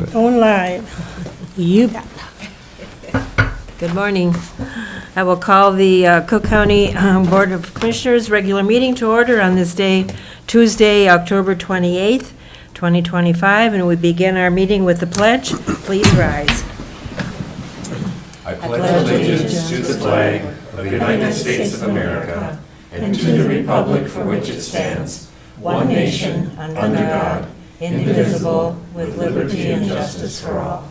On live. You bet. Good morning. I will call the Cook County Board of Commissioners regular meeting to order on this day, Tuesday, October 28th, 2025, and we begin our meeting with the pledge. Please rise. I pledge allegiance to the flag of the United States of America and to the republic for which it stands, one nation, under God, indivisible, with liberty and justice for all.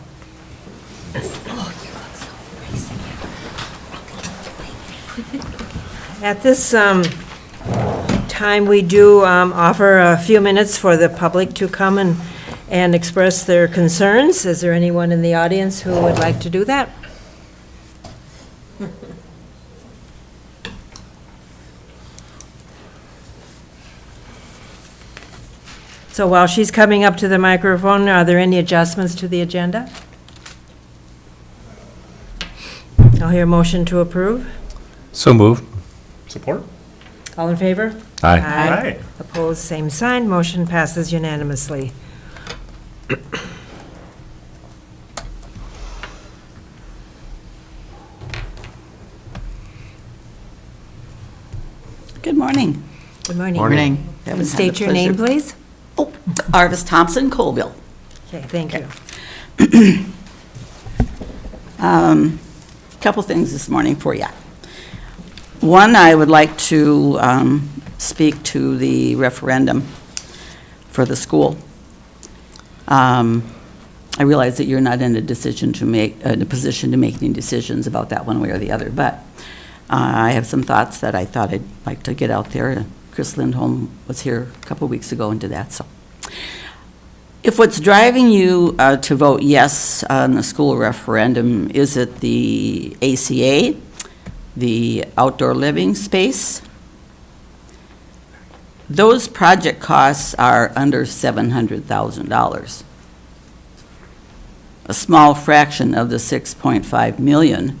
At this time, we do offer a few minutes for the public to come and express their concerns. Is there anyone in the audience who would like to do that? So while she's coming up to the microphone, are there any adjustments to the agenda? I'll hear a motion to approve. So moved. Support? All in favor? Aye. Aye. Opposed, same sign. Motion passes unanimously. Good morning. Good morning. Morning. Haven't had State the your name, pleasure- please. Oh, Arvis Thompson, Colville. Okay, thank you. Couple things this morning for you. One, I would like to speak to the referendum for the school. I realize that you're not in a position to make any decisions about that one way or the other, but I have some thoughts that I thought I'd like to get out there. Chris Lindholm was here a couple weeks ago and did that. So, if what's driving you to vote yes on the school referendum, is it the ACA, the outdoor living space? Those project costs are under $700,000. A small fraction of the $6.5 million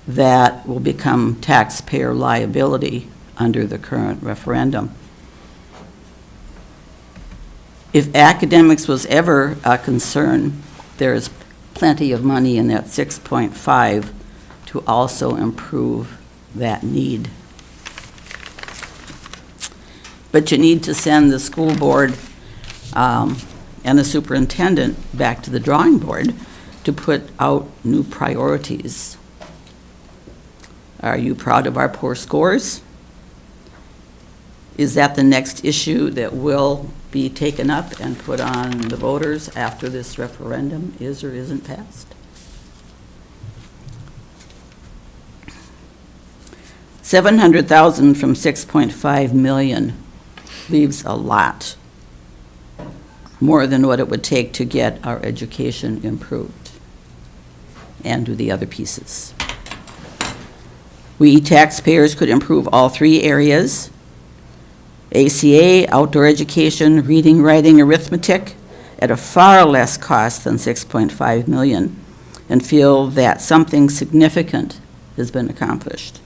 that will become taxpayer liability under the current referendum. If academics was ever a concern, there is plenty of money in that 6.5 to also improve that need. But you need to send the school board and the superintendent back to the drawing board to put out new priorities. Are you proud of our poor scores? Is that the next issue that will be taken up and put on the voters after this referendum is or isn't passed? $700,000 from $6.5 million leaves a lot, more than what it would take to get our education improved and do the other pieces. We taxpayers could improve all three areas: ACA, outdoor education, reading, writing, arithmetic, at a far less cost than $6.5 million, and feel that something significant has been accomplished.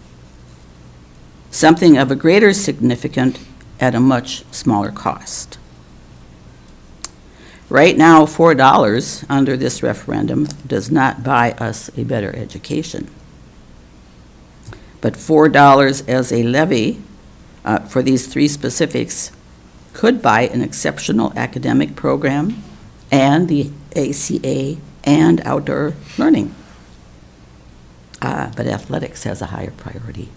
Something of a greater significance at a much smaller cost. Right now, $4 under this referendum does not buy us a better education. But $4 as a levy for these three specifics could buy an exceptional academic program and the ACA and outdoor learning. But athletics has a higher priority.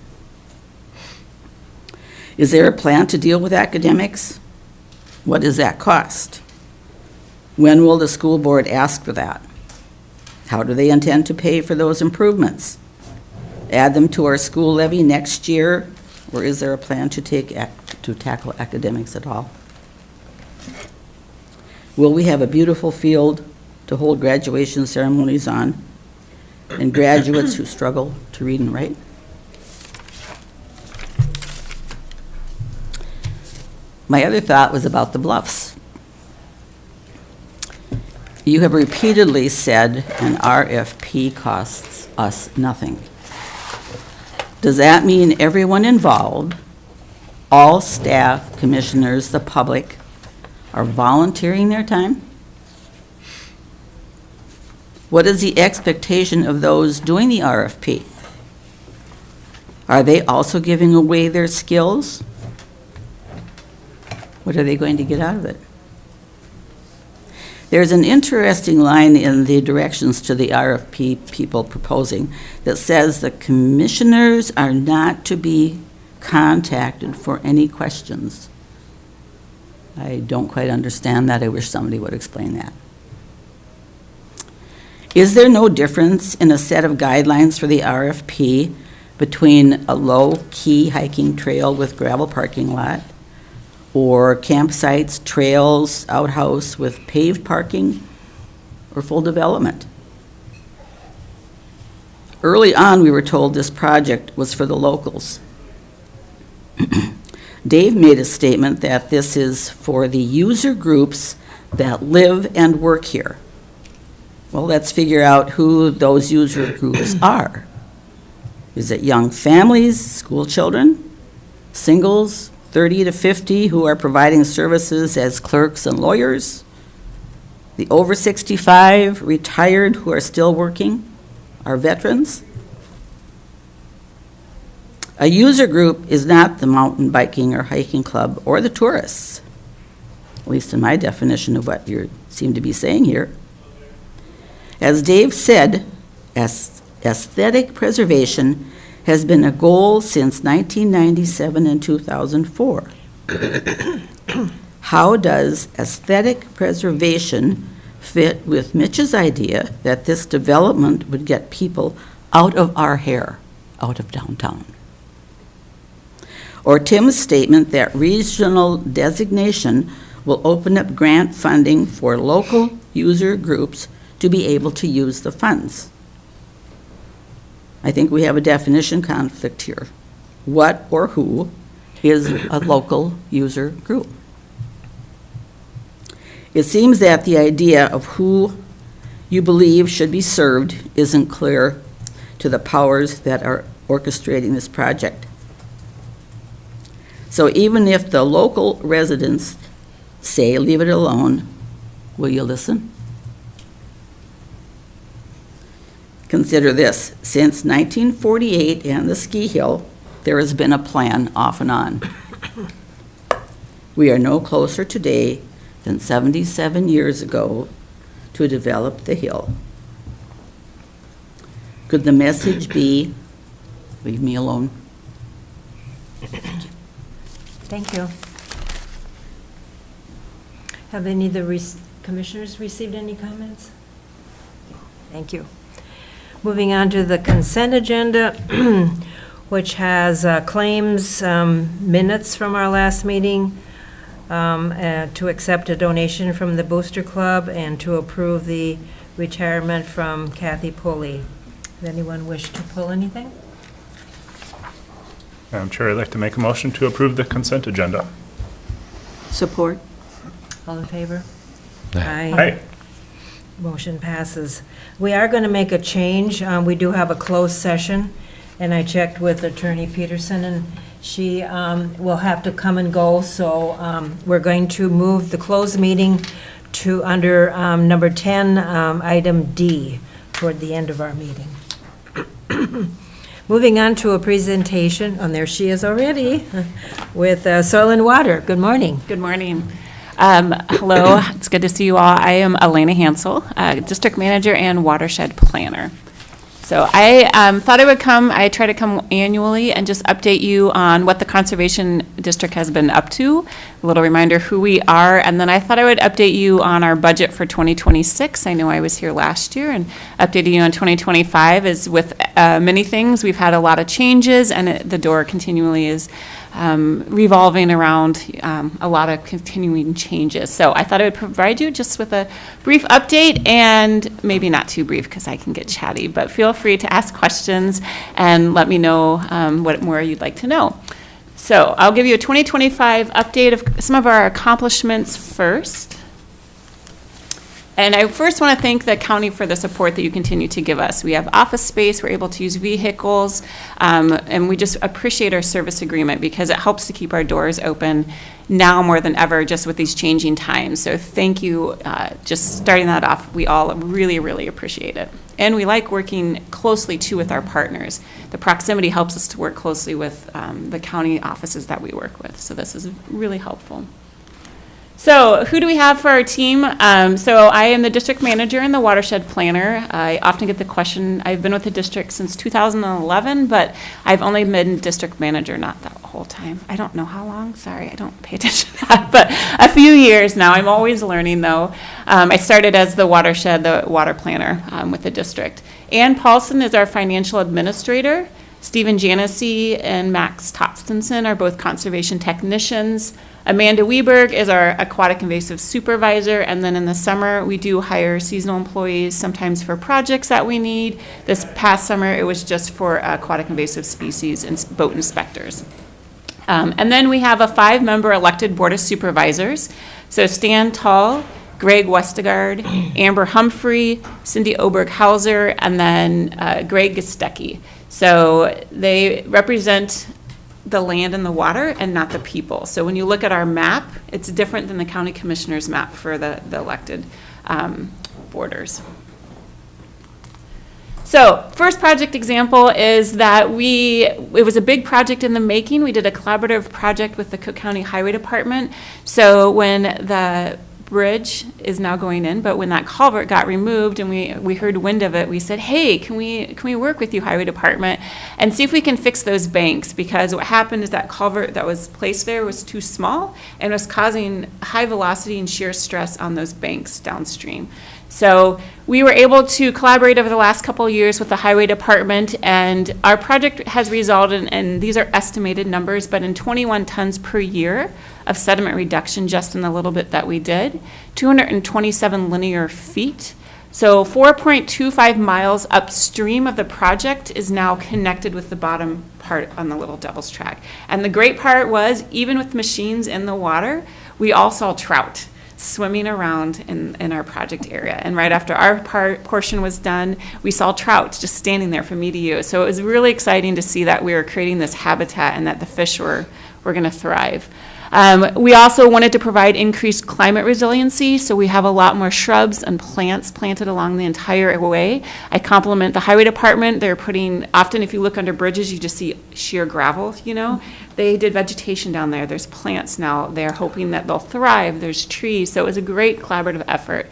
Is there a plan to deal with academics? What does that cost? When will the school board ask for that? How do they intend to pay for those improvements? Add them to our school levy next year, or is there a plan to tackle academics at all? Will we have a beautiful field to hold graduation ceremonies on and graduates who struggle to read and write? My other thought was about the bluffs. You have repeatedly said an RFP costs us nothing. Does that mean everyone involved, all staff, commissioners, the public, are volunteering their time? What is the expectation of those doing the RFP? Are they also giving away their skills? What are they going to get out of it? There's an interesting line in the directions to the RFP people proposing that says the commissioners are not to be contacted for any questions. I don't quite understand that. I wish somebody would explain that. Is there no difference in a set of guidelines for the RFP between a low-key hiking trail with gravel parking lot or campsites, trails, outhouse with paved parking, or full development? Early on, we were told this project was for the locals. Dave made a statement that this is for the user groups that live and work here. Well, let's figure out who those user groups are. Is it young families, school children, singles, 30 to 50 who are providing services as clerks and lawyers? The over 65, retired who are still working, are veterans? A user group is not the mountain biking or hiking club or the tourists, at least in my definition of what you seem to be saying here. As Dave said, aesthetic preservation has been a goal since 1997 and 2004. How does aesthetic preservation fit with Mitch's idea that this development would get people out of our hair, out of downtown? Or Tim's statement that regional designation will open up grant funding for local user groups to be able to use the funds? I think we have a definition conflict here. What or who is a local user group? It seems that the idea of who you believe should be served isn't clear to the powers that are orchestrating this project. So even if the local residents say, leave it alone, will you listen? Consider this. Since 1948 and the ski hill, there has been a plan off and on. We are no closer today than 77 years ago to develop the hill. Could the message be, leave me alone? Thank you. Have any of the commissioners received any comments? Thank you. Moving on to the consent agenda, which has claims, minutes from our last meeting, to accept a donation from the Booster Club, and to approve the retirement from Kathi Polley. Does anyone wish to pull anything? Madam Chair, I'd like to make a motion to approve the consent agenda. Support? All in favor? Aye. Motion passes. We are going to make a change. We do have a closed session, and I checked with Attorney Peterson, and she will have to come and go, so we're going to move the closed meeting to under number 10, item D, toward the end of our meeting. Moving on to a presentation, and there she is already, with Soil and Water. Good morning. Good morning. Hello, it's good to see you all. I am Elena Hansel, District Manager and Watershed Planner. So I thought I would come, I try to come annually and just update you on what the Conservation District has been up to, a little reminder who we are, and then I thought I would update you on our budget for 2026. I know I was here last year, and updating you on 2025 is with many things. We've had a lot of changes, and the door continually is revolving around a lot of continuing changes. So I thought I would provide you just with a brief update, and maybe not too brief because I can get chatty, but feel free to ask questions and let me know what more you'd like to know. So I'll give you a 2025 update of some of our accomplishments first. And I first want to thank the county for the support that you continue to give us. We have office space, we're able to use vehicles, and we just appreciate our service agreement because it helps to keep our doors open now more than ever, just with these changing times. So thank you, just starting that off. We all really, really appreciate it. And we like working closely, too, with our partners. The proximity helps us to work closely with the county offices that we work with. So this is really helpful. So who do we have for our team? So I am the district manager and the watershed planner. I often get the question, I've been with the district since 2011, but I've only been district manager not that whole time. I don't know how long, sorry, I don't pay attention to that, but a few years now. I'm always learning though. I started as the watershed, the water planner with the district. Ann Paulson is our financial administrator. Stephen Janessi and Max Totstenson are both conservation technicians. Amanda Weberg is our aquatic invasive supervisor, and then in the summer, we do hire seasonal employees, sometimes for projects that we need. This past summer, it was just for aquatic invasive species and boat inspectors. And then we have a 5-member elected board of supervisors. So Stan Tall, Greg Westergaard, Amber Humphrey, Cindy Oberg-Hauser, and then Greg Gostecki. So they represent the land and the water and not the people. So when you look at our map, it's different than the county commissioner's map for the elected borders. So first project example is that it was a big project in the making. We did a collaborative project with the Cook County Highway Department. So when the bridge is now going in, but when that culvert got removed and we heard wind of it, we said, hey, can we work with you, Highway Department, and see if we can fix those banks? Because what happened is that culvert that was placed there was too small and was causing high velocity and shear stress on those banks downstream. So we were able to collaborate over the last couple of years with the Highway Department, and our project has resulted in, these are estimated numbers, but in 21 tons per year of sediment reduction just in the little bit that we did, 227 linear feet. So 4.25 miles upstream of the project is now connected with the bottom part on the Little Devil's Track. And the great part was, even with machines in the water, we all saw trout swimming around in our project area. And right after our portion was done, we saw trout just standing there for me to use. So it was really exciting to see that we were creating this habitat and that the fish were going to thrive. We also wanted to provide increased climate resiliency, so we have a lot more shrubs and plants planted along the entire way. I compliment the Highway Department. They're putting, often if you look under bridges, you just see sheer gravel, you know. They did vegetation down there. There's plants now. They're hoping that they'll thrive. There's trees, so it was a great collaborative effort.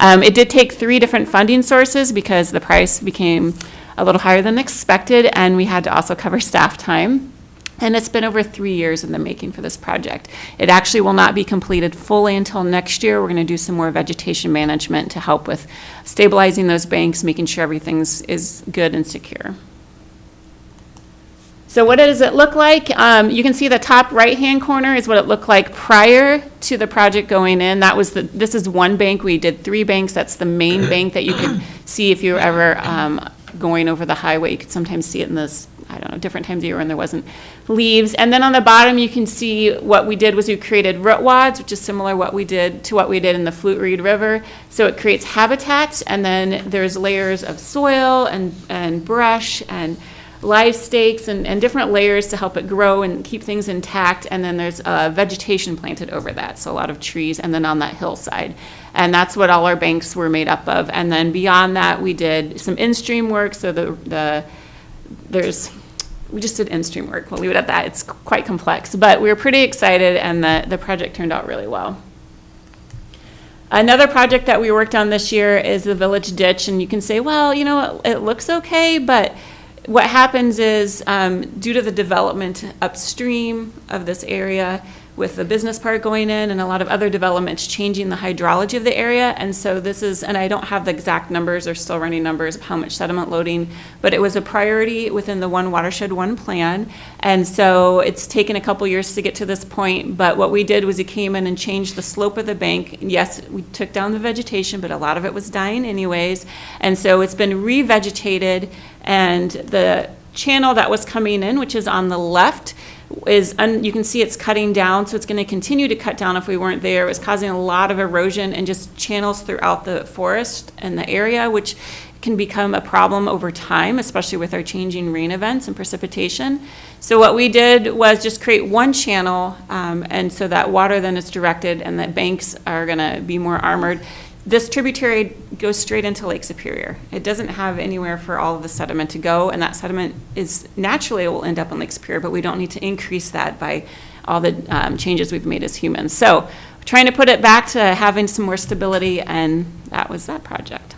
It did take 3 different funding sources because the price became a little higher than expected, and we had to also cover staff time. And it's been over 3 years in the making for this project. It actually will not be completed fully until next year. We're going to do some more vegetation management to help with stabilizing those banks, making sure everything is good and secure. So what does it look like? You can see the top right-hand corner is what it looked like prior to the project going in. This is one bank. We did 3 banks. That's the main bank that you could see if you were ever going over the highway. You could sometimes see it in this, I don't know, different times of year when there wasn't leaves. And then on the bottom, you can see what we did was we created root wads, which is similar to what we did in the Flute Reed River. So it creates habitats, and then there's layers of soil and brush and live stakes and different layers to help it grow and keep things intact. And then there's vegetation planted over that, so a lot of trees, and then on that hillside. And that's what all our banks were made up of. And then beyond that, we did some in-stream work. So we just did in-stream work. We'll leave it at that. It's quite complex, but we were pretty excited, and the project turned out really well. Another project that we worked on this year is the village ditch, and you can say, well, you know, it looks okay, but what happens is due to the development upstream of this area with the business park going in and a lot of other developments changing the hydrology of the area. And so this is, and I don't have the exact numbers, they're still running numbers of how much sediment loading, but it was a priority within the One Watershed, One plan. And so it's taken a couple years to get to this point, but what we did was we came in and changed the slope of the bank. Yes, we took down the vegetation, but a lot of it was dying anyways. And so it's been revegetated, and the channel that was coming in, which is on the left, you can see it's cutting down, so it's going to continue to cut down if we weren't there. It was causing a lot of erosion and just channels throughout the forest and the area, which can become a problem over time, especially with our changing rain events and precipitation. So what we did was just create one channel, and so that water then is directed and the banks are going to be more armored. This tributary goes straight into Lake Superior. It doesn't have anywhere for all of the sediment to go, and that sediment is naturally it will end up in Lake Superior, but we don't need to increase that by all the changes we've made as humans. So we're trying to put it back to having some more stability, and that was that project.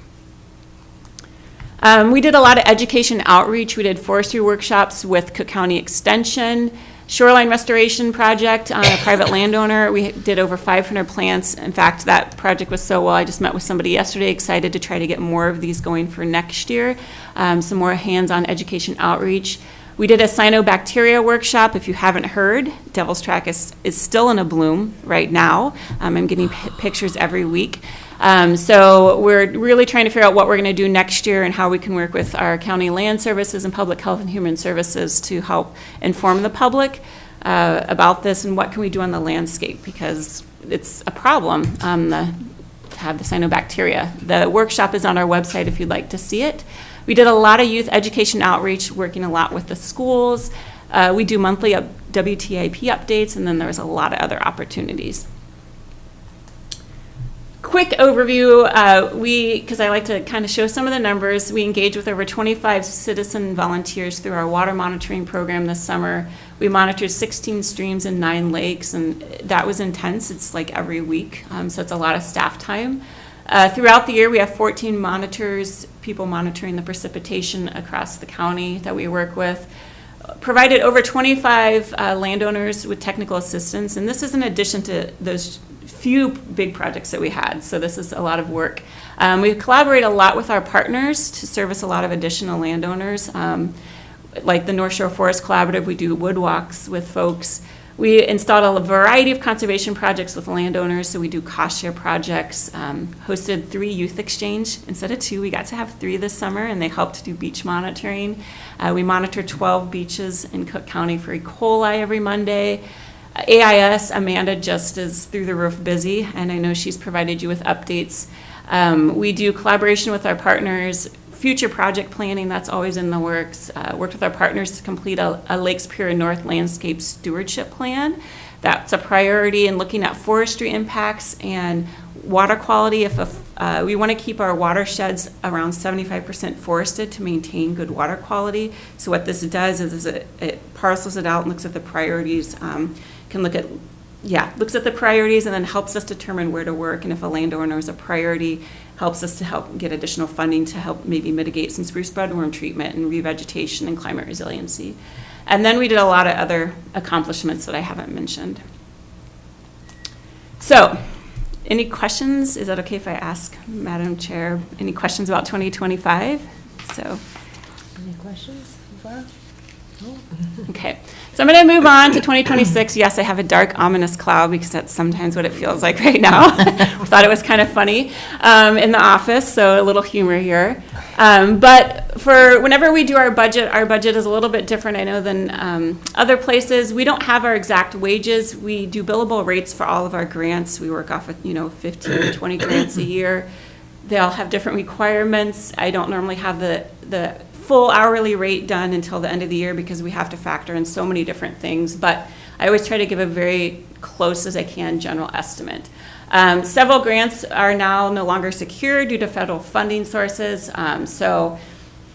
We did a lot of education outreach. We did forestry workshops with Cook County Extension, shoreline restoration project on a private landowner. We did over 500 plants. In fact, that project was so well, I just met with somebody yesterday, excited to try to get more of these going for next year. Some more hands-on education outreach. We did a cyanobacteria workshop. If you haven't heard, Devil's Track is still in a bloom right now. I'm getting pictures every week. So we're really trying to figure out what we're going to do next year and how we can work with our county land services and public health and human services to help inform the public about this and what can we do on the landscape, because it's a problem to have the cyanobacteria. The workshop is on our website if you'd like to see it. We did a lot of youth education outreach, working a lot with the schools. We do monthly WTIP updates, and then there's a lot of other opportunities. Quick overview, because I like to kind of show some of the numbers, we engaged with over 25 citizen volunteers through our water monitoring program this summer. We monitored 16 streams and 9 lakes, and that was intense. It's like every week, so it's a lot of staff time. Throughout the year, we have 14 monitors, people monitoring the precipitation across the county that we work with. Provided over 25 landowners with technical assistance, and this is in addition to those few big projects that we had, so this is a lot of work. We collaborate a lot with our partners to service a lot of additional landowners. Like the North Shore Forest Collaborative, we do wood walks with folks. We installed a variety of conservation projects with landowners, so we do cost share projects, hosted 3 youth exchange instead of 2. We got to have 3 this summer, and they helped do beach monitoring. We monitor 12 beaches in Cook County for E. coli every Monday. AIS, Amanda just is through the roof busy, and I know she's provided you with updates. We do collaboration with our partners, future project planning, that's always in the works. Worked with our partners to complete a Lake Superior North landscape stewardship plan. That's a priority in looking at forestry impacts and water quality. We want to keep our watersheds around 75% forested to maintain good water quality. So what this does is it parcels it out and looks at the priorities, looks at the priorities and then helps us determine where to work, and if a landowner is a priority, helps us to help get additional funding to help maybe mitigate some spruce budworm treatment and revegetation and climate resiliency. And then we did a lot of other accomplishments that I haven't mentioned. So, any questions? Is that okay if I ask, Madam Chair, any questions about 2025? Any questions so far? Okay, so I'm going to move on to 2026. Yes, I have a dark, ominous cloud because that's sometimes what it feels like right now. I thought it was kind of funny in the office, so a little humor here. But for whenever we do our budget is a little bit different, I know, than other places. We don't have our exact wages. We do billable rates for all of our grants. We work off of 15 to 20 grants a year. They all have different requirements. I don't normally have the full hourly rate done until the end of the year because we have to factor in so many different things, but I always try to give a very close as I can general estimate. Several grants are now no longer secure due to federal funding sources, so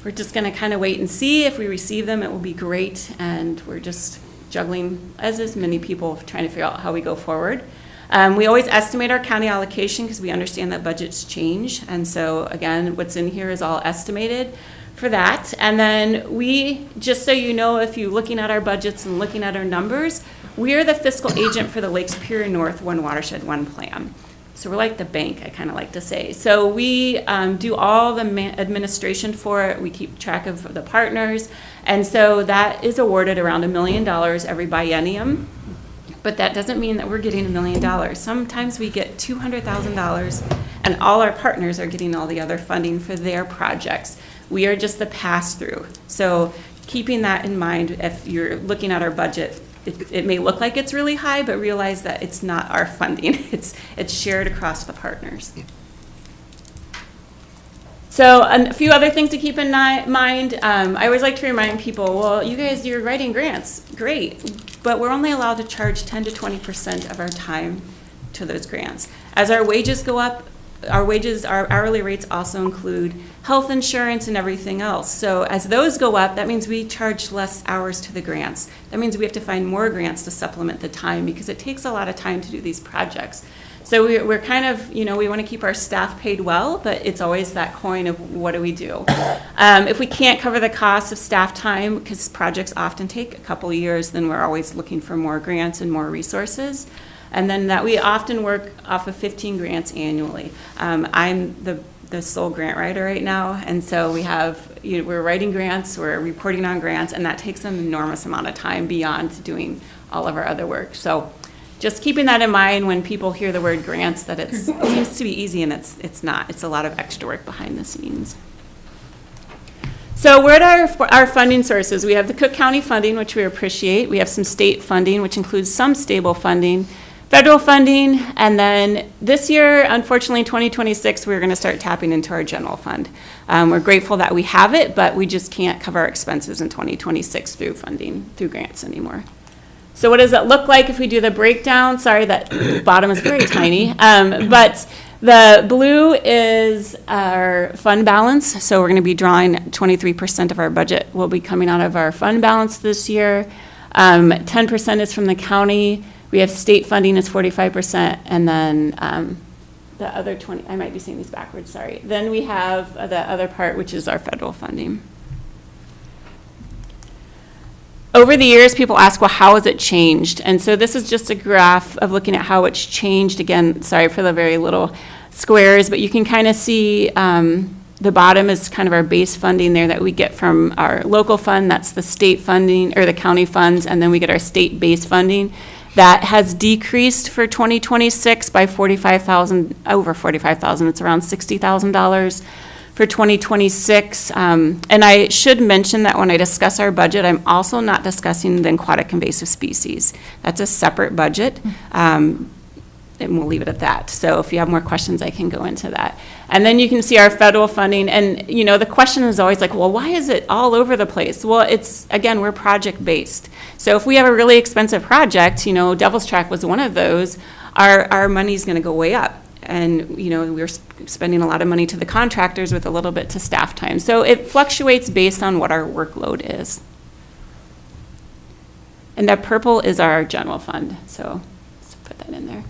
we're just going to kind of wait and see. If we receive them, it will be great, and we're just juggling, as is many people, trying to figure out how we go forward. We always estimate our county allocation because we understand that budgets change, and so again, what's in here is all estimated for that. And then we, just so you know, if you're looking at our budgets and looking at our numbers, we are the fiscal agent for the Lake Superior North One Watershed One plan. So we're like the bank, I kind of like to say. So we do all the administration for it. We keep track of the partners. And so that is awarded around $1 million every biennium. But that doesn't mean that we're getting $1 million. Sometimes we get $200,000 and all our partners are getting all the other funding for their projects. We are just the pass-through. So keeping that in mind, if you're looking at our budget, it may look like it's really high, but realize that it's not our funding. It's shared across the partners. So a few other things to keep in mind. I always like to remind people, well, you guys, you're writing grants, great, but we're only allowed to charge 10 to 20% of our time to those grants. As our wages go up, our hourly rates also include health insurance and everything else. So as those go up, that means we charge less hours to the grants. That means we have to find more grants to supplement the time because it takes a lot of time to do these projects. So we're kind of, we want to keep our staff paid well, but it's always that coin of what do we do? If we can't cover the cost of staff time, because projects often take a couple of years, then we're always looking for more grants and more resources. And then that we often work off of 15 grants annually. I'm the sole grant writer right now, and so we have, we're writing grants, we're reporting on grants, and that takes an enormous amount of time beyond doing all of our other work. So just keeping that in mind when people hear the word grants, that it seems to be easy, and it's not. It's a lot of extra work behind the scenes. So where are our funding sources? We have the Cook County funding, which we appreciate. We have some state funding, which includes some stable funding, federal funding, and then this year, unfortunately, 2026, we're going to start tapping into our general fund. We're grateful that we have it, but we just can't cover our expenses in 2026 through funding, through grants anymore. So what does it look like if we do the breakdown? Sorry, that bottom is very tiny, but the blue is our fund balance. So we're going to be drawing 23% of our budget will be coming out of our fund balance this year. 10% is from the county. We have state funding is 45%, and then the other 20, I might be saying these backwards, sorry. Then we have the other part, which is our federal funding. Over the years, people ask, well, how has it changed? And so this is just a graph of looking at how it's changed. Again, sorry for the very little squares, but you can kind of see the bottom is kind of our base funding there that we get from our local fund. That's the state funding, or the county funds, and then we get our state base funding. That has decreased for 2026 by $45,000, over $45,000. It's around $60,000 for 2026. And I should mention that when I discuss our budget, I'm also not discussing the aquatic invasive species. That's a separate budget. And we'll leave it at that. So if you have more questions, I can go into that. And then you can see our federal funding. And, the question is always like, well, why is it all over the place? Well, again, we're project-based. So if we have a really expensive project, Devil's Track was one of those, our money's going to go way up. And, we're spending a lot of money to the contractors with a little bit to staff time. So it fluctuates based on what our workload is. And that purple is our general fund. So let's put that in there.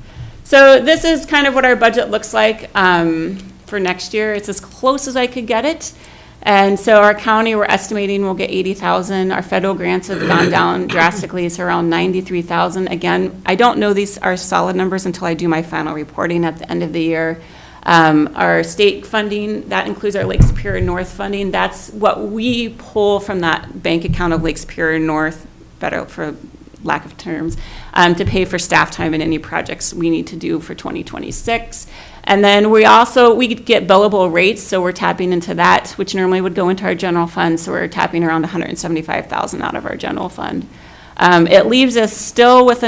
So this is kind of what our budget looks like for next year. It's as close as I could get it. And so our county, we're estimating we'll get $80,000. Our federal grants have gone down drastically. It's around $93,000. Again, I don't know these are solid numbers until I do my final reporting at the end of the year. Our state funding, that includes our Lake Superior North funding. That's what we pull from that bank account of Lake Superior North, better for lack of terms, to pay for staff time and any projects we need to do for 2026. And then we get billable rates, so we're tapping into that, which normally would go into our general fund, so we're tapping around $175,000 out of our general fund. It leaves us still with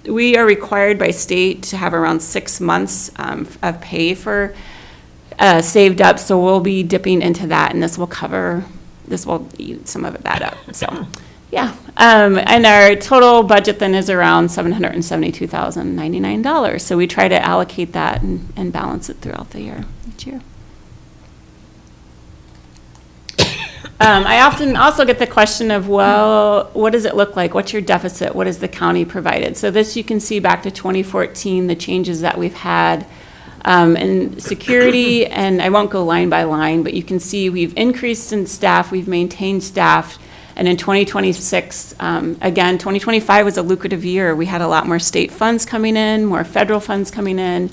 we are required by state to have around 6 months of pay for saved up, so we'll be dipping into that, and this will eat some of that up, so. Yeah, and our total budget then is around $772,099. So we try to allocate that and balance it throughout the year, each year. I often also get the question of, well, what does it look like? What's your deficit? What has the county provided? So this you can see back to 2014, the changes that we've had in security, and I won't go line by line, but you can see we've increased in staff, we've maintained staff. And in 2026, again, 2025 was a lucrative year. We had a lot more state funds coming in, more federal funds coming in.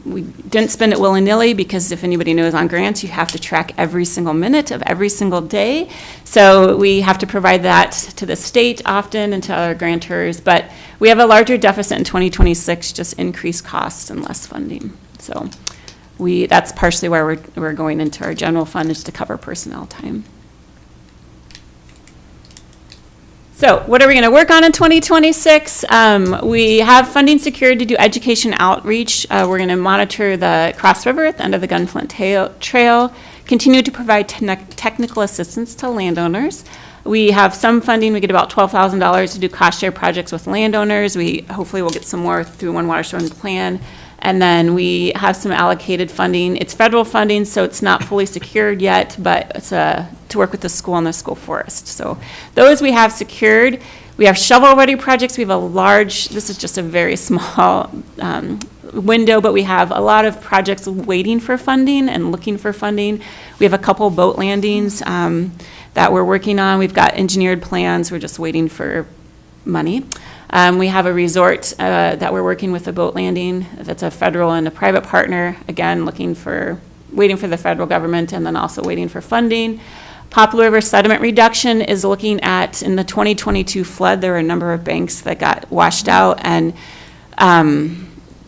We didn't spend it willy-nilly because if anybody knows on grants, you have to track every single minute of every single day. So we have to provide that to the state often and to other grantors. But we have a larger deficit in 2026, just increased costs and less funding. So that's partially why we're going into our general fund is to cover personnel time. So what are we going to work on in 2026? We have funding secured to do education outreach. We're going to monitor the Cross River at the end of the Gunflint Trail, continue to provide technical assistance to landowners. We have some funding. We get about $12,000 to do cost share projects with landowners. We hopefully will get some more through One Waterstone Plan. And then we have some allocated funding. It's federal funding, so it's not fully secured yet, but it's to work with the school and the school forest. So those we have secured. We have shovel-ready projects. We have a large, this is just a very small window, but we have a lot of projects waiting for funding and looking for funding. We have a couple boat landings that we're working on. We've got engineered plans. We're just waiting for money. We have a resort that we're working with a boat landing that's a federal and a private partner, again, waiting for the federal government and then also waiting for funding. Poplar River sediment reduction is looking at, in the 2022 flood, there were a number of banks that got washed out, and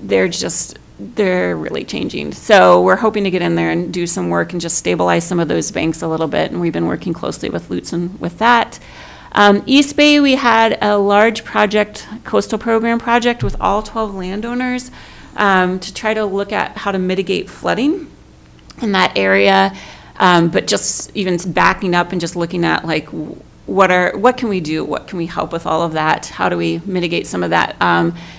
they're really changing. So we're hoping to get in there and do some work and just stabilize some of those banks a little bit, and we've been working closely with Lutzen with that. East Bay, we had a large project, coastal program project with all 12 landowners to try to look at how to mitigate flooding in that area. But just even backing up and just looking at like what can we do? What can we help with all of that? How do we mitigate some of that?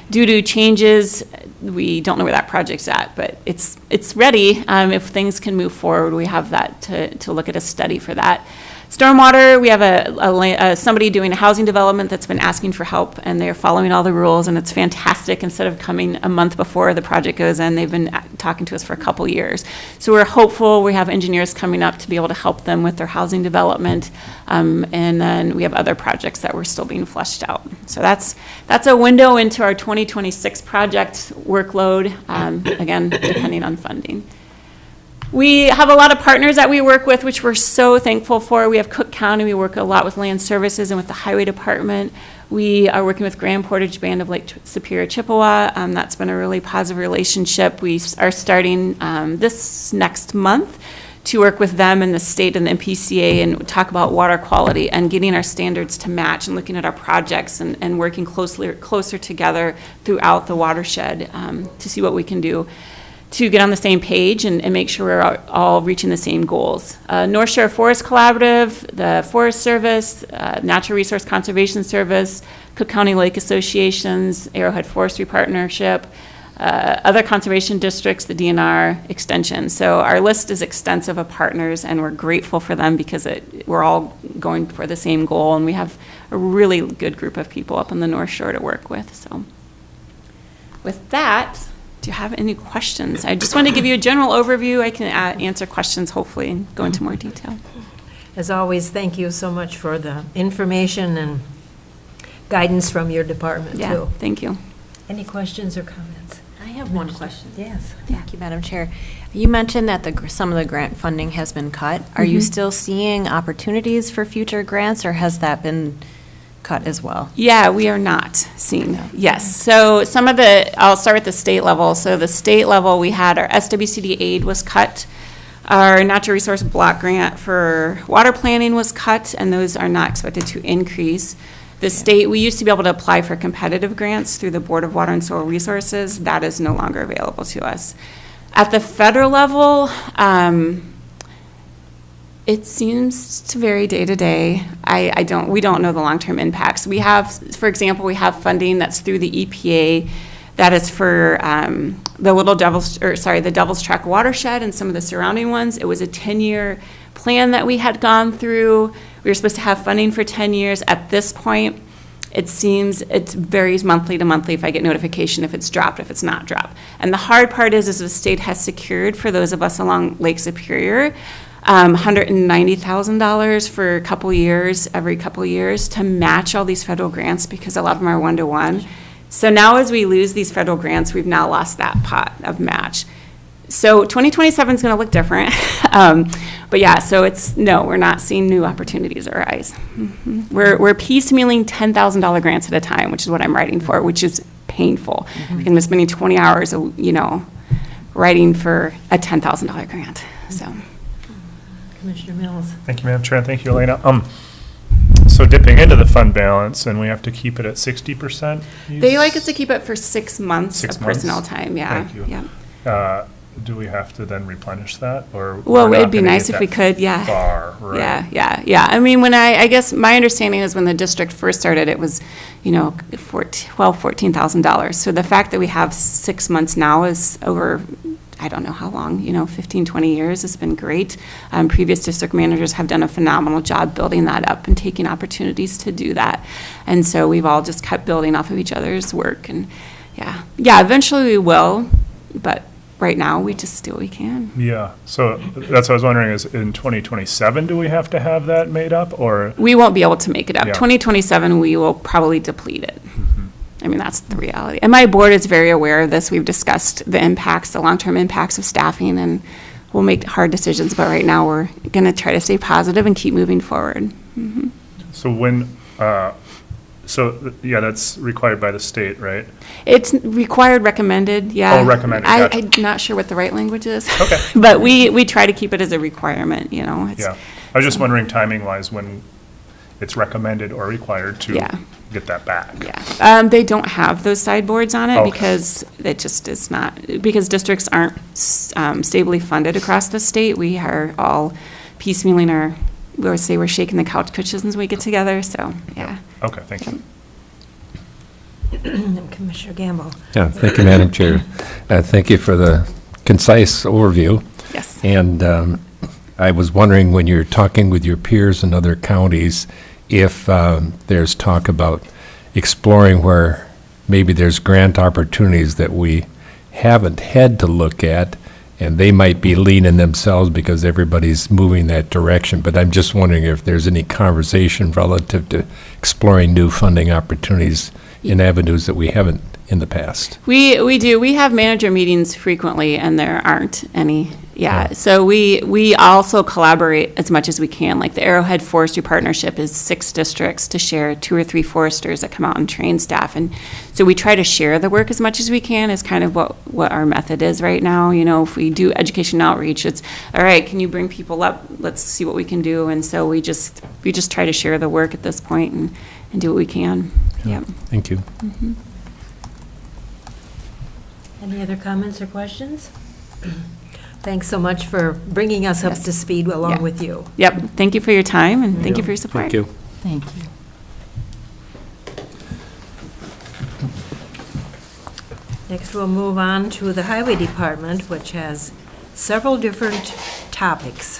Due to changes, we don't know where that project's at, but it's ready. If things can move forward, we have that to look at a study for that. Stormwater, we have somebody doing a housing development that's been asking for help, and they're following all the rules, and it's fantastic. Instead of coming a month before the project goes in, they've been talking to us for a couple years. So we're hopeful. We have engineers coming up to be able to help them with their housing development, and then we have other projects that we're still being fleshed out. So that's a window into our 2026 project workload, again, depending on funding. We have a lot of partners that we work with, which we're so thankful for. We have Cook County. We work a lot with Land Services and with the Highway Department. We are working with Grand Portage Band of Lake Superior, Chippewa. That's been a really positive relationship. We are starting this next month to work with them and the state and the MPCA and talk about water quality and getting our standards to match and looking at our projects and working closer together throughout the watershed to see what we can do to get on the same page and make sure we're all reaching the same goals. North Shore Forest Collaborative, the Forest Service, Natural Resource Conservation Service, Cook County Lake Associations, Arrowhead Forestry Partnership, other conservation districts, the DNR Extension. So our list is extensive of partners, and we're grateful for them because we're all going for the same goal, and we have a really good group of people up on the North Shore to work with. So with that, do you have any questions? I just want to give you a general overview. I can answer questions, hopefully, and go into more detail. As always, thank you so much for the information and guidance from your department, Yeah, too. thank you. Any questions or comments? I have one question. Yes. Thank you, Madam Chair. You mentioned that some of the grant funding has been cut. Are you still seeing opportunities for future grants, or has that been cut as well? Yeah, we are not seeing, yes. So I'll start with the state level. So the state level, we had our SWCD aid was cut. Our natural resource block grant for water planning was cut, and those are not expected to increase. The state, we used to be able to apply for competitive grants through the Board of Water and Soil Resources. That is no longer available to us. At the federal level, it seems to vary day to day. We don't know the long-term impacts. We have, for example, we have funding that's through the EPA that is for the Devil's Track watershed and some of the surrounding ones. It was a 10-year plan that we had gone through. We were supposed to have funding for 10 years. At this point, it seems it varies monthly to monthly if I get notification if it's dropped, if it's not dropped. And the hard part is the state has secured for those of us along Lake Superior $190,000 for every couple years to match all these federal grants because a lot of them are one-to-one. So now as we lose these federal grants, we've now lost that pot of match. So 2027 is going to look different. But yeah, so we're not seeing new opportunities arise. We're piecemealing $10,000 grants at a time, which is what I'm writing for, which is painful. Because I'm spending 20 hours, writing for a $10,000 grant, so. Commissioner Mills. Thank you, Madam Chair, and thank you, Elena. So dipping into the fund balance, and we have to keep it at 60%? They like us to keep it for 6 months 6 of personnel months? time, yeah. Thank you. Yeah. Do we have to then replenish that, or? Well, we're not it'd be gonna nice get if we that could, yeah. Far, right? Yeah. I mean, I guess my understanding is when the district first started, it was, $14,000. So the fact that we have 6 months now is over, I don't know how long, 15, 20 years has been great. Previous district managers have done a phenomenal job building that up and taking opportunities to do that. And so we've all just kept building off of each other's work, and eventually we will, but right now, we just do what we can. Yeah, so that's what I was wondering, is in 2027, do we have to have that made up, or? We won't be able to make it up. Yeah. 2027, we will probably deplete it. I mean, that's the reality. And my board is very aware of this. We've discussed the impacts, the long-term impacts of staffing, and we'll make hard decisions, but right now, we're going to try to stay positive and keep moving forward. So that's required by the state, right? It's required, recommended, yeah. Oh, recommended, gotcha. I'm not sure what the right language is. Okay. But we try to keep it as a requirement, It's- Yeah, I was just wondering timing-wise, when it's recommended or required to Yeah. get that back. Yeah, they don't have those sideboards on it Okay. because it just is not, because districts aren't stably funded across the state. We are all piecemealing we always say we're shaking the couch cushions when we get together, so, yeah. Okay, thank you. Commissioner Gamble. Yeah, thank you, Madam Chair. Thank you for the concise overview. Yes. And I was wondering, when you're talking with your peers in other counties, if there's talk about exploring where maybe there's grant opportunities that we haven't had to look at, and they might be leaning themselves because everybody's moving that direction. But I'm just wondering if there's any conversation relative to exploring new funding opportunities in avenues that we haven't in the past. We do. We have manager meetings frequently, and there aren't any. Yeah. So we also collaborate as much as we can. Like the Arrowhead Forestry Partnership is 6 districts to share 2 or 3 foresters that come out and train staff. And so we try to share the work as much as we can, is kind of what our method is right now. If we do education outreach, it's, all right, can you bring people up? Let's see what we can do. And so we just try to share the work at this point and do what we can. Yeah. Thank you. Any other comments or questions? Thanks so much for bringing us up to speed along Yeah. with you. Yep. Thank you for your time, and thank you for your support. Thank you. Thank you. Next, we'll move on to the Highway Department, which has several different topics,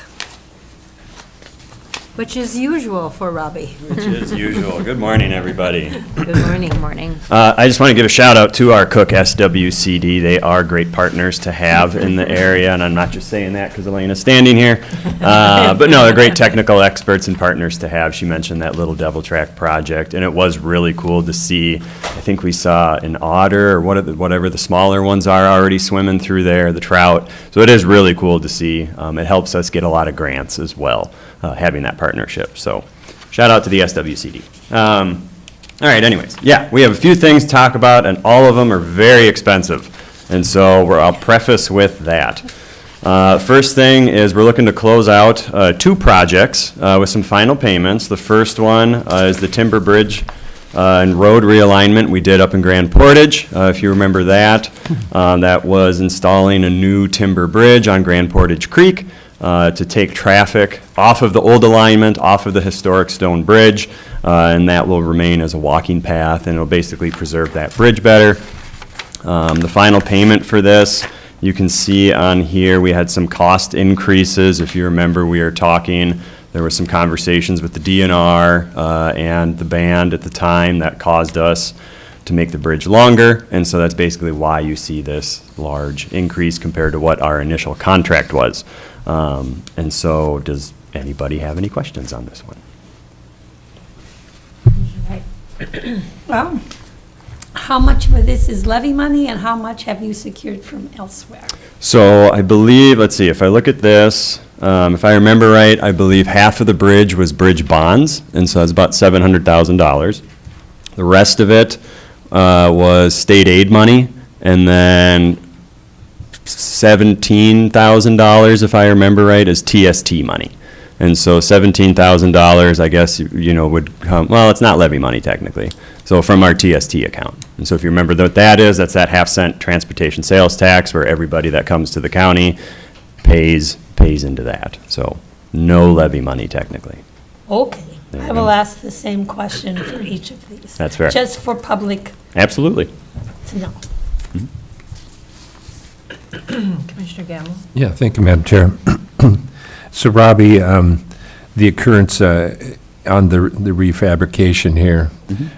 which is usual for Robbie. Which is usual. Good morning, everybody. Good morning. Morning. I just want to give a shout out to our Cook SWCD. They are great partners to have in the area, and I'm not just saying that because Elena's standing here. But no, they're great technical experts and partners to have. She mentioned that little Devil Track project, and it was really cool to see. I think we saw an otter or whatever the smaller ones are already swimming through there, the trout. So it is really cool to see. It helps us get a lot of grants as well, having that partnership. So shout out to the SWCD. All right, anyways, we have a few things to talk about, and all of them are very expensive. And so I'll preface with that. First thing is we're looking to close out 2 projects with some final payments. The first one is the Timber Bridge and Road Realignment we did up in Grand Portage. If you remember that, that was installing a new timber bridge on Grand Portage Creek to take traffic off of the old alignment, off of the historic stone bridge, and that will remain as a walking path, and it'll basically preserve that bridge better. The final payment for this, you can see on here, we had some cost increases. If you remember, we were talking, there were some conversations with the DNR and the band at the time that caused us to make the bridge longer, and so that's basically why you see this large increase compared to what our initial contract was. And so does anybody have any questions on this one? Well, how much of this is levy money and how much have you secured from elsewhere? So I believe, let's see, if I look at this, if I remember right, I believe half of the bridge was bridge bonds, and so that's about $700,000. The rest of it was state aid money, and then $17,000, if I remember right, is TST money. And so $17,000, I guess, would come, well, it's not levy money technically, so from our TST account. And so if you remember what that is, that's that half-cent transportation sales tax where everybody that comes to the county pays into that. So no levy money technically. Okay, There you I will go. ask the same question for each of these. That's fair. Just for public Absolutely. to know. Commissioner Gamble? Yeah, thank you, Madam Chair. So Robbie, the occurrence on the refabrication here,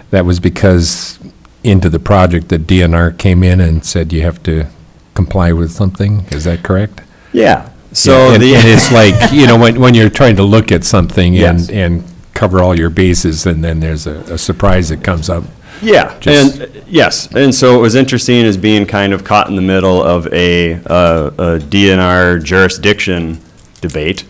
that was because into the project, the DNR came in and said you have to comply with something, is that correct? Yeah. So And the it's like, when you're trying to look at something Yes. and cover all your bases, and then there's a surprise that comes up. Yeah, Just- and yes, and so what was interesting is being kind of caught in the middle of a DNR jurisdiction debate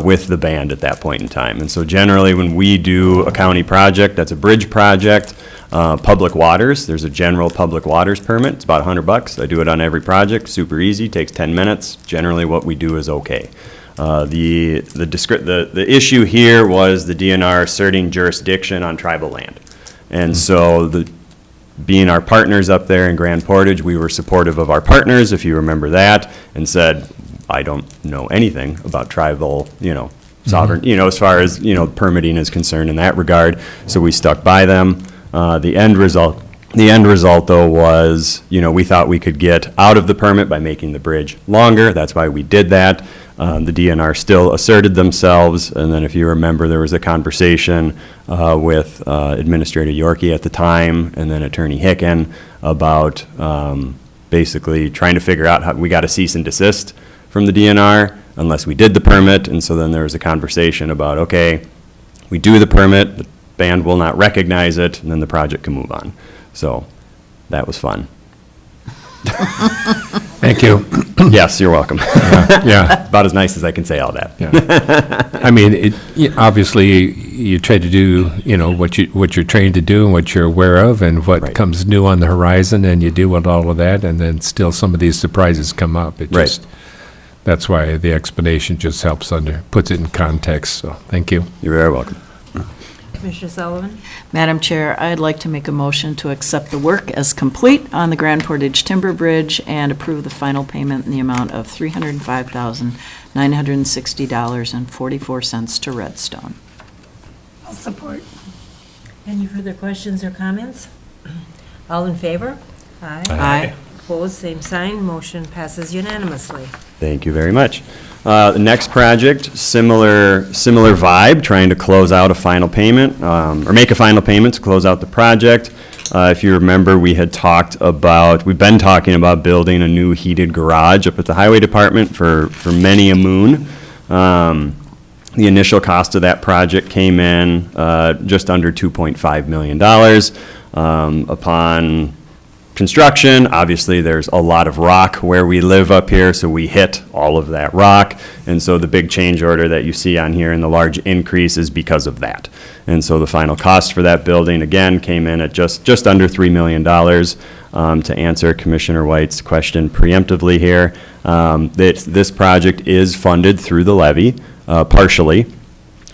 with the band at that point in time. And so generally, when we do a county project, that's a bridge project, public waters, there's a general public waters permit, it's about $100. I do it on every project, super easy, takes 10 minutes. Generally, what we do is okay. The issue here was the DNR asserting jurisdiction on tribal land. And so being our partners up there in Grand Portage, we were supportive of our partners, if you remember that, and said, I don't know anything about tribal, sovereign, as far as, permitting is concerned in that regard. So we stuck by them. The end result, though, was, we thought we could get out of the permit by making the bridge longer. That's why we did that. The DNR still asserted themselves, and then if you remember, there was a conversation with Administrator Yorkie at the time, and then Attorney Hicken about basically trying to figure out how we got a cease and desist from the DNR unless we did the permit. And so then there was a conversation about, okay, we do the permit, the band will not recognize it, and then the project can move on. So that was fun. Thank you. Yes, you're welcome. Yeah. About as nice as I can say all that. Yeah. I mean, obviously, you try to do, what you're trained to do and what you're aware of and what Right. comes new on the horizon, and you deal with all of that, and then still some of these surprises come up. It Right. just, that's why the explanation just helps puts it in context, so, thank you. You're very welcome. Commissioner Sullivan? Madam Chair, I'd like to make a motion to accept the work as complete on the Grand Portage Timber Bridge and approve the final payment in the amount of $305,960.44 to Redstone. I'll support. Any further questions or comments? All in favor? Aye. Aye. Opposed, same sign. Motion passes unanimously. Thank you very much. The next project, similar vibe, trying to close out a final payment, or make a final payment to close out the project. If you remember, we've been talking about building a new heated garage up at the Highway Department for many a moon. The initial cost of that project came in just under $2.5 million. Upon construction, obviously, there's a lot of rock where we live up here, so we hit all of that rock. And so the big change order that you see on here and the large increase is because of that. And so the final cost for that building, again, came in at just under $3 million. To answer Commissioner White's question preemptively here, this project is funded through the levy, partially.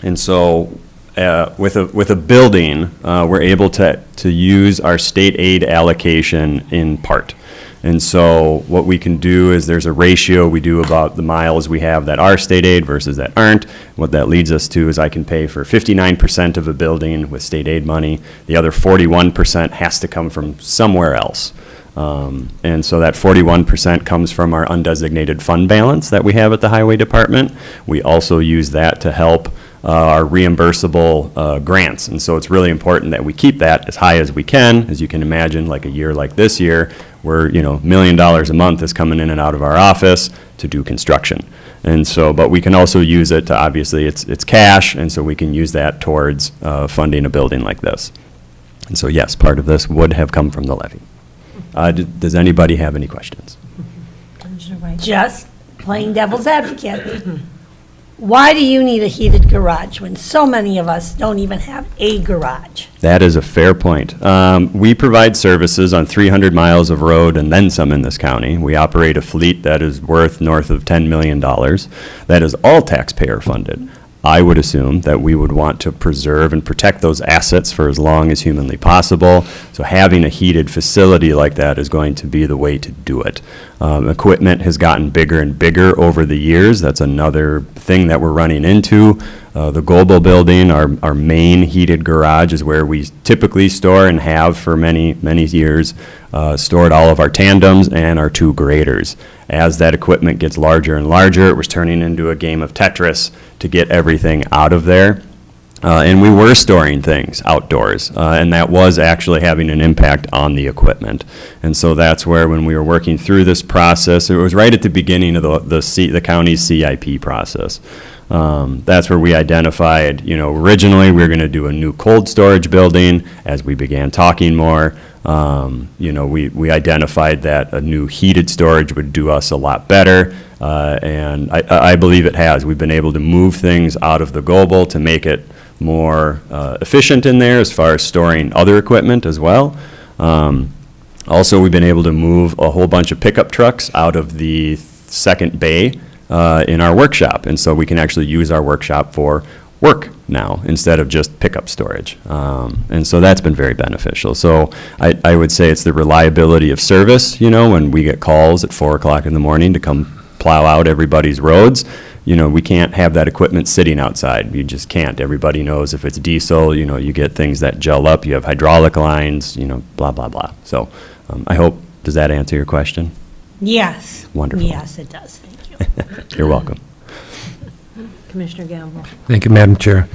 And so with a building, we're able to use our state aid allocation in part. And so what we can do is there's a ratio we do about the miles we have that are state aid versus that aren't. What that leads us to is I can pay for 59% of a building with state aid money. The other 41% has to come from somewhere else. And so that 41% comes from our undesignated fund balance that we have at the Highway Department. We also use that to help our reimbursable grants. And so it's really important that we keep that as high as we can. As you can imagine, like a year like this year, where $1 million a month is coming in and out of our office to do construction. And so, but we can also use it to, obviously, it's cash, and so we can use that towards funding a building like this. And so, yes, part of this would have come from the levy. Does anybody have any questions? Commissioner White? Just plain devil's advocate. Why do you need a heated garage when so many of us don't even have a garage? That is a fair point. We provide services on 300 miles of road and then some in this county. We operate a fleet that is worth north of $10 million. That is all taxpayer funded. I would assume that we would want to preserve and protect those assets for as long as humanly possible. So having a heated facility like that is going to be the way to do it. Equipment has gotten bigger and bigger over the years. That's another thing that we're running into. The Global building, our main heated garage, is where we typically store and have for many, many years, stored all of our tandems and our 2 graders. As that equipment gets larger and larger, it was turning into a game of Tetris to get everything out of there. And we were storing things outdoors, and that was actually having an impact on the equipment. And so that's where, when we were working through this process, it was right at the beginning of the county's CIP process. That's where we identified, originally we were going to do a new cold storage building. As we began talking more, we identified that a new heated storage would do us a lot better, and I believe it has. We've been able to move things out of the Global to make it more efficient in there as far as storing other equipment as well. Also, we've been able to move a whole bunch of pickup trucks out of the second bay in our workshop, and so we can actually use our workshop for work now instead of just pickup storage. And so that's been very beneficial. So I would say it's the reliability of service, when we get calls at 4 o'clock in the morning to come plow out everybody's roads. We can't have that equipment sitting outside. You just can't. Everybody knows if it's diesel, you get things that gel up. You have hydraulic lines, blah, blah, blah. So I hope, does that answer your question? Yes. Wonderful. Yes, it does. Thank you. You're welcome. Commissioner Gamble. Thank you, Madam Chair.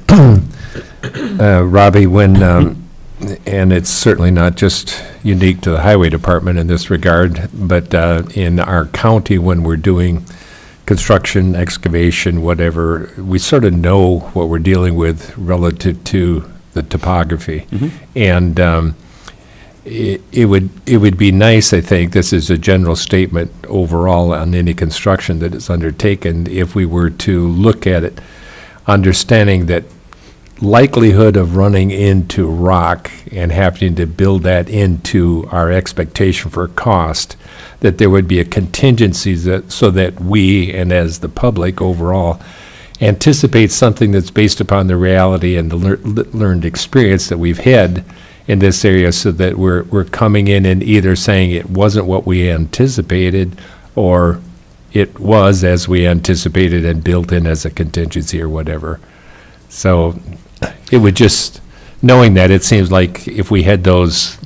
Robbie, and it's certainly not just unique to the Highway Department in this regard, but in our county, when we're doing construction, excavation, whatever, we sort of know what we're dealing with relative to the topography. And it would be nice, I think, this is a general statement overall on any construction that is undertaken, if we were to look at it, understanding that likelihood of running into rock and having to build that into our expectation for cost, that there would be a contingency so that we, and as the public overall, anticipate something that's based upon the reality and the learned experience that we've had in this area, so that we're coming in and either saying it wasn't what we anticipated, or it was as we anticipated and built in as a contingency or whatever. So it would just, knowing that, it seems like if we had those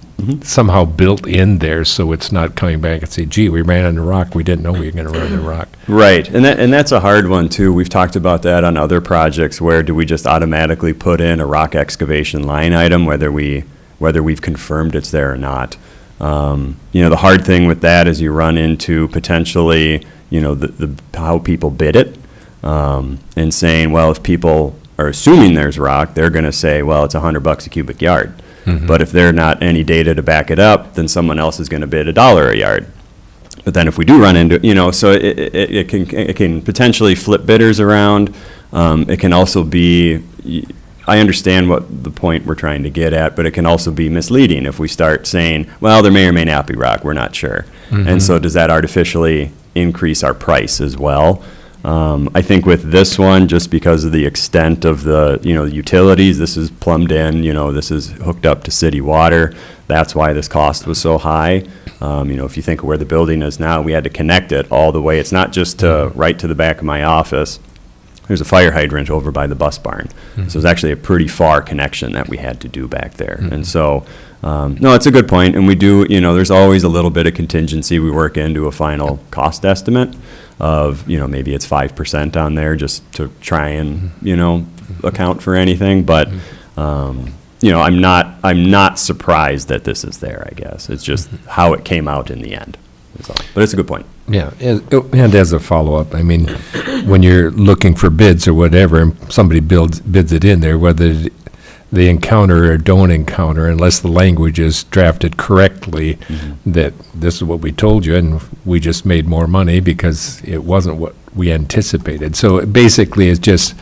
somehow built in there, so it's not coming back and say, gee, we ran into rock, we didn't know we were going to run into rock. Right, and that's a hard one too. We've talked about that on other projects, where do we just automatically put in a rock excavation line item, whether we've confirmed it's there or not. The hard thing with that is you run into potentially, the how people bid it, and saying, well, if people are assuming there's rock, they're going to say, well, it's $100 a cubic yard. But if there's not any data to back it up, then someone else is going to bid $1 a yard. But then if we do run into, so it can potentially flip bidders around. It can also be, I understand what the point we're trying to get at, but it can also be misleading if we start saying, well, there may or may not be rock, we're not sure. And so does that artificially increase our price as well? I think with this one, just because of the extent of the, utilities, this is plumbed in, this is hooked up to city water. That's why this cost was so high. If you think of where the building is now, we had to connect it all the way. It's not just right to the back of my office. There's a fire hydrant over by the bus barn. So it's actually a pretty far connection that we had to do back there. And so, no, it's a good point. And we do, there's always a little bit of contingency we work into a final cost estimate of, maybe it's 5% on there just to try and, account for anything. But, I'm not surprised that this is there, I guess. It's just how it came out in the end. But it's a good point. Yeah, and as a follow-up, I mean, when you're looking for bids or whatever, and somebody bids it in there, whether they encounter or don't encounter, unless the language is drafted correctly, that this is what we told you, and we just made more money because it wasn't what we anticipated. So basically, it's just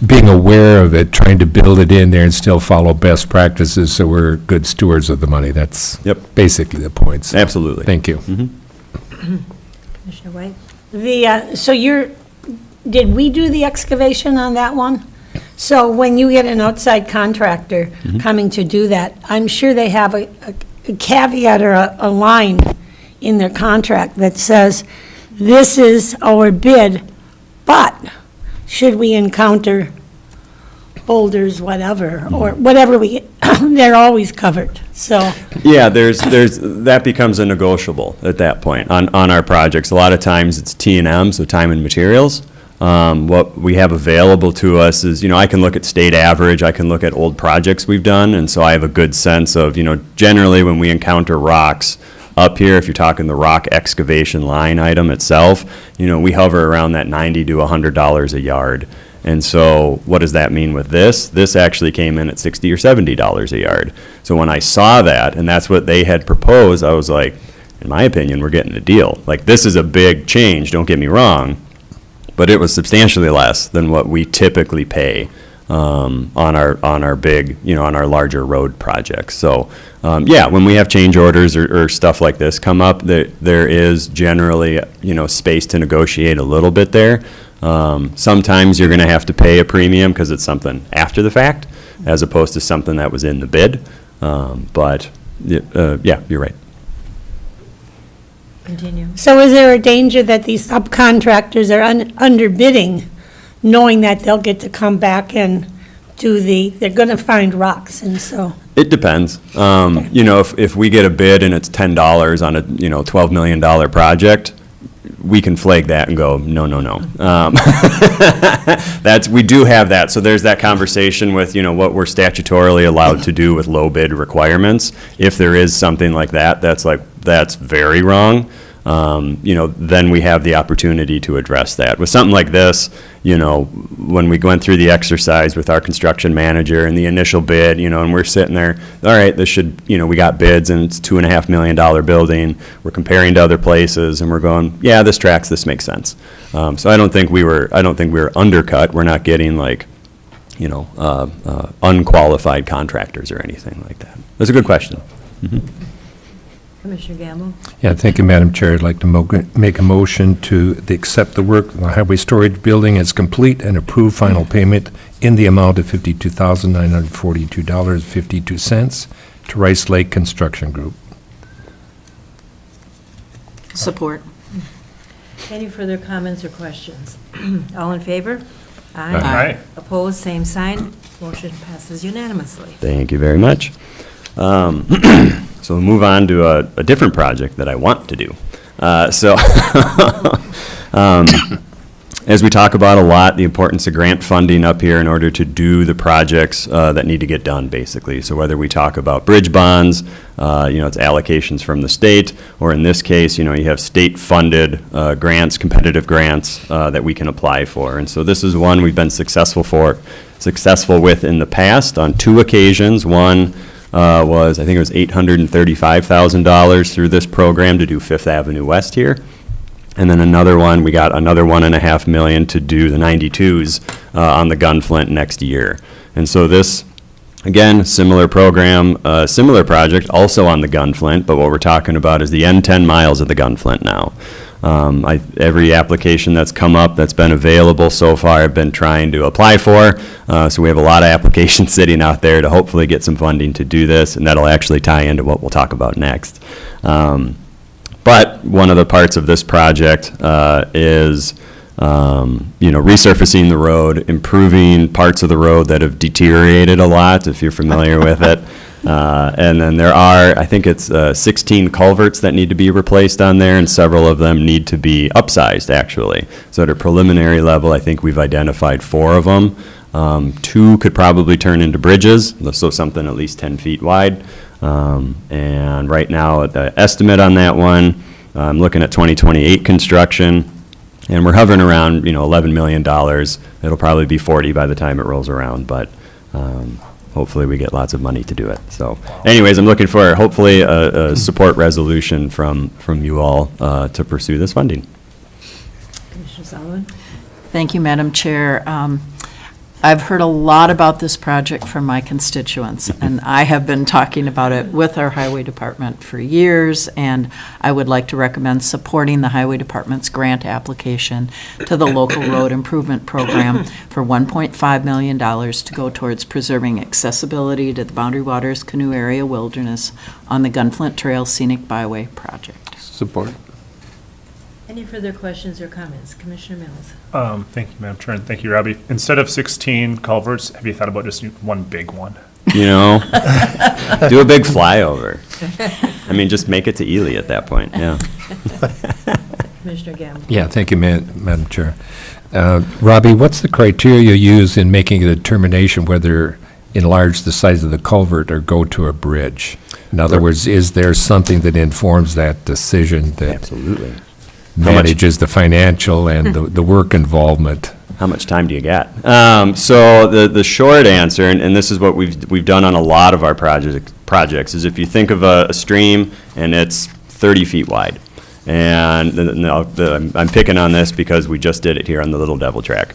being aware of it, trying to build it in there and still follow best practices, so we're good stewards of the money. That's basically the point. So Absolutely. thank you. Commissioner White? So you're did we do the excavation on that one? So when you get an outside contractor coming to do that, I'm sure they have a caveat or a line in their contract that says, this is our bid, but should we encounter boulders, whatever, or whatever they're always covered, so. Yeah, that becomes a negotiable at that point on our projects. A lot of times it's T&M, so time and materials. What we have available to us is, I can look at state average, I can look at old projects we've done, and so I have a good sense of, generally when we encounter rocks up here, if you're talking the rock excavation line item itself, we hover around that $90 to $100 a yard. And so what does that mean with this? This actually came in at $60 or $70 a yard. So when I saw that, and that's what they had proposed, I was like, in my opinion, we're getting a deal. Like, this is a big change, don't get me wrong, but it was substantially less than what we typically pay on our big, on our larger road projects. So, when we have change orders or stuff like this come up, there is generally, space to negotiate a little bit there. Sometimes you're going to have to pay a premium because it's something after the fact, as opposed to something that was in the bid. But you're right. Continue. So is there a danger that these subcontractors are underbidding, knowing that they'll get to come back and they're going to find rocks, and so? It depends. If we get a bid and it's $10 on a, $12 million project, we can flag that and go, no. We do have that. So there's that conversation with, what we're statutorily allowed to do with low bid requirements. If there is something like that, that's very wrong. Then we have the opportunity to address that. With something like this, when we went through the exercise with our construction manager and the initial bid, and we're sitting there, all right, this should, we got bids and it's $2.5 million building. We're comparing to other places and we're going, yeah, this tracks, this makes sense. So I don't think we were undercut. We're not getting unqualified contractors or anything like that. That's a good question. Mm-hmm. Commissioner Gamble? Yeah, thank you, Madam Chair. I'd like to make a motion to accept the work of the highway storage building as complete and approve final payment in the amount of $52,942.52 to Rice Lake Construction Group. Support. Any further comments or questions? All in favor? Aye. Opposed, same sign. Motion passes unanimously. Thank you very much. So we'll move on to a different project that I want to do. As we talk about a lot, the importance of grant funding up here in order to do the projects that need to get done, basically. So whether we talk about bridge bonds, it's allocations from the state, or in this case, you have state-funded grants, competitive grants that we can apply for. And so this is one we've been successful with in the past on 2 occasions. One was, I think it was $835,000 through this program to do Fifth Avenue West here. And then another one, we got another $1.5 million to do the 92s on the Gunflint next year. And so this, again, similar program, similar project, also on the Gunflint, but what we're talking about is the end 10 miles of the Gunflint now. Every application that's come up that's been available so far, I've been trying to apply for. So we have a lot of applications sitting out there to hopefully get some funding to do this, and that'll actually tie into what we'll talk about next. But one of the parts of this project is resurfacing the road, improving parts of the road that have deteriorated a lot, if you're familiar with it. And then there are, I think it's 16 culverts that need to be replaced on there, and several of them need to be upsized, actually. So at a preliminary level, I think we've identified 4 of them. 2 could probably turn into bridges, so something at least 10 feet wide. And right now, the estimate on that one, I'm looking at 2028 construction, and we're hovering around, $11 million. It'll probably be 40 by the time it rolls around, but hopefully we get lots of money to do it. So anyways, I'm looking for hopefully a support resolution from you all to pursue this funding. Commissioner Sullivan? Thank you, Madam Chair. I've heard a lot about this project from my constituents, and I have been talking about it with our highway department for years, and I would like to recommend supporting the highway department's grant application to the local road improvement program for $1.5 million to go towards preserving accessibility to the Boundary Waters Canoe Area Wilderness on the Gunflint Trail Scenic Byway project. Support. Any further questions or comments? Commissioner Mills? Thank you, Madam Chair, and thank you, Robbie. Instead of 16 culverts, have you thought about just one big one? You know, do a big flyover. I mean, just make it to Ely at that point, yeah. Commissioner Gamble? Yeah, thank you, Madam Chair. Robbie, what's the criteria you use in making a determination whether enlarge the size of the culvert or go to a bridge? In other words, is there something that informs that decision that Absolutely. manages the financial and the work involvement? How much time do you got? So the short answer, and this is what we've done on a lot of our projects, is if you think of a stream and it's 30 feet wide, and I'm picking on this because we just did it here on the Little Devil Track.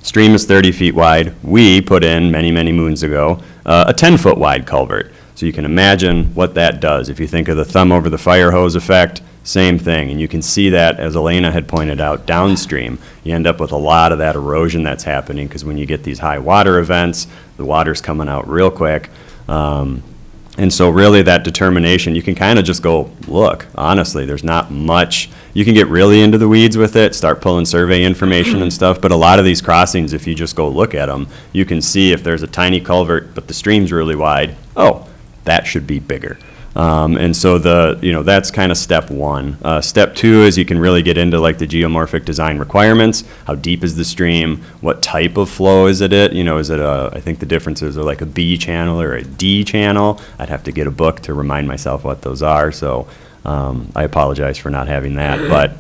Stream is 30 feet wide. We put in many, many moons ago a 10-foot wide culvert. So you can imagine what that does. If you think of the thumb over the fire hose effect, same thing. And you can see that, as Elena had pointed out, downstream. You end up with a lot of that erosion that's happening because when you get these high water events, the water's coming out real quick. And so really that determination, you can kind of just go, look, honestly, there's not much. You can get really into the weeds with it, start pulling survey information and stuff, but a lot of these crossings, if you just go look at them, you can see if there's a tiny culvert, but the stream's really wide, oh, that should be bigger. And so that's kind of step one. Step two is you can really get into like the geomorphic design requirements. How deep is the stream? What type of flow is it? Is it I think the differences are like a B channel or a D channel. I'd have to get a book to remind myself what those are. So I apologize for not having that. But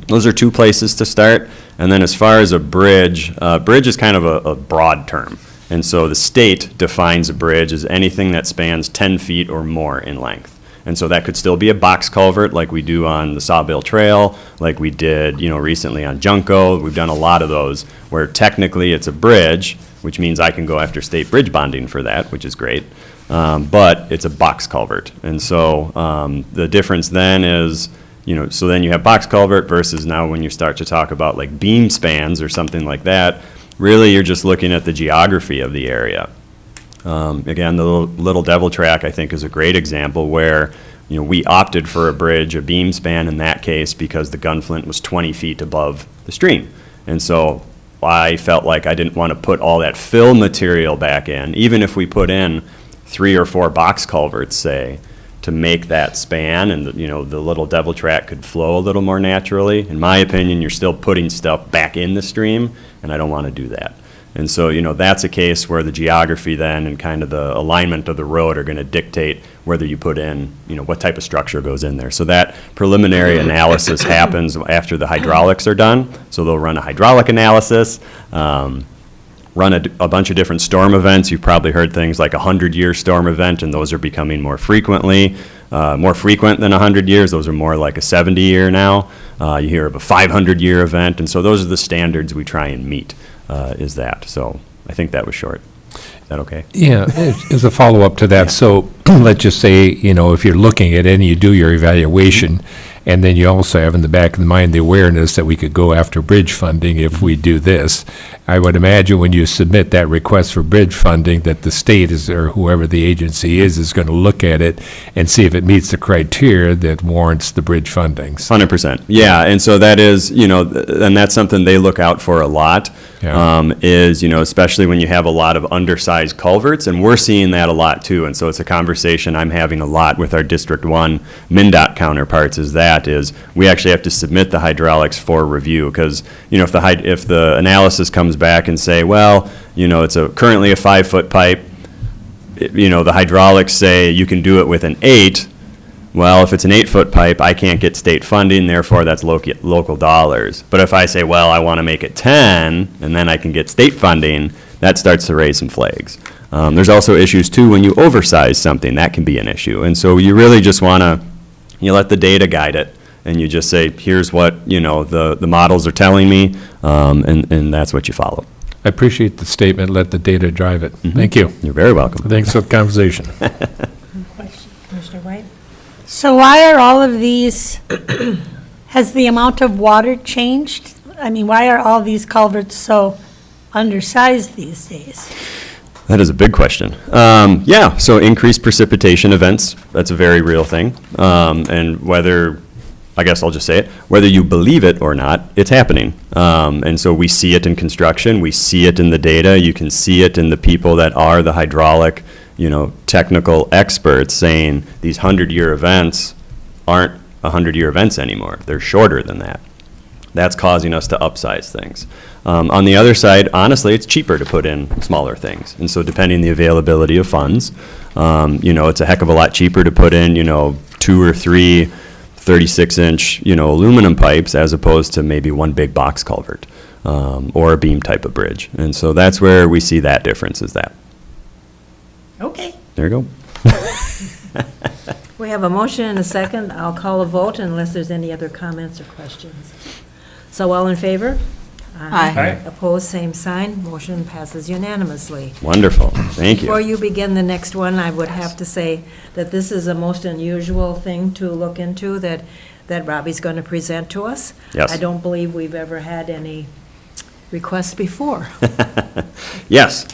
those are two places to start. And then as far as a bridge is kind of a broad term. And so the state defines a bridge as anything that spans 10 feet or more in length. And so that could still be a box culvert like we do on the Sawbill Trail, like we did, recently on Junco. We've done a lot of those where technically it's a bridge, which means I can go after state bridge bonding for that, which is great. But it's a box culvert. And so the difference then is, so then you have box culvert versus now when you start to talk about like beam spans or something like that, really, you're just looking at the geography of the area. Again, the Little Devil Track, I think, is a great example where, we opted for a bridge, a beam span in that case, because the Gunflint was 20 feet above the stream. And so I felt like I didn't want to put all that fill material back in, even if we put in 3 or 4 box culverts, say, to make that span, and the Little Devil Track could flow a little more naturally. In my opinion, you're still putting stuff back in the stream, and I don't want to do that. And so, that's a case where the geography then and kind of the alignment of the road are going to dictate whether you put in, what type of structure goes in there. So that preliminary analysis happens after the hydraulics are done. So they'll run a hydraulic analysis, run a bunch of different storm events. You've probably heard things like a 100-year storm event, and those are becoming more frequent than 100 years. Those are more like a 70-year now. You hear of a 500-year event, and so those are the standards we try and meet, is that. So I think that was short. Is that okay? Yeah, as a follow-up to that, so let's just say, if you're looking at it and you do your evaluation, and then you also have in the back of the mind the awareness that we could go after bridge funding if we do this. I would imagine when you submit that request for bridge funding that the state is, or whoever the agency is going to look at it and see if it meets the criteria that warrants the bridge funding. 100%. Yeah, and so that is, and that's something they look out for a lot, is, especially when you have a lot of undersized culverts, and we're seeing that a lot too. And so it's a conversation I'm having a lot with our District 1 MnDOT counterparts, is we actually have to submit the hydraulics for review because, if the analysis comes back and say, well, it's currently a 5-foot pipe, the hydraulics say you can do it with an 8. Well, if it's an 8-foot pipe, I can't get state funding, therefore that's local dollars. But if I say, well, I want to make it 10, and then I can get state funding, that starts to raise some flags. There's also issues, too, when you oversize something. That can be an issue. And so you really just want to, let the data guide it, and you just say, here's what, the models are telling me, and that's what you follow. I appreciate the statement, let the data drive it. Thank you. You're very welcome. Thanks for the conversation. Commissioner White? So why are all of these, has the amount of water changed? I mean, why are all these culverts so undersized these days? That is a big question. Yeah, so increased precipitation events, that's a very real thing. And whether, I guess I'll just say it, whether you believe it or not, it's happening. And so we see it in construction, we see it in the data, you can see it in the people that are the hydraulic, technical experts saying these 100-year events aren't 100-year events anymore. They're shorter than that. That's causing us to upsize things. On the other side, honestly, it's cheaper to put in smaller things. And so depending the availability of funds, it's a heck of a lot cheaper to put in, 2 or 3 36-inch, aluminum pipes as opposed to maybe one big box culvert or a beam type of bridge. And so that's where we see that difference is that. Okay. There you go. We have a motion and a second. I'll call a vote unless there's any other comments or questions. So all in favor? Aye. Opposed, same sign. Motion passes unanimously. Wonderful. Thank Before you. you begin the next one, I would have to say that this is a most unusual thing to look into that Robbie's going to present to us. Yes. I don't believe we've ever had any requests before. Yes.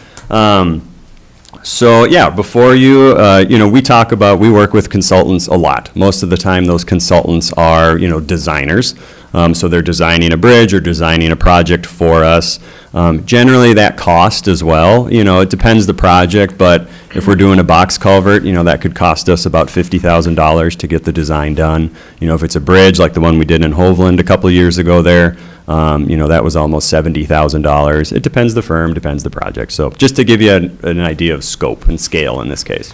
So, yeah, before you, we work with consultants a lot. Most of the time, those consultants are, designers. So they're designing a bridge or designing a project for us. Generally, that cost as well, it depends the project, but if we're doing a box culvert, that could cost us about $50,000 to get the design done. If it's a bridge like the one we did in Hovland a couple of years ago there, that was almost $70,000. It depends the firm, depends the project. So just to give you an idea of scope and scale in this case.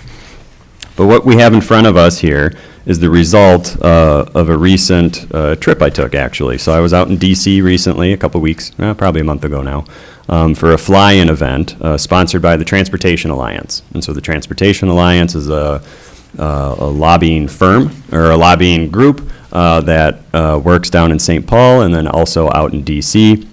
But what we have in front of us here is the result of a recent trip I took, actually. So I was out in D.C. recently, a couple weeks, probably a month ago now, for a fly-in event sponsored by the Transportation Alliance. And so the Transportation Alliance is a lobbying firm, or a lobbying group that works down in St. Paul and then also out in D.C.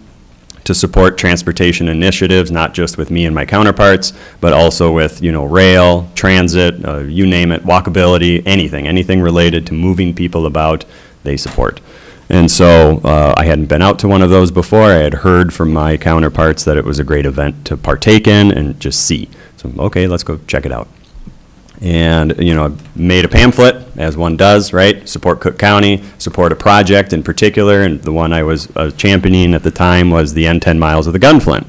to support transportation initiatives, not just with me and my counterparts, but also with, rail, transit, you name it, walkability, anything related to moving people about, they support. And so I hadn't been out to one of those before. I had heard from my counterparts that it was a great event to partake in and just see. So, okay, let's go check it out. And, I made a pamphlet, as one does, right? Support Cook County, support a project in particular, and the one I was championing at the time was the end 10 miles of the Gunflint.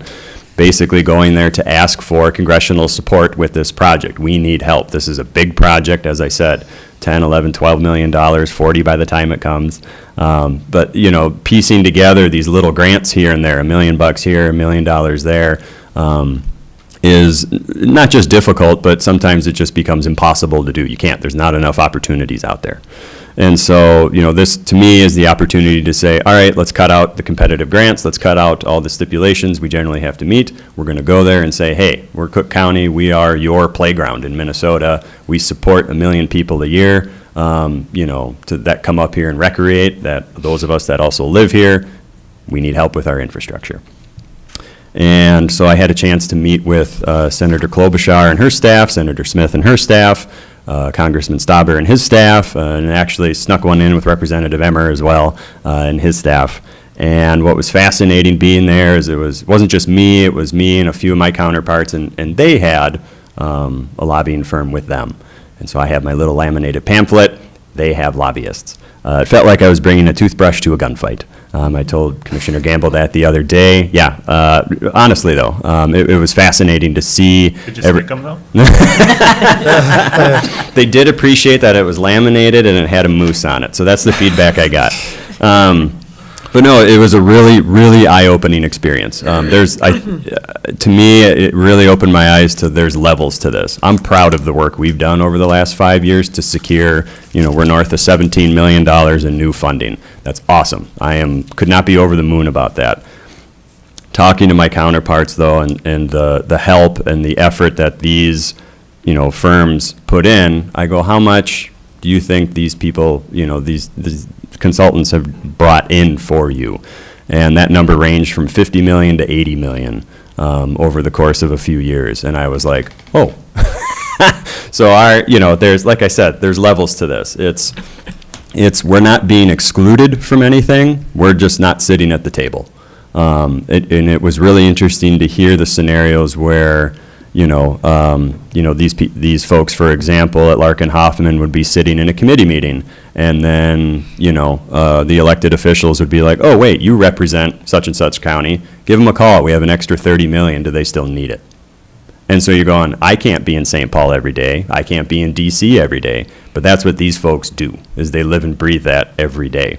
Basically going there to ask for congressional support with this project. We need help. This is a big project, as I said, 10, 11, 12 million dollars, 40 by the time it comes. But, piecing together these little grants here and there, $1 million here, $1 million there, is not just difficult, but sometimes it just becomes impossible to do. You can't. There's not enough opportunities out there. And so, this to me is the opportunity to say, all right, let's cut out the competitive grants. Let's cut out all the stipulations we generally have to meet. We're going to go there and say, hey, we're Cook County. We are your playground in Minnesota. We support 1 million people a year, that come up here and recreate, that those of us that also live here, we need help with our infrastructure. And so I had a chance to meet with Senator Klobuchar and her staff, Senator Smith and her staff, Congressman Stauber and his staff, and actually snuck one in with Representative Emmer as well and his staff. And what was fascinating being there is it wasn't just me, it was me and a few of my counterparts, and they had a lobbying firm with them. And so I have my little laminated pamphlet, they have lobbyists. It felt like I was bringing a toothbrush to a gunfight. I told Commissioner Gamble that the other day. Yeah, honestly though, it was fascinating to see. Did you stick them though? They did appreciate that it was laminated and it had a moose on it, so that's the feedback I got. But no, it was a really, really eye-opening experience. To me, it really opened my eyes to there's levels to this. I'm proud of the work we've done over the last 5 years to secure, we're north of $17 million in new funding. That's awesome. Could not be over the moon about that. Talking to my counterparts though, and the help and the effort that these, firms put in, I go, how much do you think these people, these consultants have brought in for you? And that number ranged from 50 million to 80 million. over the course of a few years. And I was like, oh. So there's, like I said, there's levels to this. We're not being excluded from anything, we're just not sitting at the table. And it was really interesting to hear the scenarios where, these folks, for example, at Larkin Hoffman would be sitting in a committee meeting, and then, the elected officials would be like, oh, wait, you represent such and such county, give them a call, we have an extra 30 million, do they still need it? And so you're going, I can't be in St. Paul every day, I can't be in DC every day, but that's what these folks do, is they live and breathe that every day.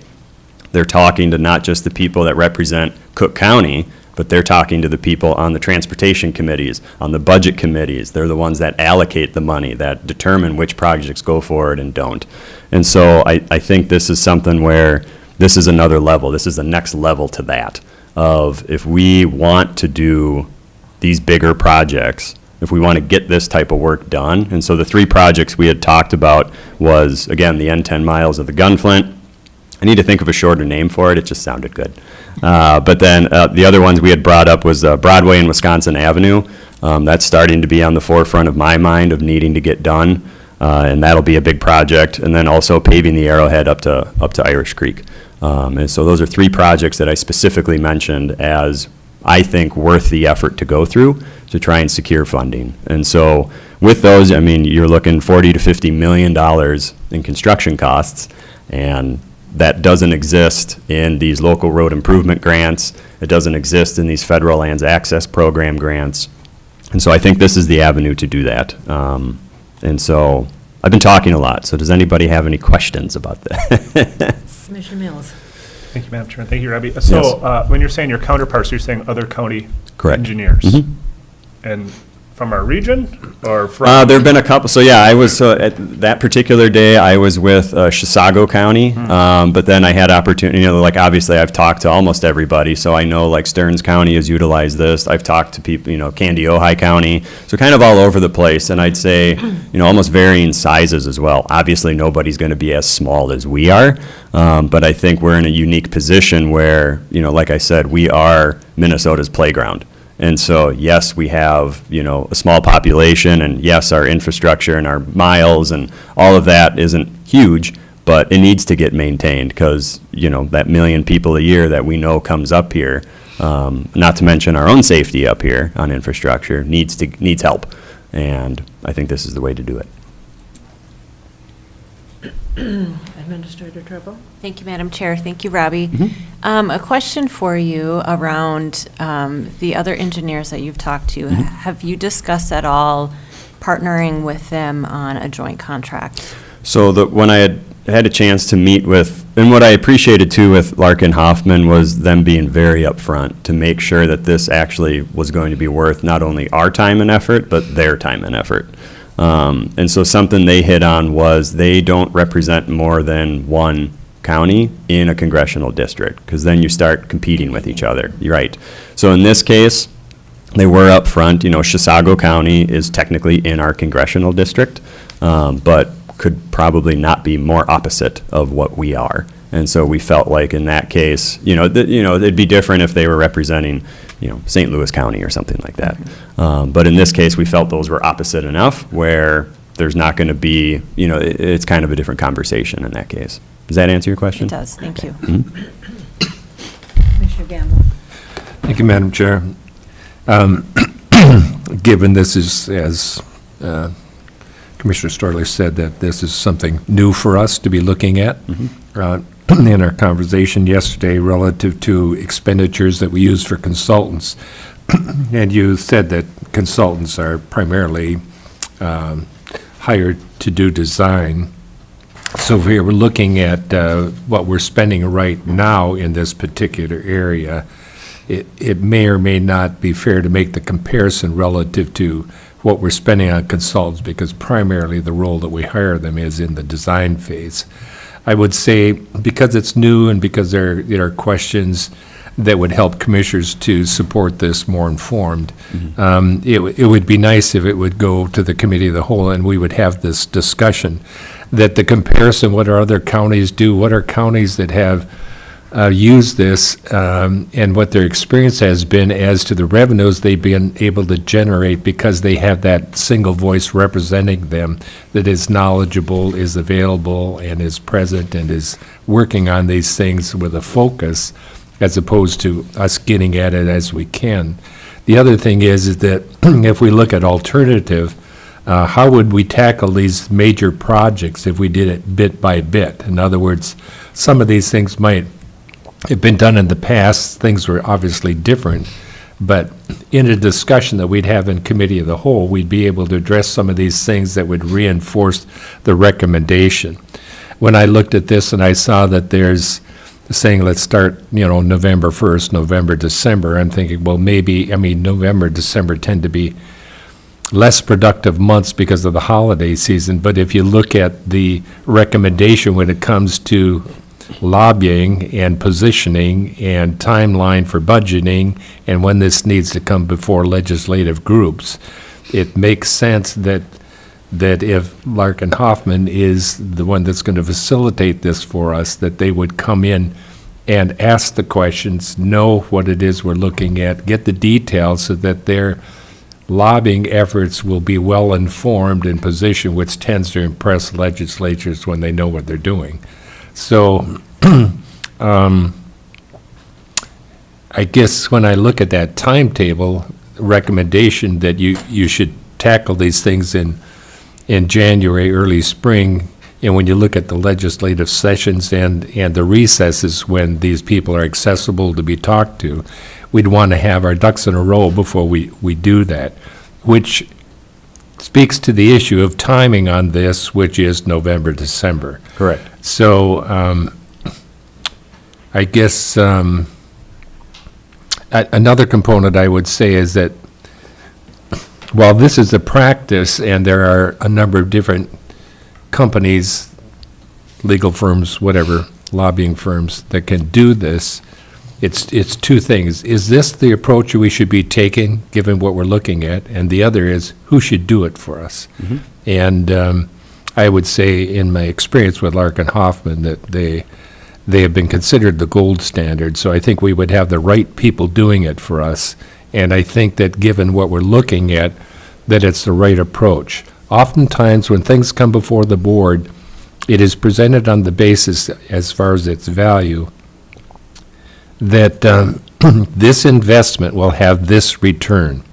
They're talking to not just the people that represent Cook County, but they're talking to the people on the transportation committees, on the budget committees. They're the ones that allocate the money, that determine which projects go forward and don't. And so I think this is something where this is another level. This is the next level to that, of if we want to do these bigger projects, if we want to get this type of work done. And so the 3 projects we had talked about was, again, the end 10 miles of the Gunflint. I need to think of a shorter name for it. It just sounded good. But then the other ones we had brought up was Broadway and Wisconsin Avenue. That's starting to be on the forefront of my mind of needing to get done. And that'll be a big project. And then also paving the Arrowhead up to Irish Creek. And so those are 3 projects that I specifically mentioned as I think worth the effort to go through to try and secure funding. And so with those, I mean, you're looking $40 to $50 million in construction costs, and that doesn't exist in these local road improvement grants. It doesn't exist in these federal lands access program grants. And so I think this is the avenue to do that. And so I've been talking a lot, so does anybody have any questions about that? Commissioner Mills. Thank you, Madam Chairman. Thank you, Robbie. So when you're saying your counterparts, you're saying other county Correct. engineers? Mhm. And from our region or from? There have been a couple. So yeah, I was, at that particular day, I was with Chisago County. But then I had opportunity, like obviously I've talked to almost everybody. So I know like Stearns County has utilized this. I've talked to people, Candy Ojai County. So kind of all over the place. And I'd say, almost varying sizes as well. Obviously nobody's going to be as small as we are. But I think we're in a unique position where, like I said, we are Minnesota's playground. And so, yes, we have, a small population, and yes, our infrastructure and our miles and all of that isn't huge, but it needs to get maintained because, that million people a year that we know comes up here, not to mention our own safety up here on infrastructure, needs help. And I think this is the way to do it. Administrator Trumbull. Thank you, Madam Chair. Thank you, Robbie. A question for you around the other engineers that you've talked to. Have you discussed at all partnering with them on a joint contract? So when I had a chance to meet with, and what I appreciated too with Larkin Hoffman was them being very upfront to make sure that this actually was going to be worth not only our time and effort, but their time and effort. And so something they hit on was they don't represent more than one county in a congressional district, because then you start competing with each other. You're right. So in this case, they were up front. Chisago County is technically in our congressional district, but could probably not be more opposite of what we are. And so we felt like in that case, it'd be different if they were representing, St. Louis County or something like that. But in this case, we felt those were opposite enough where there's not going to be, it's kind of a different conversation in that case. Does that answer your question? It does. Thank you. Commissioner Gamble. Thank you, Madam Chair. Given this is, as Commissioner Storley said, that this is something new for us to be looking at. In our conversation yesterday relative to expenditures that we use for consultants, and you said that consultants are primarily hired to do design. So if we were looking at what we're spending right now in this particular area, it may or may not be fair to make the comparison relative to what we're spending on consultants, because primarily the role that we hire them is in the design phase. I would say, because it's new and because there are questions that would help commissioners to support this more informed, it would be nice if it would go to the committee of the whole and we would have this discussion, that the comparison, what our other counties do, what are counties that have use this and what their experience has been as to the revenues they've been able to generate because they have that single voice representing them that is knowledgeable, is available, and is present and is working on these things with a focus as opposed to us getting at it as we can. The other thing is that if we look at alternative, how would we tackle these major projects if we did it bit by bit? In other words, some of these things might have been done in the past, things were obviously different, but in a discussion that we'd have in committee of the whole, we'd be able to address some of these things that would reinforce the recommendation. When I looked at this and I saw that there's saying, let's start, November 1st, November, December, I'm thinking, well, maybe, November, December tend to be less productive months because of the holiday season, but if you look at the recommendation when it comes to lobbying and positioning and timeline for budgeting and when this needs to come before legislative groups, it makes sense that if Larkin Hoffman is the one that's going to facilitate this for us, that they would come in and ask the questions, know what it is we're looking at, get the details so that their lobbying efforts will be well informed and positioned, which tends to impress legislatures when they know what they're doing. So I guess when I look at that timetable recommendation that you should tackle these things in January, early spring, and when you look at the legislative sessions and the recesses when these people are accessible to be talked to, we'd want to have our ducks in a row before we do that, which speaks to the issue of timing on this, which is November, December. Correct. So I guess another component I would say is that while this is a practice and there are a number of different companies, legal firms, whatever, lobbying firms that can do this, it's two things. Is this the approach we should be taking, given what we're looking at? And the other is, who should do it for us? Mm-hmm. And I would say, in my experience with Larkin Hoffman, that they have been considered the gold standard. So I think we would have the right people doing it for us. And I think that given what we're looking at, that it's the right approach. Oftentimes, when things come before the board, it is presented on the basis, as far as its value, that this investment will have this return.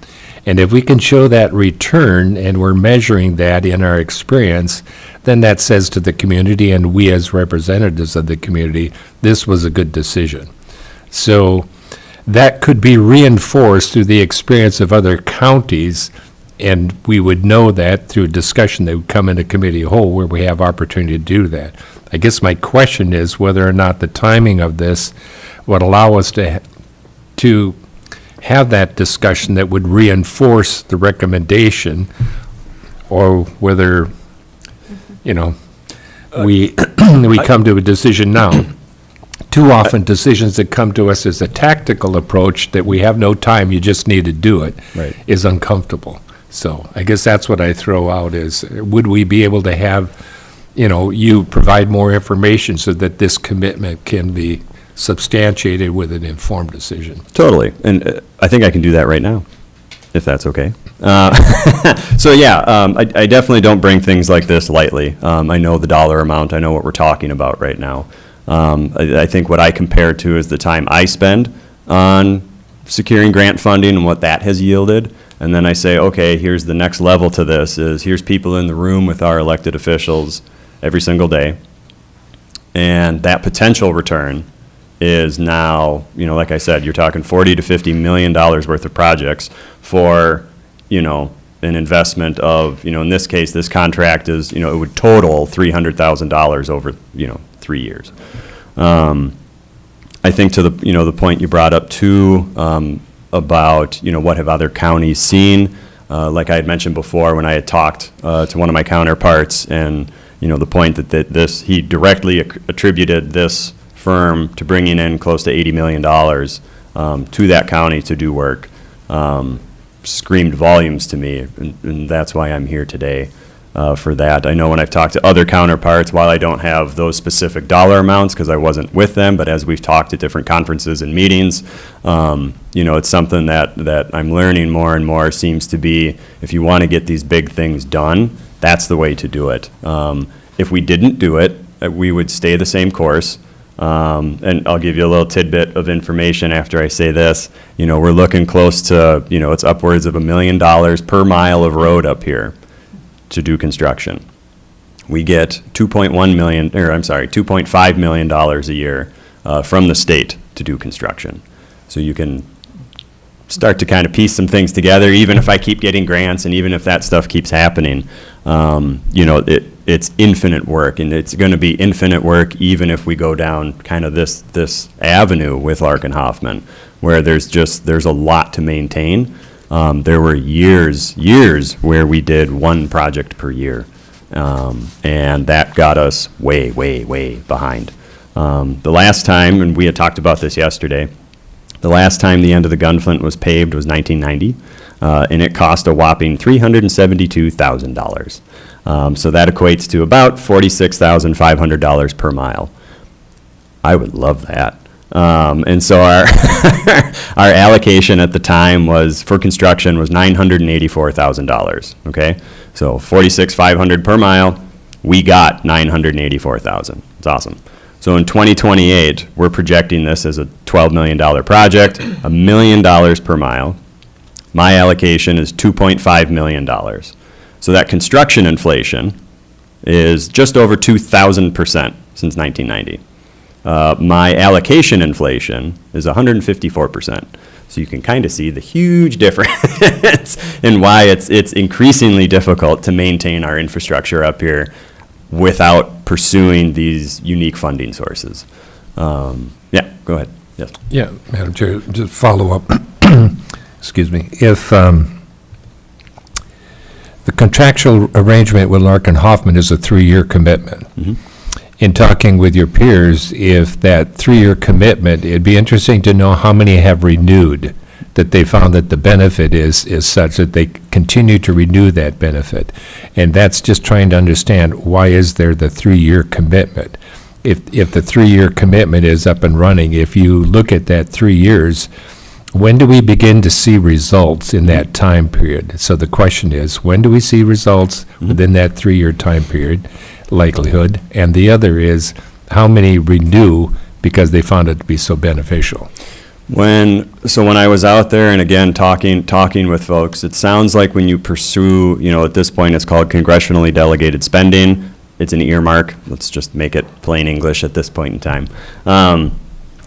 And if we can show that return, and we're measuring that in our experience, then that says to the community, and we as representatives of the community, this was a good decision. So that could be reinforced through the experience of other counties, and we would know that through discussion that would come into committee whole where we have opportunity to do that. I guess my question is whether or not the timing of this would allow us to have that discussion that would reinforce the recommendation, or whether, we come to a decision now. Too often, decisions that come to us as a tactical approach that we have no time, you just need to do it, Right. is uncomfortable. So I guess that's what I throw out is, would we be able to have, you provide more information so that this commitment can be substantiated with an informed decision? Totally, and I think I can do that right now, if that's okay. So yeah, I definitely don't bring things like this lightly. I know the dollar amount, I know what we're talking about right now. I think what I compare to is the time I spend on securing grant funding and what that has yielded, and then I say, okay, here's the next level to this, is here's people in the room with our elected officials every single day, and that potential return is now, like I said, you're talking $40 to $50 million worth of projects for, an investment of, in this case, this contract is, it would total $300,000 over, 3 years. I think to the point you brought up too, about, what have other counties seen? Like I had mentioned before, when I had talked to one of my counterparts, and, the point that he directly attributed this firm to bringing in close to $80 million to that county to do work, screamed volumes to me, and that's why I'm here today. for that. I know when I've talked to other counterparts, while I don't have those specific dollar amounts because I wasn't with them, but as we've talked at different conferences and meetings, it's something that I'm learning more and more seems to be, if you want to get these big things done, that's the way to do it. If we didn't do it, we would stay the same course. And I'll give you a little tidbit of information after I say this. We're looking close to, it's upwards of $1 million per mile of road up here to do construction. We get $2.5 million a year from the state to do construction. So you can start to kind of piece some things together, even if I keep getting grants and even if that stuff keeps happening. It's infinite work, and it's going to be infinite work even if we go down kind of this avenue with Larkin Hoffman, where there's a lot to maintain. There were years where we did one project per year, and that got us way, way, way behind. The last time, and we had talked about this yesterday, the last time the end of the Gunflint was paved was 1990, and it cost a whopping $372,000. So that equates to about $46,500 per mile. I would love that. And so our our allocation at the time for construction was $984,000. Okay, so $46,500 per mile. We got $984,000. It's awesome. So in 2028, we're projecting this as a $12 million project, $1 million per mile. My allocation is $2.5 million. So that construction inflation is just over 2,000% since 1990. My allocation inflation is 154%. So you can kind of see the huge difference in why it's increasingly difficult to maintain our infrastructure up here without pursuing these unique funding sources. Yeah, go ahead. Yes. Yeah, Madam Chair, just follow up. Excuse me. If the contractual arrangement with Larkin Hoffman is a 3-year commitment. Mm-hmm. In talking with your peers, if that 3-year commitment, it'd be interesting to know how many have renewed, that they found that the benefit is such that they continue to renew that benefit. And that's just trying to understand, why is there the 3-year commitment? If the 3-year commitment is up and running, if you look at that 3 years, when do we begin to see results in that time period? So the question is, when do we see results within that 3-year time period, likelihood? And the other is, how many renew because they found it to be so beneficial? When I was out there, and again, talking with folks, it sounds like when you pursue, at this point, it's called congressionally delegated spending. It's an earmark. Let's just make it plain English at this point in time.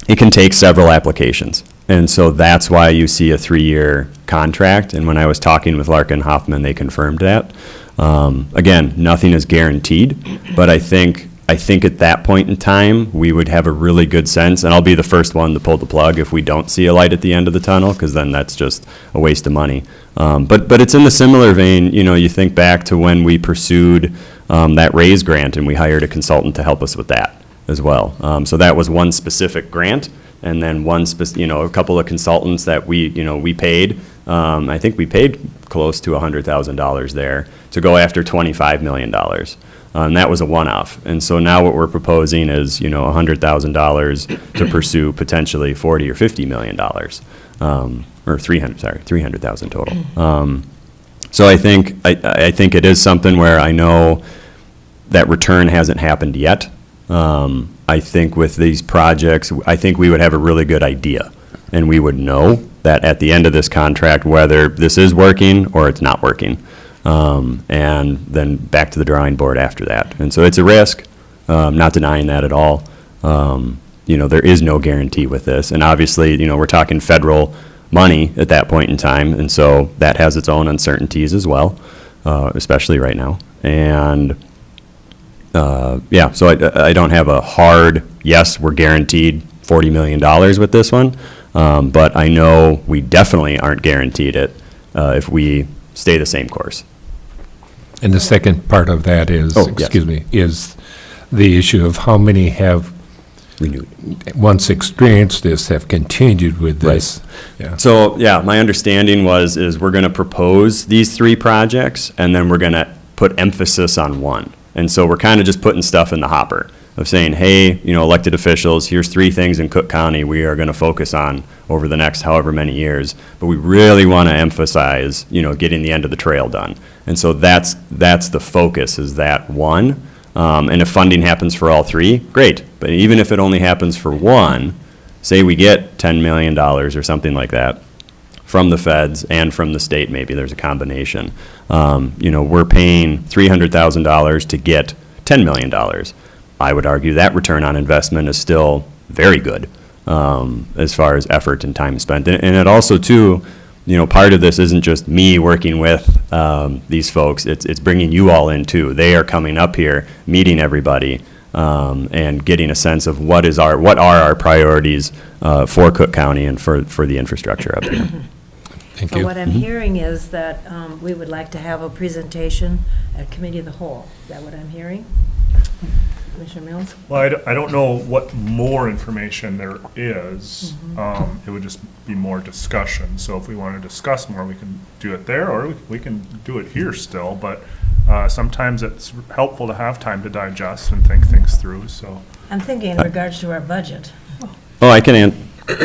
It can take several applications. And so that's why you see a 3-year contract. And when I was talking with Larkin Hoffman, they confirmed that. Again, nothing is guaranteed, but I think at that point in time, we would have a really good sense, and I'll be the first one to pull the plug if we don't see a light at the end of the tunnel, because then that's just a waste of money. But it's in the similar vein, you think back to when we pursued that RAISE grant, and we hired a consultant to help us with that as well. So that was one specific grant, and then a couple of consultants that we paid. I think we paid close to $100,000 there to go after $25 million. And that was a one-off. And so now what we're proposing is, $100,000 to pursue potentially $40 or $50 million, or $300,000 total. So I think it is something where I know that return hasn't happened yet. I think with these projects, I think we would have a really good idea, and we would know that at the end of this contract, whether this is working or it's not working. And then back to the drawing board after that. And so it's a risk, not denying that at all. There is no guarantee with this. And obviously, we're talking federal money at that point in time. And so that has its own uncertainties as well, especially right now. And so I don't have a hard, yes, we're guaranteed $40 million with this one. But I know we definitely aren't guaranteed it if we stay the same course. And the second part of that is, is the issue of how many have renewed, once experienced this, have continued with this. Right. Yeah. So, my understanding is we're going to propose these 3 projects, and then we're going to put emphasis on one. And so we're kind of just putting stuff in the hopper of saying, hey, elected officials, here's 3 things in Cook County we are going to focus on over the next however many years. But we really want to emphasize, getting the end of the trail done. And so that's the focus, is that one. And if funding happens for all 3, great. But even if it only happens for one, say we get $10 million or something like that from the feds and from the state, maybe there's a combination. We're paying $300,000 to get $10 million. I would argue that return on investment is still very good as far as effort and time spent. And it also, too, part of this isn't just me working with these folks. It's bringing you all in, too. They are coming up here, meeting everybody, and getting a sense of what are our priorities for Cook County and for the infrastructure up here. Thank So you. what I'm hearing is that we would like to have a presentation at Committee of the Whole. Is that what I'm hearing? Commissioner Mills? Well, I don't know what more information there is. It would just be more discussion. So if we want to discuss more, we can do it there, or we can do it here still. But sometimes it's helpful to have time to digest and think things through, so. I'm thinking in regards to our budget. Oh, I can,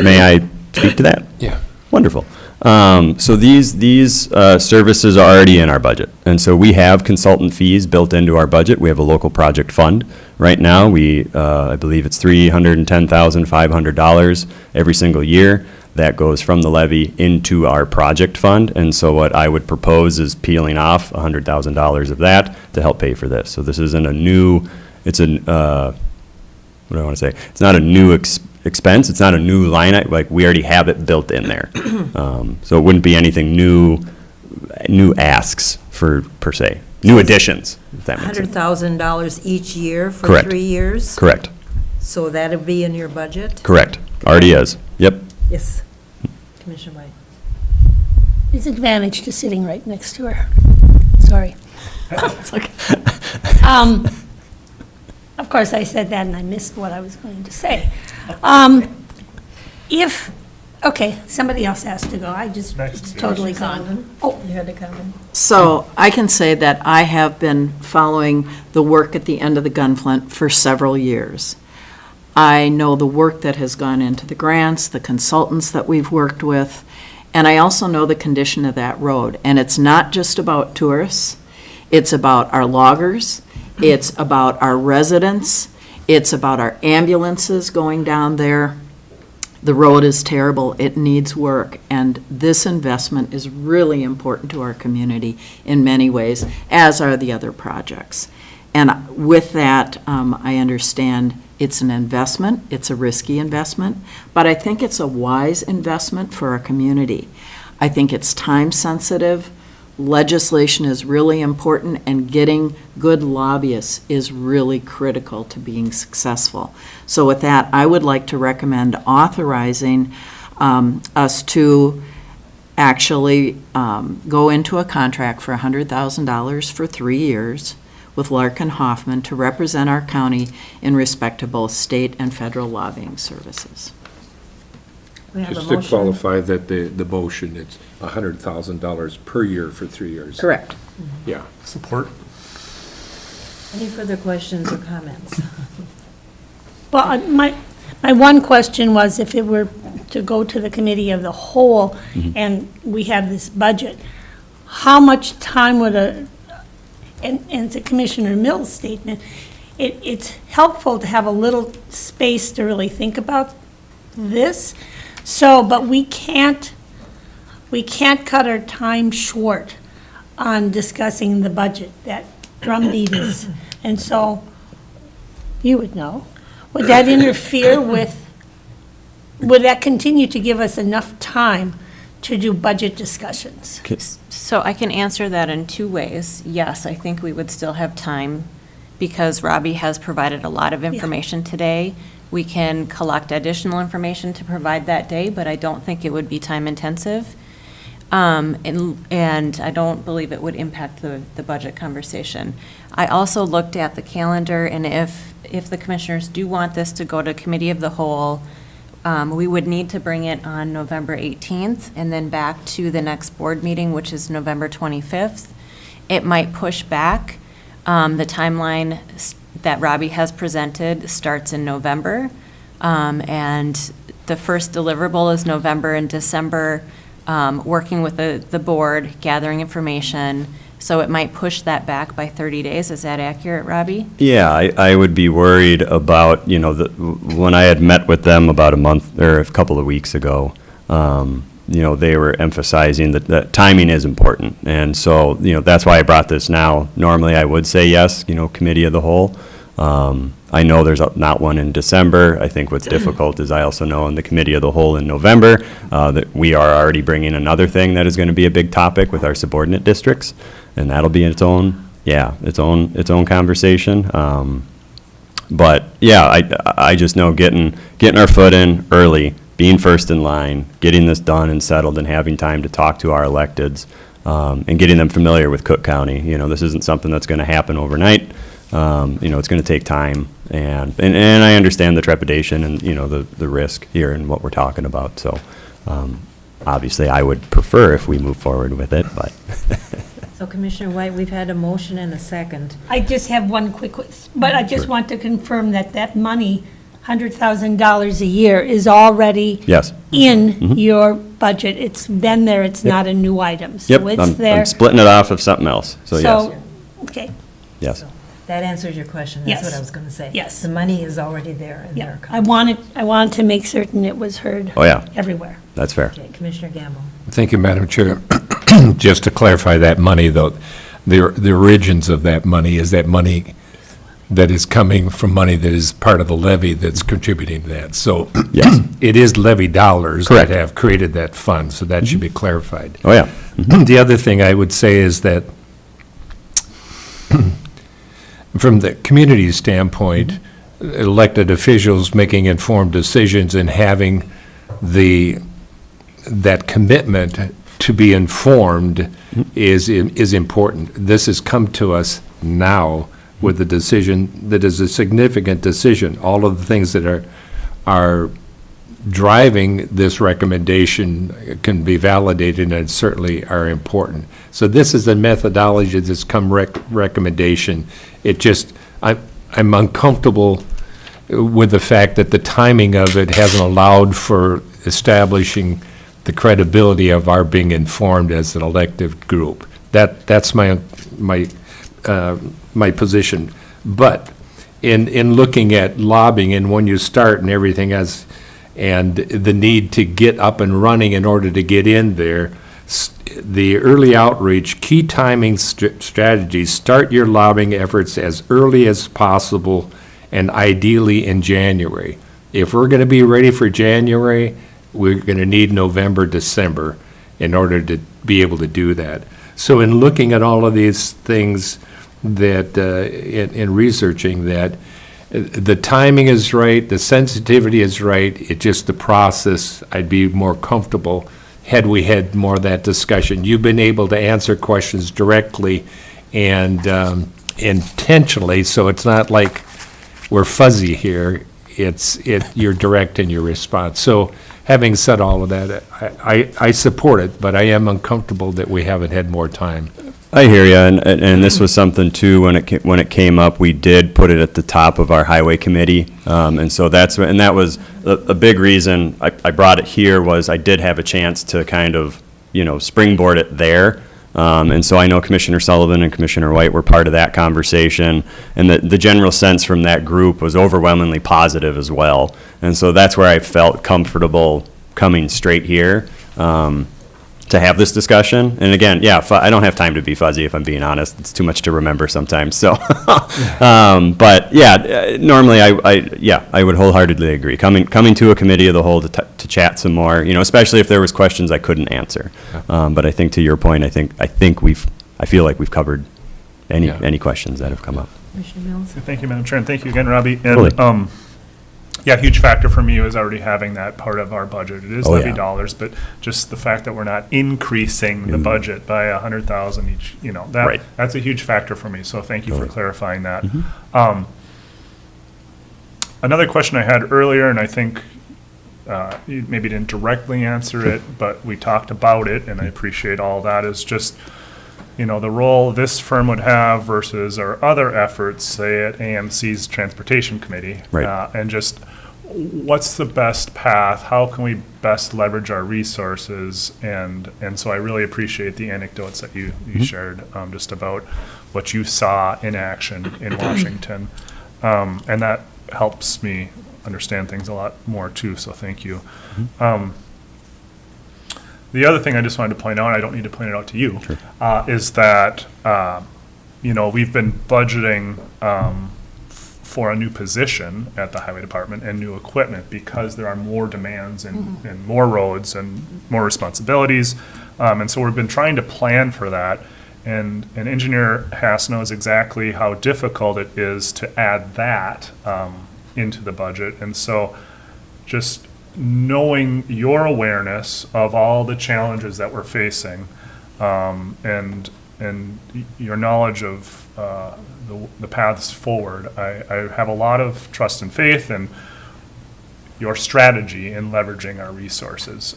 may I speak to that? Yeah. Wonderful. So these services are already in our budget. And so we have consultant fees built into our budget. We have a local project fund. Right now, I believe it's $310,500 every single year. That goes from the levy into our project fund. And so what I would propose is peeling off $100,000 of that to help pay for this. So this isn't a new, what do I want to say? It's not a new expense. It's not a new line item. Like, we already have it built in there. So it wouldn't be anything new asks per se, new additions, if that makes sense. $100,000 each year for Correct. 3 years? Correct, So that'll be in your budget? correct. Already is. Yep. Yes. Commissioner White? There's advantage to sitting right next to her. Sorry. Of course, I said that and I missed what I was going to say. Okay, somebody else has to go. It's totally gone. Oh, You had to comment? So I can say that I have been following the work at the end of the Gunflint for several years. I know the work that has gone into the grants, the consultants that we've worked with, and I also know the condition of that road. And it's not just about tourists, it's about our loggers, it's about our residents, it's about our ambulances going down there. The road is terrible, it needs work, and this investment is really important to our community in many ways, as are the other projects. And with that, I understand it's an investment, it's a risky investment, but I think it's a wise investment for our community. I think it's time-sensitive, legislation is really important, and getting good lobbyists is really critical to being successful. So with that, I would like to recommend authorizing us to actually go into a contract for $100,000 for 3 years with Larkin Hoffman to represent our county in respect to both state and federal lobbying services. We have a Just to motion. qualify that the motion, it's $100,000 per year for 3 years. Correct. Yeah. Support. Any further questions or comments? well, my one question was if it were to go to the Committee of the Whole and we have this budget, how much time would and to Commissioner Mills' statement, it's helpful to have a little space to really think about this. So, but we can't cut our time short on discussing the budget. That drumbeat is, and so you would know. Would that interfere with? Would that continue to give us enough time to do budget discussions? So I can answer that in 2 ways. Yes, I think we would still have time because Robbie has provided a lot of information today. We can collect additional information to provide that day, but I don't think it would be time intensive. And I don't believe it would impact the budget conversation. I also looked at the calendar, and if the commissioners do want this to go to Committee of the Whole, we would need to bring it on November 18th and then back to the next board meeting, which is November 25th. it might push back. The timeline that Robbie has presented starts in November, and the first deliverable is November and December, working with the board, gathering information. So it might push that back by 30 days. Is that accurate, Robbie? Yeah, I would be worried about, when I had met with them about a month or a couple of weeks ago, they were emphasizing that timing is important. And so, that's why I brought this now. Normally, I would say yes, committee of the whole. I know there's not one in December. I think what's difficult is I also know in the committee of the whole in November that we are already bringing another thing that is going to be a big topic with our subordinate districts, and that'll be its own conversation. But yeah, I just know getting our foot in early, being first in line, getting this done and settled, and having time to talk to our electeds, and getting them familiar with Cook County. This isn't something that's going to happen overnight. It's going to take time, and I understand the trepidation and, the risk here and what we're talking about. So, obviously, I would prefer if we move forward with it, but. So Commissioner White, we've had a motion and a second. I just have one quick, but I just want to confirm that money, $100,000 a year, is already Yes. in your budget. It's been there, it's not a new item. So Yep, it's there. I'm splitting it off of something else, so yes, Okay, yes. That answers your question. That's what Yes. I was going to say. Yes. The money is already there in yeah. their I account. wanted to make certain it was heard Oh, yeah, everywhere. that's fair. Okay, Commissioner Gamble. Thank you, Madam Chair. Just to clarify that money, though, the origins of that money is that money that is coming from money that is part of the levy that's contributing to that. So Yes. it is levy dollars that Correct. have created that fund, so that should be clarified. Oh, yeah. The other thing I would say is that from the community standpoint, elected officials making informed decisions and having that commitment to be informed is important. This has come to us now with a decision that is a significant decision. All of the things that are driving this recommendation can be validated and certainly are important. So this is a methodology that's come recommendation. I'm uncomfortable with the fact that the timing of it hasn't allowed for establishing the credibility of our being informed as an elective group. That's my position. But in looking at lobbying and when you start and everything and the need to get up and running in order to get in there, the early outreach, key timing strategies, start your lobbying efforts as early as possible and ideally in January. If we're going to be ready for January, we're going to need November, December in order to be able to do that. So in looking at all of these things that, in researching that, the timing is right, the sensitivity is right, it's just the process, I'd be more comfortable had we had more of that discussion. You've been able to answer questions directly and intentionally, so it's not like we're fuzzy here. You're direct in your response. So having said all of that, I support it, but I am uncomfortable that we haven't had more time. I hear you, and this was something too, when it came up, we did put it at the top of our highway committee, and so that was a big reason I brought it here, was I did have a chance to kind of, springboard it there, and so I know Commissioner Sullivan and Commissioner White were part of that conversation, and the general sense from that group was overwhelmingly positive as well, and so that's where I felt comfortable coming straight here, to have this discussion. And again, I don't have time to be fuzzy, if I'm being honest. It's too much to remember sometimes, so. But normally I would wholeheartly agree. Coming to a committee of the whole to chat some more, especially if there was questions I couldn't answer. But I think to your point, I feel like we've covered any questions that have come up. Commissioner Mills? Thank you, Madam Chair, and thank you again, Robbie. Totally. And, huge factor for me is already having that part of our budget. It is Oh, levy yeah. dollars, but just the fact that we're not increasing the budget by $100,000 each, Right. that's a huge factor for me. So thank you for clarifying that. Another question I had earlier, and I think you maybe didn't directly answer it, but we talked about it, and I appreciate all that, is just the role this firm would have versus our other efforts, say at AMC's Transportation Committee. Right. And just what's the best path? How can we best leverage our resources? And so I really appreciate the anecdotes that you shared just about what you saw in action in Washington. And that helps me understand things a lot more too, so thank you. The other thing I just wanted to point out, and I don't need to point it out to you, is that, we've been budgeting for a new position at the Highway Department and new equipment because there are more demands and more roads and more responsibilities. And so we've been trying to plan for that. And Engineer Hass knows exactly how difficult it is to add that into the budget. And so just knowing your awareness of all the challenges that we're facing and your knowledge of the paths forward, I have a lot of trust and faith in your strategy in leveraging our resources.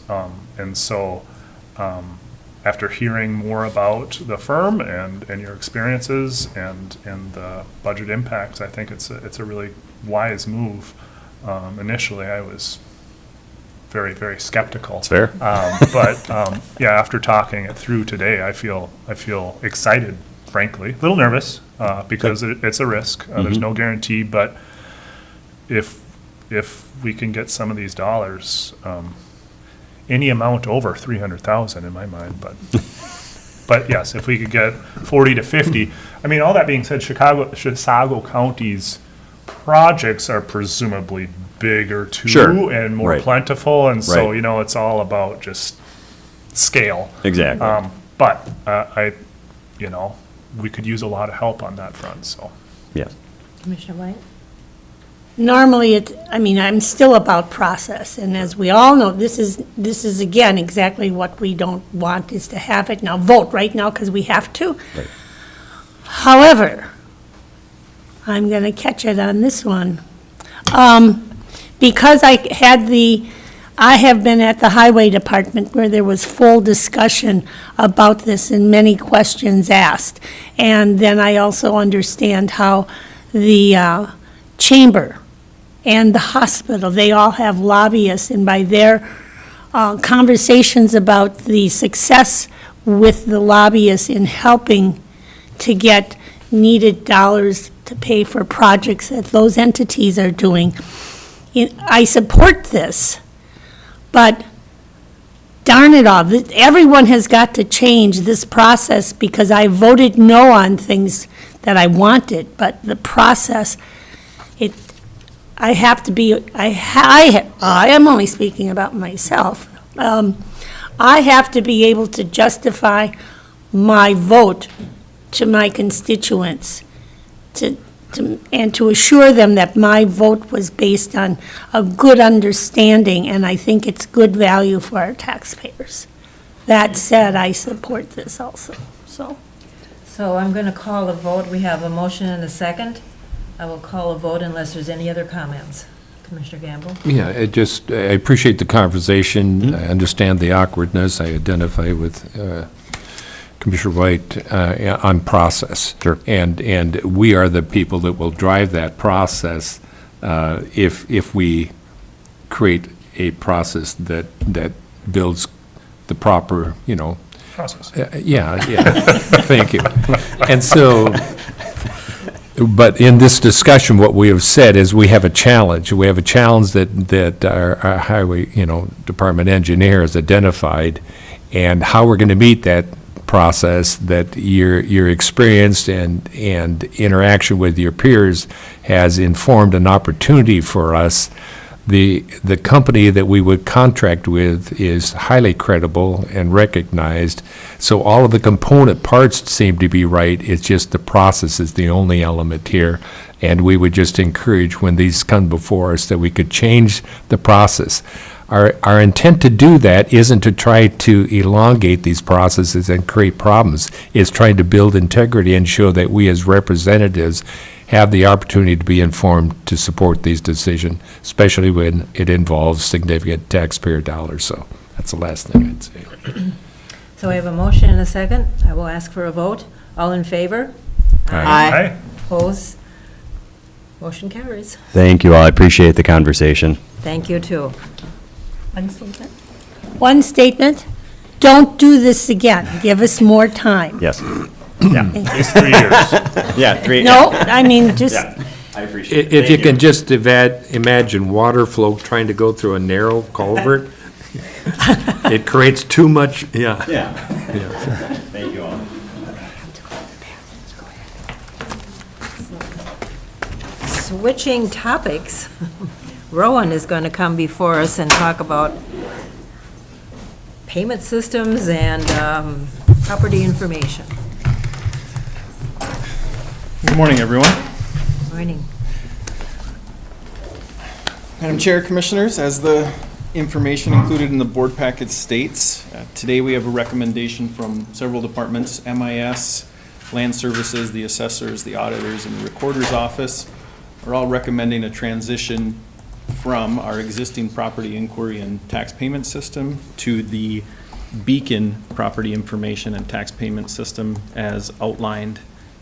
And so after hearing more about the firm and your experiences and the budget impacts, I think it's a really wise move. Initially, I was very, very skeptical. It's fair. But after talking it through today, I feel excited, frankly, a little nervous because it's a risk. There's no guarantee, but if we can get some of these dollars, any amount over 300,000 in my mind, but yes, if we could get 40 to 50. I mean, all that being said, Chisago County's projects are presumably bigger too, Sure. and more Right. plentiful, and so Right. it's all about just scale. Exactly. But we could use a lot of help on that front. So Yes. Commissioner White? Normally, I'm still about process, and as we all know, this is again, exactly what we don't want, is to have it now, vote right now, because we have to. Right. However, I'm gonna catch it on this one. Because I have been at the Highway Department where there was full discussion about this and many questions asked. And then I also understand how the chamber and the hospital, they all have lobbyists, and by their conversations about the success with the lobbyists in helping to get needed dollars to pay for projects that those entities are doing, I support this, but darn it all, everyone has got to change this process, because I voted no on things that I wanted, but the process, I have to be, I am only speaking about myself. I have to be able to justify my vote to my constituents, and to assure them that my vote was based on a good understanding, and I think it's good value for our taxpayers. That said, I support this also, so. So I'm going to call a vote. We have a motion and a second. I will call a vote unless there's any other comments. Commissioner Gamble? Yeah, I appreciate the conversation. I understand the awkwardness. I identify with Commissioner White on process. Sure. And we are the people that will drive that process if we create a process that builds the proper, process. yeah, thank you. And so, but in this discussion, what we have said is we have a challenge. We have a challenge that our highway, department engineer has identified, and how we're going to meet that process, that your experience and interaction with your peers has informed an opportunity for us. The company that we would contract with is highly credible and recognized, so all of the component parts seem to be right. It's just the process is the only element here, and we would just encourage, when these come before us, that we could change the process. Our intent to do that isn't to try to elongate these processes and create problems. It's trying to build integrity and show that we as representatives have the opportunity to be informed to support these decisions, especially when it involves significant taxpayer dollars. So that's the last thing I'd say. So I have a motion and a second. I will ask for a vote. All in favor? Aye. Opposed? Motion carries. Thank you all. I appreciate the conversation. Thank you, too. One statement? One statement, don't do this again. Give us more time. Yes. At least 3 years. Yeah, 3. No, I mean, just, Yeah, I appreciate it. If you can just imagine water flow trying to go through a narrow culvert, it creates too much, yeah. Yeah. Thank you all. Switching topics, Rowan is going to come before us and talk about payment systems and property information. Good morning, everyone. Morning. Madam Chair, Commissioners, as the information included in the board packet states, today we have a recommendation from several departments, MIS, Land Services, the Assessors, the Auditors, and the Recorder's Office are all recommending a transition from our existing property inquiry and tax payment system to the Beacon property information and tax payment system as outlined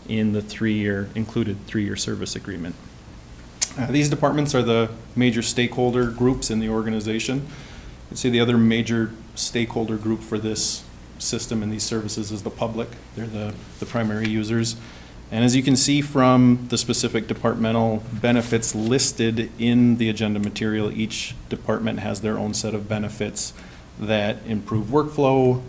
in the included three-year service agreement. These departments are the major stakeholder groups in the organization. I'd say the other major stakeholder group for this system and these services is the public. They're the primary users. And as you can see from the specific departmental benefits listed in the agenda material, each department has their own set of benefits that improve workflow,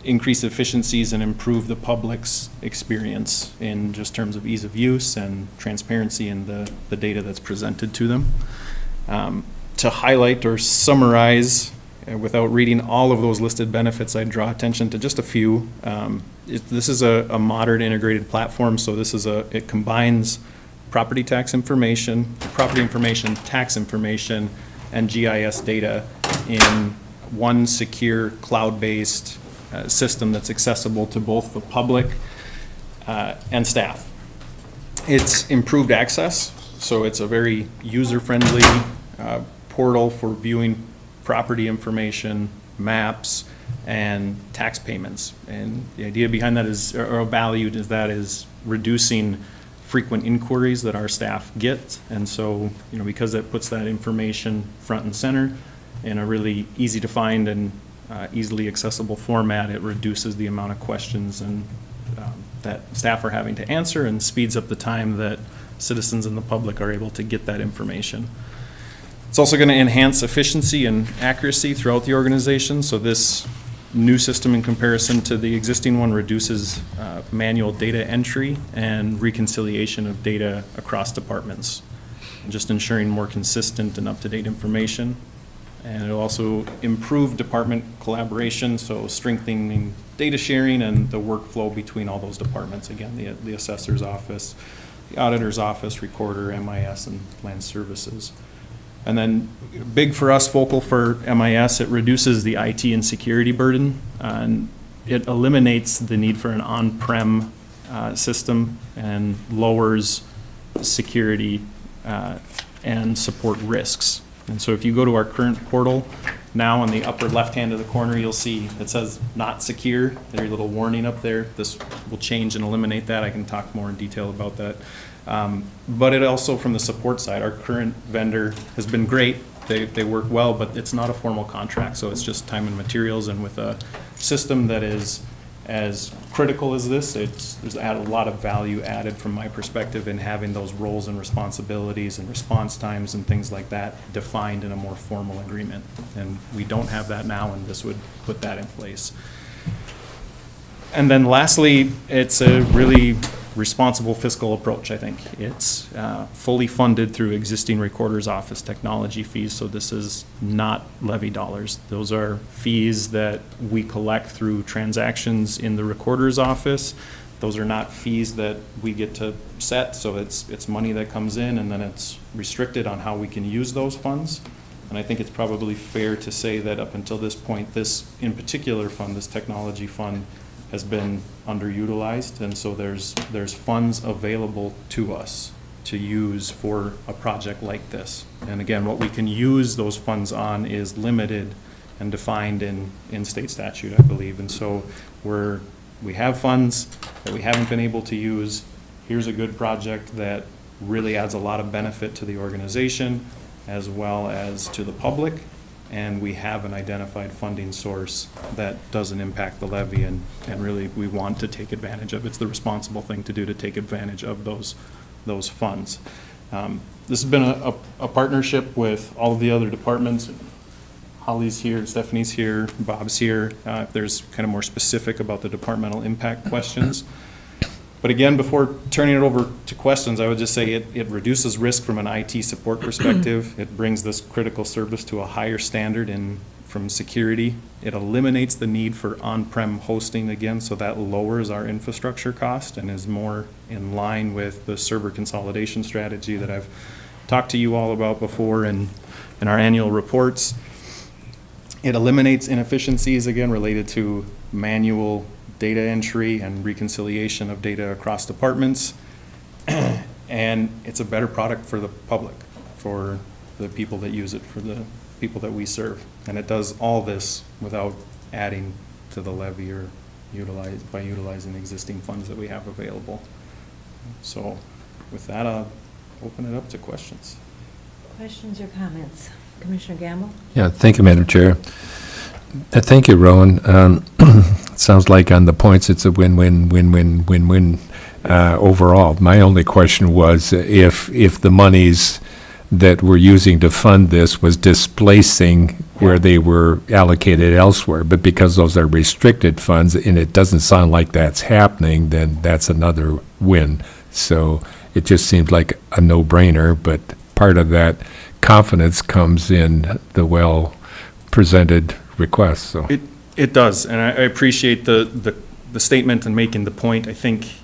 increase efficiencies, and improve the public's experience in just terms of ease of use and transparency in the data that's presented to them. To highlight or summarize, without reading all of those listed benefits, I'd draw attention to just a few. This is a modern integrated platform, so it combines property information, tax information, and GIS data in one secure cloud-based system that's accessible to both the public and staff. It's improved access, so it's a very user-friendly portal for viewing property information, maps, and tax payments. And the idea behind that is reducing frequent inquiries that our staff get. And so, because it puts that information front and center in a really easy to find and easily accessible format, it reduces the amount of questions and that staff are having to answer and speeds up the time that citizens and the public are able to get that information. It's also going to enhance efficiency and accuracy throughout the organization. So this new system, in comparison to the existing one, reduces manual data entry and reconciliation of data across departments, just ensuring more consistent and up-to-date information. And it'll also improve department collaboration, so strengthening data sharing and the workflow between all those departments. Again, the assessor's office, the auditor's office, recorder, MIS, and land services. And then big for us, focal for MIS, it reduces the IT and security burden, and it eliminates the need for an on-prem system and lowers security and support risks. And so if you go to our current portal, now on the upper left-hand of the corner, you'll see it says not secure. There's a little warning up there. This will change and eliminate that. I can talk more in detail about that. But it also, from the support side, our current vendor has been great. They work well, but it's not a formal contract, so it's just time and materials. And with a system that is as critical as this, there's a lot of value added from my perspective in having those roles and responsibilities and response times and things like that defined in a more formal agreement. And we don't have that now, and this would put that in place. And then lastly, it's a really responsible fiscal approach, I think. It's fully funded through existing recorder's office technology fees, so this is not levy dollars. Those are fees that we collect through transactions in the recorder's office. Those are not fees that we get to set, so it's money that comes in and then it's restricted on how we can use those funds. And I think it's probably fair to say that up until this point, this in particular fund, this technology fund, has been underutilized, and so there's funds available to us to use for a project like this. And again, what we can use those funds on is limited, and defined in state statute, I believe. And so we have funds that we haven't been able to use. Here's a good project that really adds a lot of benefit to the organization as well as to the public. And we have an identified funding source that doesn't impact the levy, and really we want to take advantage of. It's the responsible thing to do, to take advantage of those funds. This has been a partnership with all of the other departments. Holly's here, Stephanie's here, Bob's here. If there's kind of more specific about the departmental impact questions. But again, before turning it over to questions, I would just say it reduces risk from an IT support perspective. It brings this critical service to a higher standard from security. It eliminates the need for on-prem hosting again, so that lowers our infrastructure cost and is more in line with the server consolidation strategy that I've talked to you all about before in our annual reports. It eliminates inefficiencies, again, related to manual data entry and reconciliation of data across departments. And it's a better product for the public, for the people that use it, for the people that we serve. And it does all this without adding to the levy or by utilizing existing funds that we have available. So with that, I'll open it up to questions. Questions or comments? Commissioner Gamble? Yeah, thank you, Madam Chair. Thank you, Rowan. It sounds like on the points, it's a win-win, win-win, win-win overall. My only question was if the monies that we're using to fund this was displacing where they were allocated elsewhere, but because those are restricted funds, and it doesn't sound like that's happening, then that's another win. So it just seems like a no-brainer, but part of that confidence comes in the well-presented request, so. It does, and I appreciate the statement and making the point. I think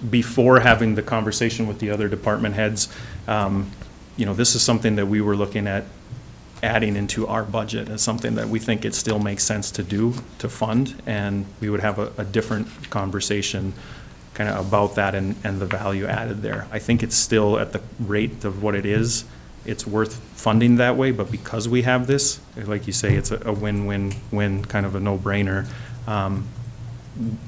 before having the conversation with the other department heads, this is something that we were looking at adding into our budget as something that we think it still makes sense to do, to fund, and we would have a different conversation kind of about that and the value added there. I think it's still at the rate of what it is. It's worth funding that way, but because we have this, like you say, it's a win-win-win, kind of a no-brainer.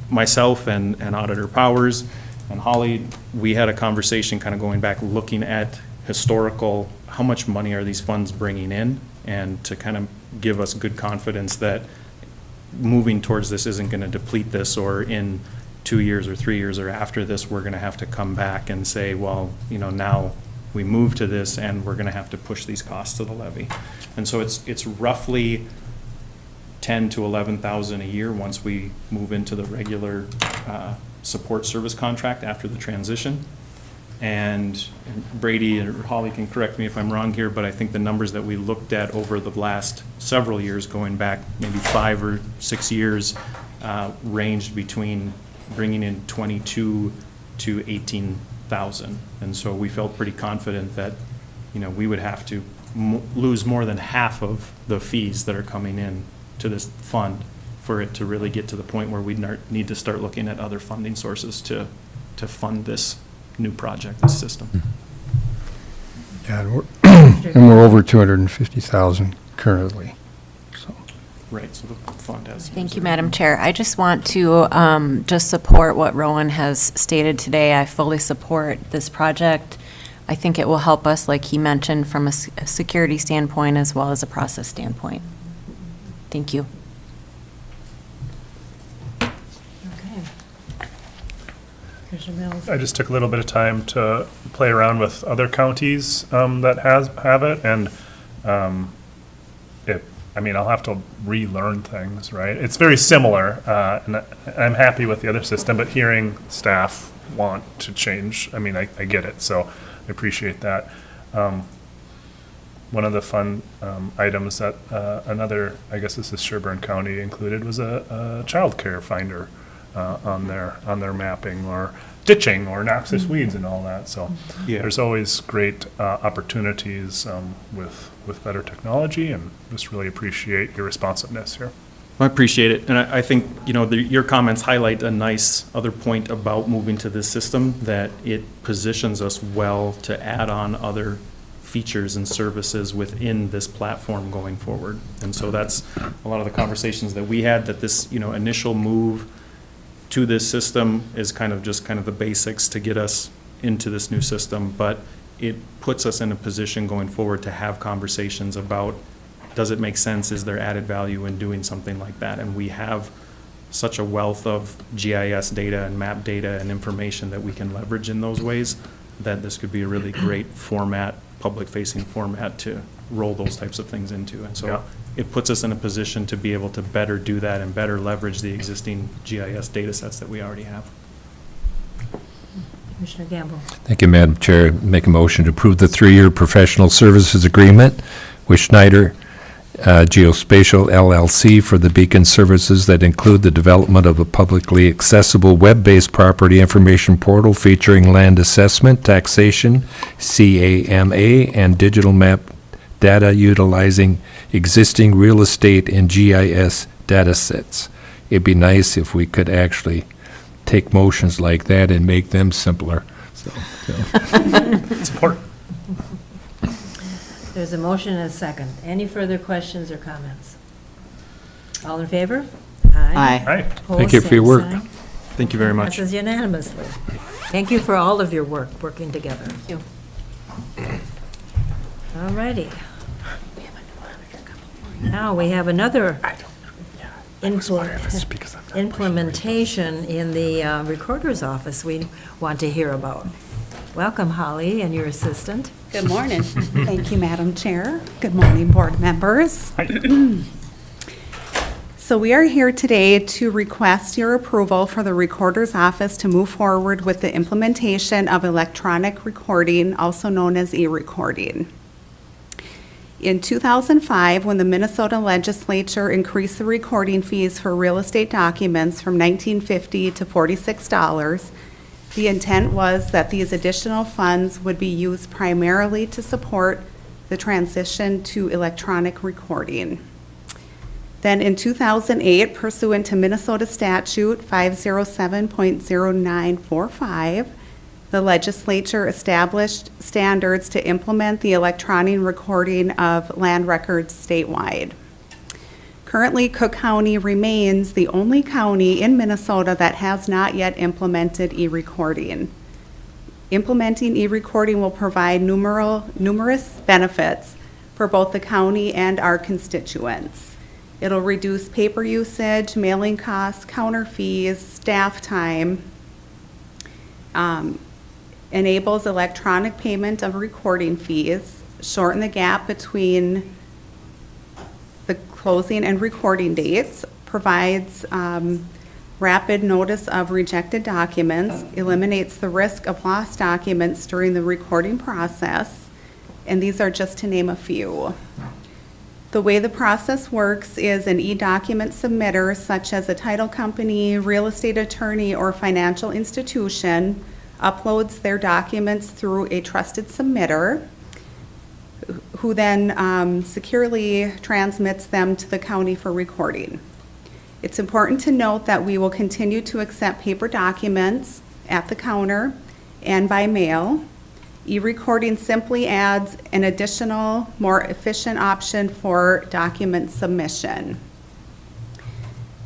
Myself and Auditor Powers and Holly, we had a conversation kind of going back, looking at historical, how much money are these funds bringing in, and to kind of give us good confidence that moving towards this isn't going to deplete this, or in 2 years or 3 years or after this, we're going to have to come back and say, well, now we move to this and we're going to have to push these costs to the levy. And so it's roughly 10 to 11,000 a year once we move into the regular support service contract after the transition. And Brady or Holly can correct me if I'm wrong here, but I think the numbers that we looked at over the last several years, going back maybe 5 or 6 years, ranged between bringing in 22 to 18,000. And so we felt pretty confident that, we would have to lose more than half of the fees that are coming in to this fund for it to really get to the point where we need to start looking at other funding sources to fund this new project, this system. Yeah, and we're over 250,000 currently, so. Right, so the fund has. Thank you, Madam Chair. I just want to just support what Rowan has stated today. I fully support this project. I think it will help us, like he mentioned, from a security standpoint as well as a process standpoint. Thank you. Okay. Commissioner Mills? I just took a little bit of time to play around with other counties that have it, and I'll have to relearn things, right? It's very similar, and I'm happy with the other system, but hearing staff want to change, I get it, so I appreciate that. One of the fun items that another, I guess this is Sherburne County included, was a child care finder on their mapping, or ditching, or noxious weeds and all that. So Yeah. there's always great opportunities with better technology, and just really appreciate your responsiveness here. I appreciate it, and I think, your comments highlight a nice other point about moving to this system, that it positions us well to add on other features and services within this platform going forward. And so that's a lot of the conversations that we had, that this, initial move to this system is kind of the basics to get us into this new system, but it puts us in a position going forward to have conversations about, does it make sense? Is there added value in doing something like that? And we have such a wealth of GIS data and map data and information that we can leverage in those ways, that this could be a really great format, public-facing format to roll those types of things into. And so it puts us in a position to be able to better do that and better leverage the existing GIS data sets that we already have. Commissioner Gamble. Thank you, Madam Chair. Make a motion to approve the 3-year professional services agreement with Schneider Geospatial LLC for the beacon services that include the development of a publicly accessible web-based property information portal featuring land assessment, taxation, CAMA, and digital map data utilizing existing real estate and GIS data sets. It'd be nice if we could actually take motions like that and make them simpler. Support. There's a motion and a second. Any further questions or comments? All in favor? Aye. Aye. Opposed, Thank you for your same work. sign. Thank you very much. Passes unanimously. Thank you for all of your work, working together. Thank you. All righty. Now, we have another implementation in the recorder's office we want to hear about. Welcome, Holly, and your assistant. Good morning. Thank you, Madam Chair. Good morning, board members. So we are here today to request your approval for the Recorder's Office to move forward with the implementation of electronic recording, also known as eRecording. In 2005, when the Minnesota legislature increased the recording fees for real estate documents from $19.50 to $46, the intent was that these additional funds would be used primarily to support the transition to electronic recording. Then in 2008, pursuant to Minnesota Statute 507.0945, the legislature established standards to implement the electronic recording of land records statewide. Currently, Cook County remains the only county in Minnesota that has not yet implemented e-recording. Implementing e-recording will provide numerous benefits for both the county and our constituents. It'll reduce paper usage, mailing costs, counter fees, staff time, enables electronic payment of recording fees, shorten the gap between the closing and recording dates, provides rapid notice of rejected documents, eliminates the risk of lost documents during the recording process, and these are just to name a few. The way the process works is an e-document submitter, such as a title company, real estate attorney, or financial institution, uploads their documents through a trusted submitter, who then securely transmits them to the county for recording. It's important to note that we will continue to accept paper documents at the counter and by mail. E-recording simply adds an additional, more efficient option for document submission.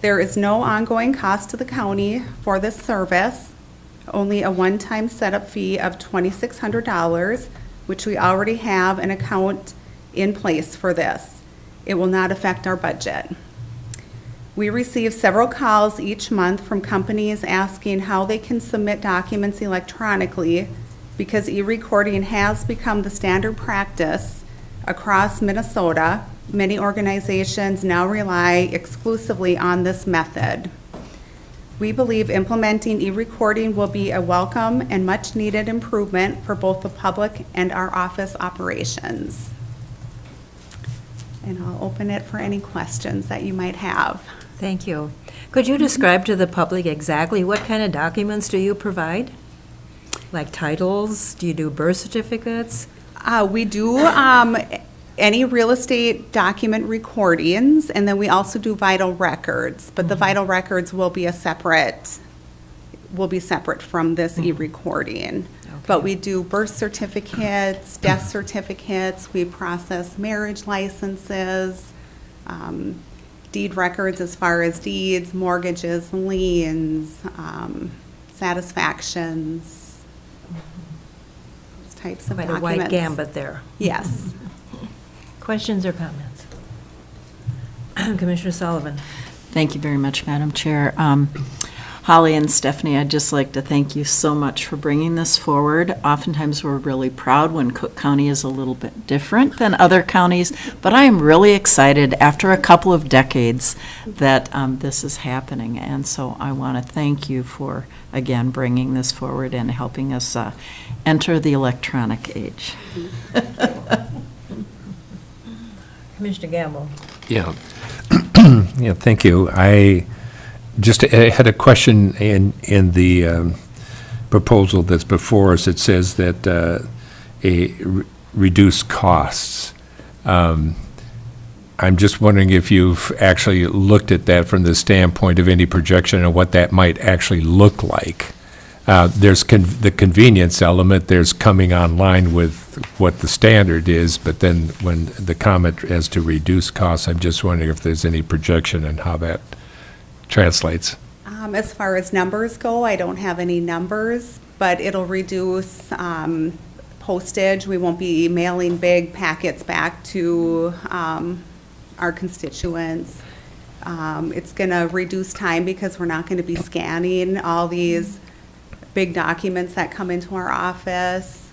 There is no ongoing cost to the county for this service, only a one-time setup fee of $2,600, which we already have an account in place for this. It will not affect our budget. We receive several calls each month from companies asking how they can submit documents electronically, because e-recording has become the standard practice across Minnesota. Many organizations now rely exclusively on this method. We believe implementing e-recording will be a welcome and much-needed improvement for both the public and our office operations. And I'll open it for any questions that you might have. Thank you. Could you describe to the public exactly what kind of documents do you provide? Like titles? Do you do birth certificates? We do any real estate document recordings, and then we also do vital records, but the vital records will be separate from this e-recording. But we do birth certificates, death certificates, we process marriage licenses, deed records as far as deeds, mortgages, liens, satisfactions, those types of Quite documents. a wide gambit there. Yes. Questions or comments? Commissioner Sullivan. Thank you very much, Madam Chair. Holly and Stephanie, I'd just like to thank you so much for bringing this forward. Oftentimes, we're really proud when Cook County is a little bit different than other counties, but I am really excited after a couple of decades that this is happening. And so I want to thank you for, again, bringing this forward and helping us enter the electronic age. Commissioner Gamble. Yeah. Yeah, thank you. I had a question in the proposal that's before us. It says that reduce costs. I'm just wondering if you've actually looked at that from the standpoint of any projection of what that might actually look like. There's the convenience element, there's coming online with what the standard is, but then when the comment as to reduce costs, I'm just wondering if there's any projection and how that translates. As far as numbers go, I don't have any numbers, but it'll reduce postage. We won't be mailing big packets back to our constituents. It's going to reduce time because we're not going to be scanning all these big documents that come into our office,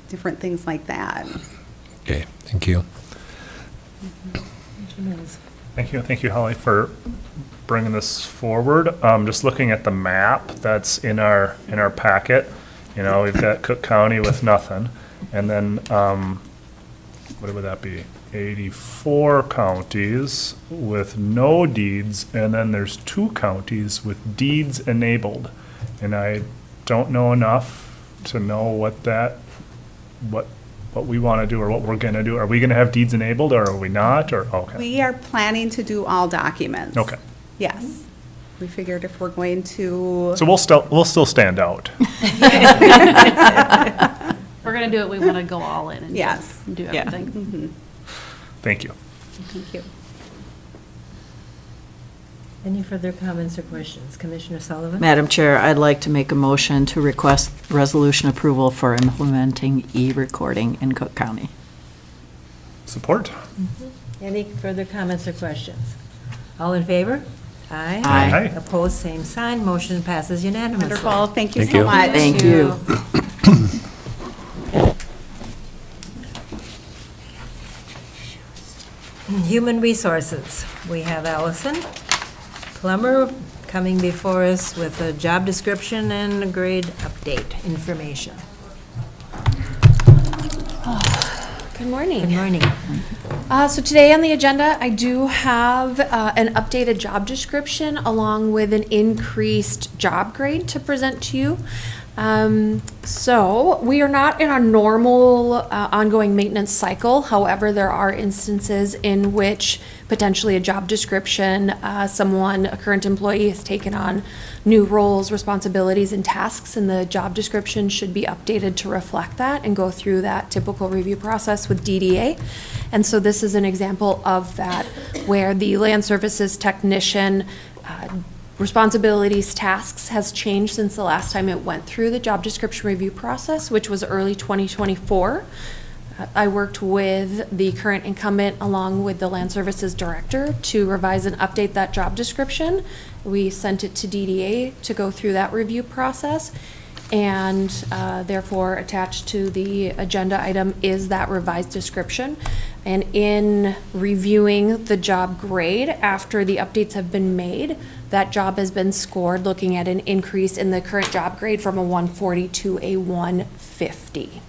different things like that. Okay, thank you. Thank you, Holly, for bringing this forward. Just looking at the map that's in our packet, we've got Cook County with nothing, and then what would that be? 84 counties with no deeds, and then there's 2 counties with deeds enabled. And I don't know enough to know what we want to do or what we're going to do. Are we going to have deeds enabled or are we not? Or okay. We are planning to do all documents. Okay. Yes. We figured if we're going to. So we'll still stand out. If we're going to do it, we want to go all in and Yes. do Yeah. everything. Mm-hmm. Thank you. Thank you. Any further comments or questions? Commissioner Sullivan? Madam Chair, I'd like to make a motion to request resolution approval for implementing e-recording in Cook County. Support. Any further comments or questions? All in favor? Aye. Aye. Opposed, same sign. Motion passes unanimously. Wonderful. Thank you Thank so you. much. Thank you. Human Resources. We have Allison Plummer coming before us with a job description and a grade update information. Good morning. Good morning. So today on the agenda, I do have an updated job description along with an increased job grade to present to you. So we are not in a normal ongoing maintenance cycle. However, there are instances in which potentially a job description, a current employee has taken on new roles, responsibilities, and tasks, and the job description should be updated to reflect that and go through that typical review process with DDA. And so this is an example of that, where the land services technician responsibilities, tasks has changed since the last time it went through the job description review process, which was early 2024. I worked with the current incumbent along with the land services director to revise and update that job description. We sent it to DDA to go through that review process, and therefore attached to the agenda item is that revised description. And in reviewing the job grade after the updates have been made, that job has been scored looking at an increase in the current job grade from a 140 to a 150.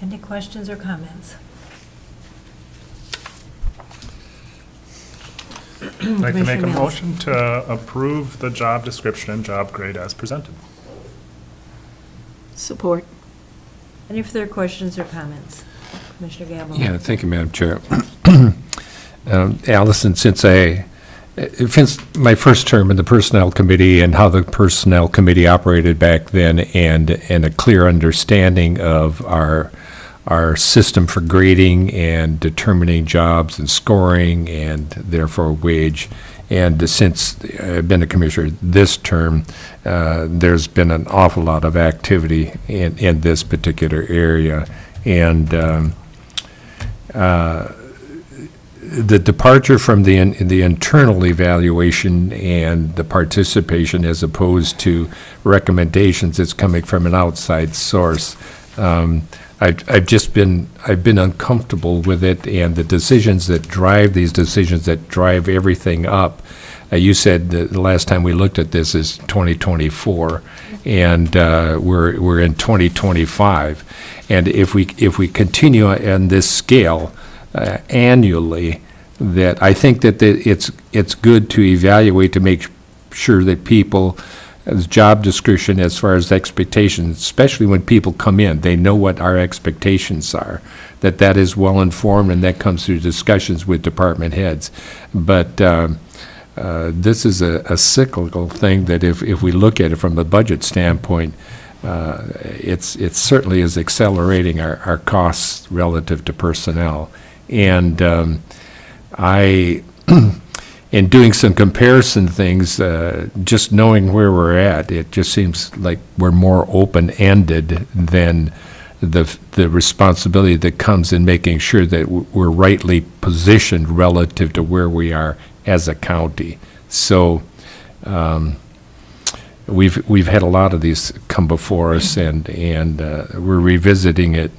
Any questions or comments? I'd like to make a Commissioner Mills. motion to approve the job description and job grade as presented. Support. Any further questions or comments? Commissioner Gamble? Yeah, thank you, Madam Chair. Allison, since I since my first term in the Personnel Committee and how the Personnel Committee operated back then, and a clear understanding of our system for grading and determining jobs and scoring and therefore wage. And since I've been a commissioner this term, there's been an awful lot of activity in this particular area. And the departure from the internal evaluation and the participation as opposed to recommendations that's coming from an outside source, I've been uncomfortable with it, and the decisions that drive these decisions that drive everything up. You said the last time we looked at this is 2024, and we're in 2025. And if we continue on this scale annually, that I think that it's good to evaluate to make sure that people, as job description as far as expectations, especially when people come in, they know what our expectations are, that is well informed, and that comes through discussions with department heads. But this is a cyclical thing that if we look at it from a budget standpoint, it certainly is accelerating our costs relative to personnel. And in doing some comparison things, just knowing where we're at, it just seems like we're more open-ended than the responsibility that comes in making sure that we're rightly positioned relative to where we are as a county. So we've had a lot of these come before us, and we're revisiting it.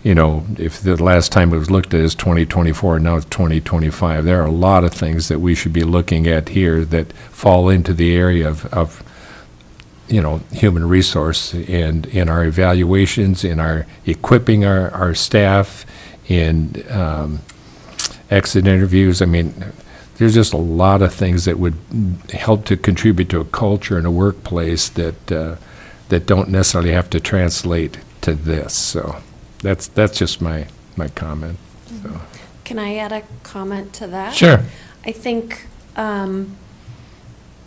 You know, if the last time it was looked at as 2024, now it's 2025. There are a lot of things that we should be looking at here that fall into the area of human resource, and in our evaluations, in our equipping our staff, in exit interviews. I mean, there's just a lot of things that would help to contribute to a culture in a workplace that don't necessarily have to translate to this. So that's just my comment. So. Can I add a comment to that? Sure. I think,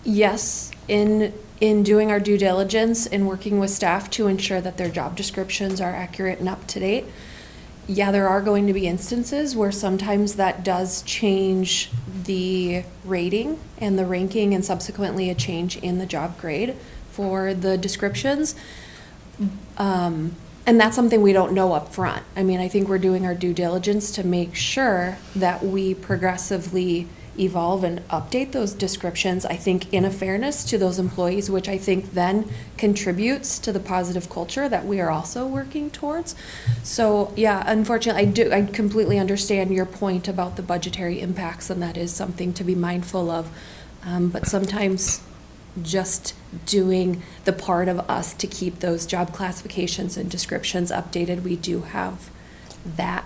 yes, in doing our due diligence and working with staff to ensure that their job descriptions are accurate and up to date, yeah, there are going to be instances where sometimes that does change the rating and the ranking, and subsequently a change in the job grade for the descriptions. And that's something we don't know up front. I mean, I think we're doing our due diligence to make sure that we progressively evolve and update those descriptions, I think, in a fairness to those employees, which I think then contributes to the positive culture that we are also working towards. So, yeah, unfortunately, I completely understand your point about the budgetary impacts, and that is something to be mindful of. But sometimes just doing the part of us to keep those job classifications and descriptions updated, we do have that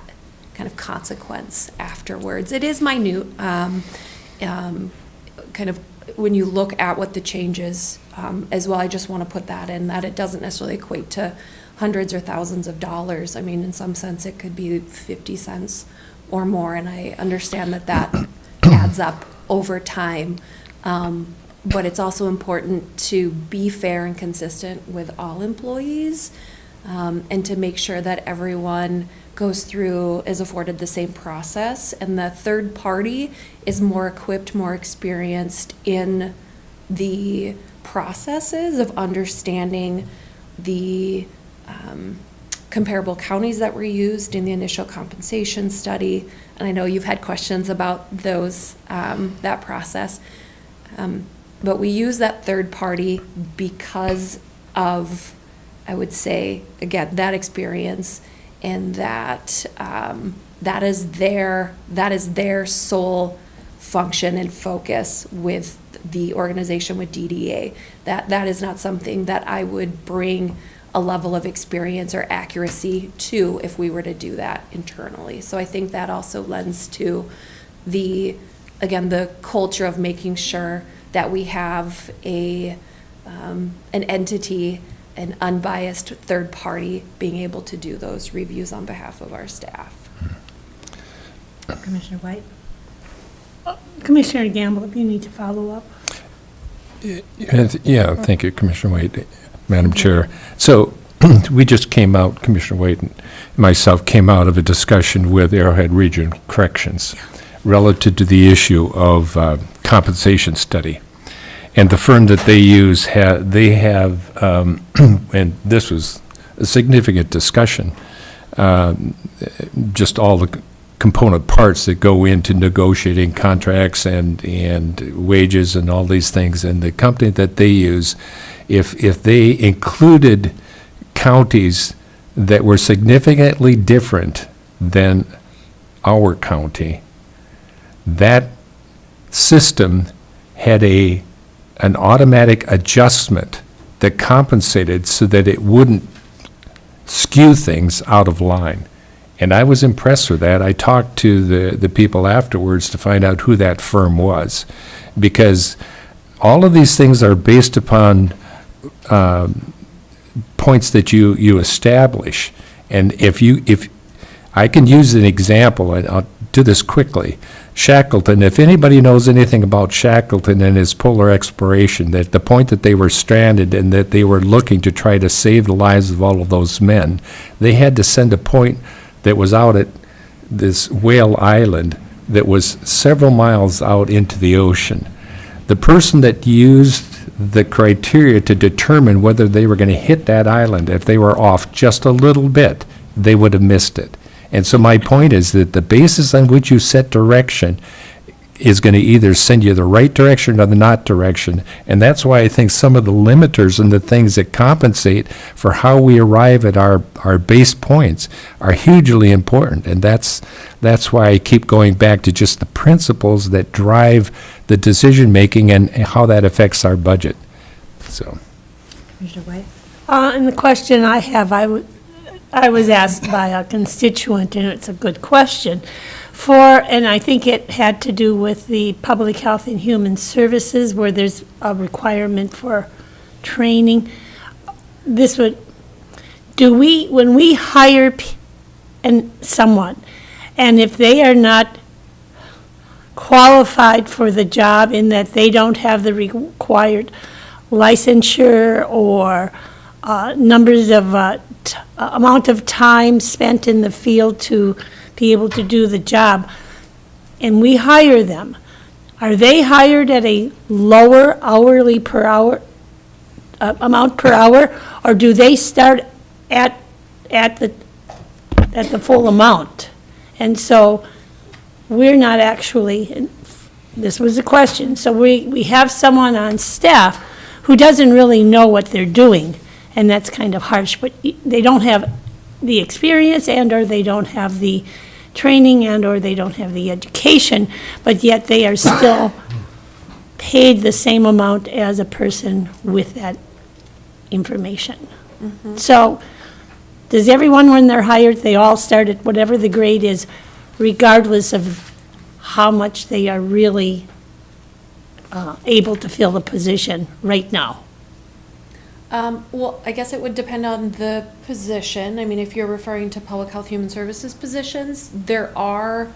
kind of consequence afterwards. It is minute, kind of when you look at what the changes as well. I just want to put that in, that it doesn't necessarily equate to hundreds or thousands of dollars. I mean, in some sense, it could be 50 cents or more, and I understand that adds up over time. But it's also important to be fair and consistent with all employees, and to make sure that everyone goes through, is afforded the same process, and the third party is more equipped, more experienced in the processes of understanding the comparable counties that were used in the initial compensation study. And I know you've had questions about those, that process. But we use that third party because of, I would say, again, that experience, and that that is their sole function and focus with the organization, with DDA. That is not something that I would bring a level of experience or accuracy to if we were to do that internally. So I think that also lends to the culture of making sure that we have an entity, an unbiased third party, being able to do those reviews on behalf of our staff. Commissioner White? Commissioner Gamble, if you need to follow up. Yeah, thank you, Commissioner Wade, Madam Chair. So we just came out, Commissioner Wade and myself came out of a discussion with Arrowhead Regional Corrections relative to the issue of compensation study. And the firm that they use, they have, and this was a significant discussion, just all the component parts that go into negotiating contracts and wages and all these things. And the company that they use, if they included counties that were significantly different than our county, that system had an automatic adjustment that compensated so that it wouldn't skew things out of line. And I was impressed with that. I talked to the people afterwards to find out who that firm was, because all of these things are based upon points that you establish. And if I can use an example, and I'll do this quickly. Shackleton, if anybody knows anything about Shackleton and his polar exploration, that the point that they were stranded and that they were looking to try to save the lives of all of those men, they had to send a point that was out at this whale island that was several miles out into the ocean. The person that used the criteria to determine whether they were going to hit that island, if they were off just a little bit, they would have missed it. And so my point is that the basis on which you set direction is going to either send you the right direction or the not direction. And that's why I think some of the limiters and the things that compensate for how we arrive at our base points are hugely important. And that's why I keep going back to just the principles that drive the decision-making and how that affects our budget. So. Commissioner White? And the question I have, I was asked by a constituent, and it's a good question, and I think it had to do with the Public Health and Human Services, where there's a requirement for training. When we hire someone, and if they are not qualified for the job in that they don't have the required licensure or numbers of amount of time spent in the field to be able to do the job, and we hire them, are they hired at a lower hourly per hour amount per hour, or do they start at the full amount? And so we're not actually, this was a question, so we have someone on staff who doesn't really know what they're doing. And that's kind of harsh, but they don't have the experience or they don't have the training or they don't have the education, but yet they are still paid the same amount as a person with that information. Mm-hmm. So does everyone, when they're hired, they all start at whatever the grade is, regardless of how much they are really able to fill the position right now? Well, I guess it would depend on the position. I mean, if you're referring to public health, human services positions, there are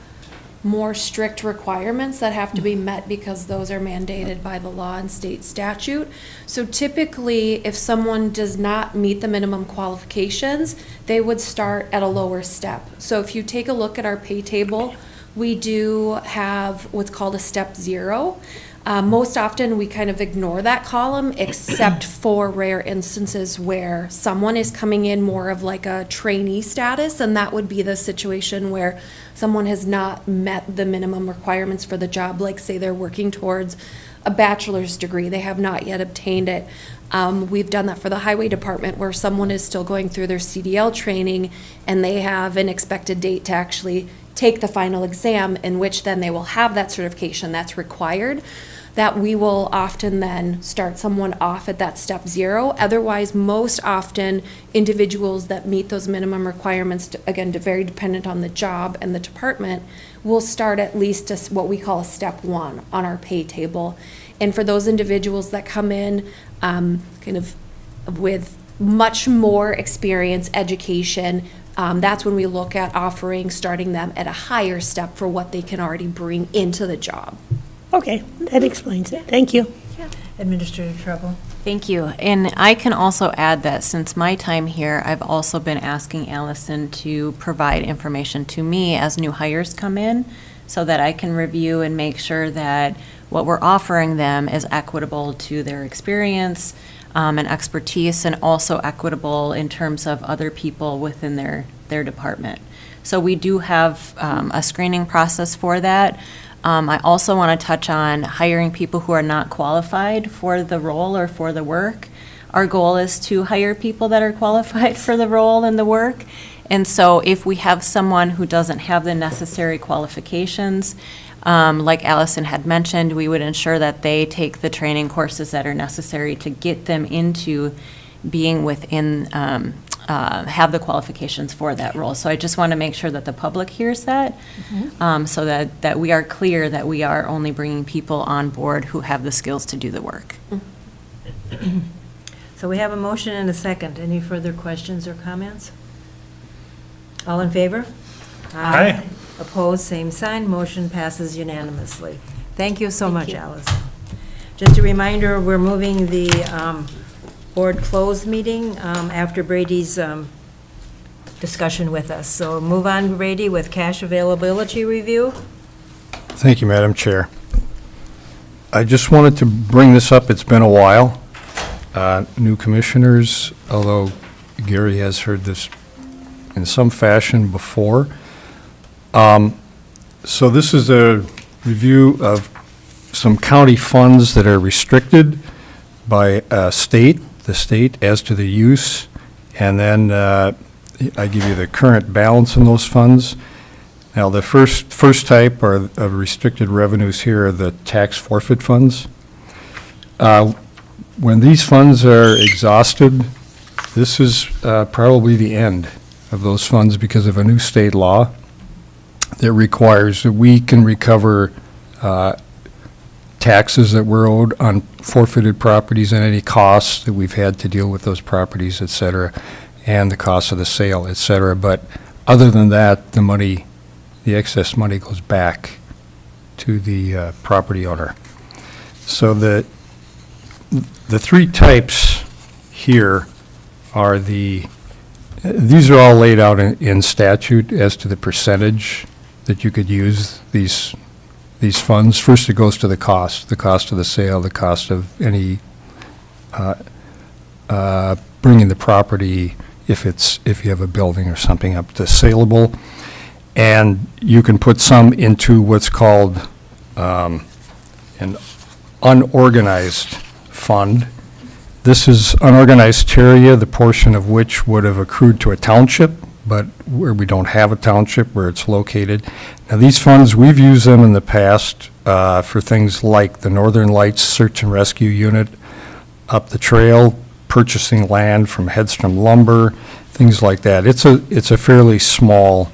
more strict requirements that have to be met because those are mandated by the law and state statute. So typically, if someone does not meet the minimum qualifications, they would start at a lower step. So if you take a look at our pay table, we do have what's called a step 0. Most often, we kind of ignore that column, except for rare instances where someone is coming in more of like a trainee status, and that would be the situation where someone has not met the minimum requirements for the job, like say they're working towards a bachelor's degree, they have not yet obtained it. We've done that for the highway department, where someone is still going through their CDL training, and they have an expected date to actually take the final exam, in which then they will have that certification that's required, that we will often then start someone off at that step 0. Otherwise, most often, individuals that meet those minimum requirements, again, very dependent on the job and the department, will start at least what we call a step 1 on our pay table. And for those individuals that come in kind of with much more experience, education, that's when we look at starting them at a higher step for what they can already bring into the job. Okay, that explains it. Thank you. Administrator Trouble. Thank you. And I can also add that since my time here, I've also been asking Allison to provide information to me as new hires come in so that I can review and make sure that what we're offering them is equitable to their experience and expertise, and also equitable in terms of other people within their department. So we do have a screening process for that. I also want to touch on hiring people who are not qualified for the role or for the work. Our goal is to hire people that are qualified for the role and the work. And so if we have someone who doesn't have the necessary qualifications, like Allison had mentioned, we would ensure that they take the training courses that are necessary to get them into being within, have the qualifications for that role. So I just want to make sure that the public hears that, so that we are clear that we are only bringing people on board who have the skills to do the work. So we have a motion and a second. Any further questions or comments? All in favor? Aye. Opposed, same sign. Motion passes unanimously. Thank you so much, Allison. Just a reminder, we're moving the board closed meeting after Brady's discussion with us. So move on, Brady, with cash availability review. Thank you, Madam Chair. I just wanted to bring this up. It's been a while. New commissioners, although Gary has heard this in some fashion before. So this is a review of some county funds that are restricted by the state as to the use, and then I give you the current balance in those funds. Now, the first type of restricted revenues here are the tax forfeit funds. When these funds are exhausted, this is probably the end of those funds because of a new state law that requires that we can recover taxes that were owed on forfeited properties and any costs that we've had to deal with those properties, et cetera, and the cost of the sale, et cetera. But other than that, the excess money goes back to the property owner. So the three types here are these are all laid out in statute as to the percentage that you could use these funds. First, it goes to the cost of the sale, the cost of any bringing the property, if you have a building or something, up to saleable. And you can put some into what's called an unorganized fund. This is unorganized area, the portion of which would have accrued to a township, but where we don't have a township where it's located. Now, these funds, we've used them in the past for things like the Northern Lights Search and Rescue Unit up the trail, purchasing land from Headstrom Lumber, things like that. It's a fairly small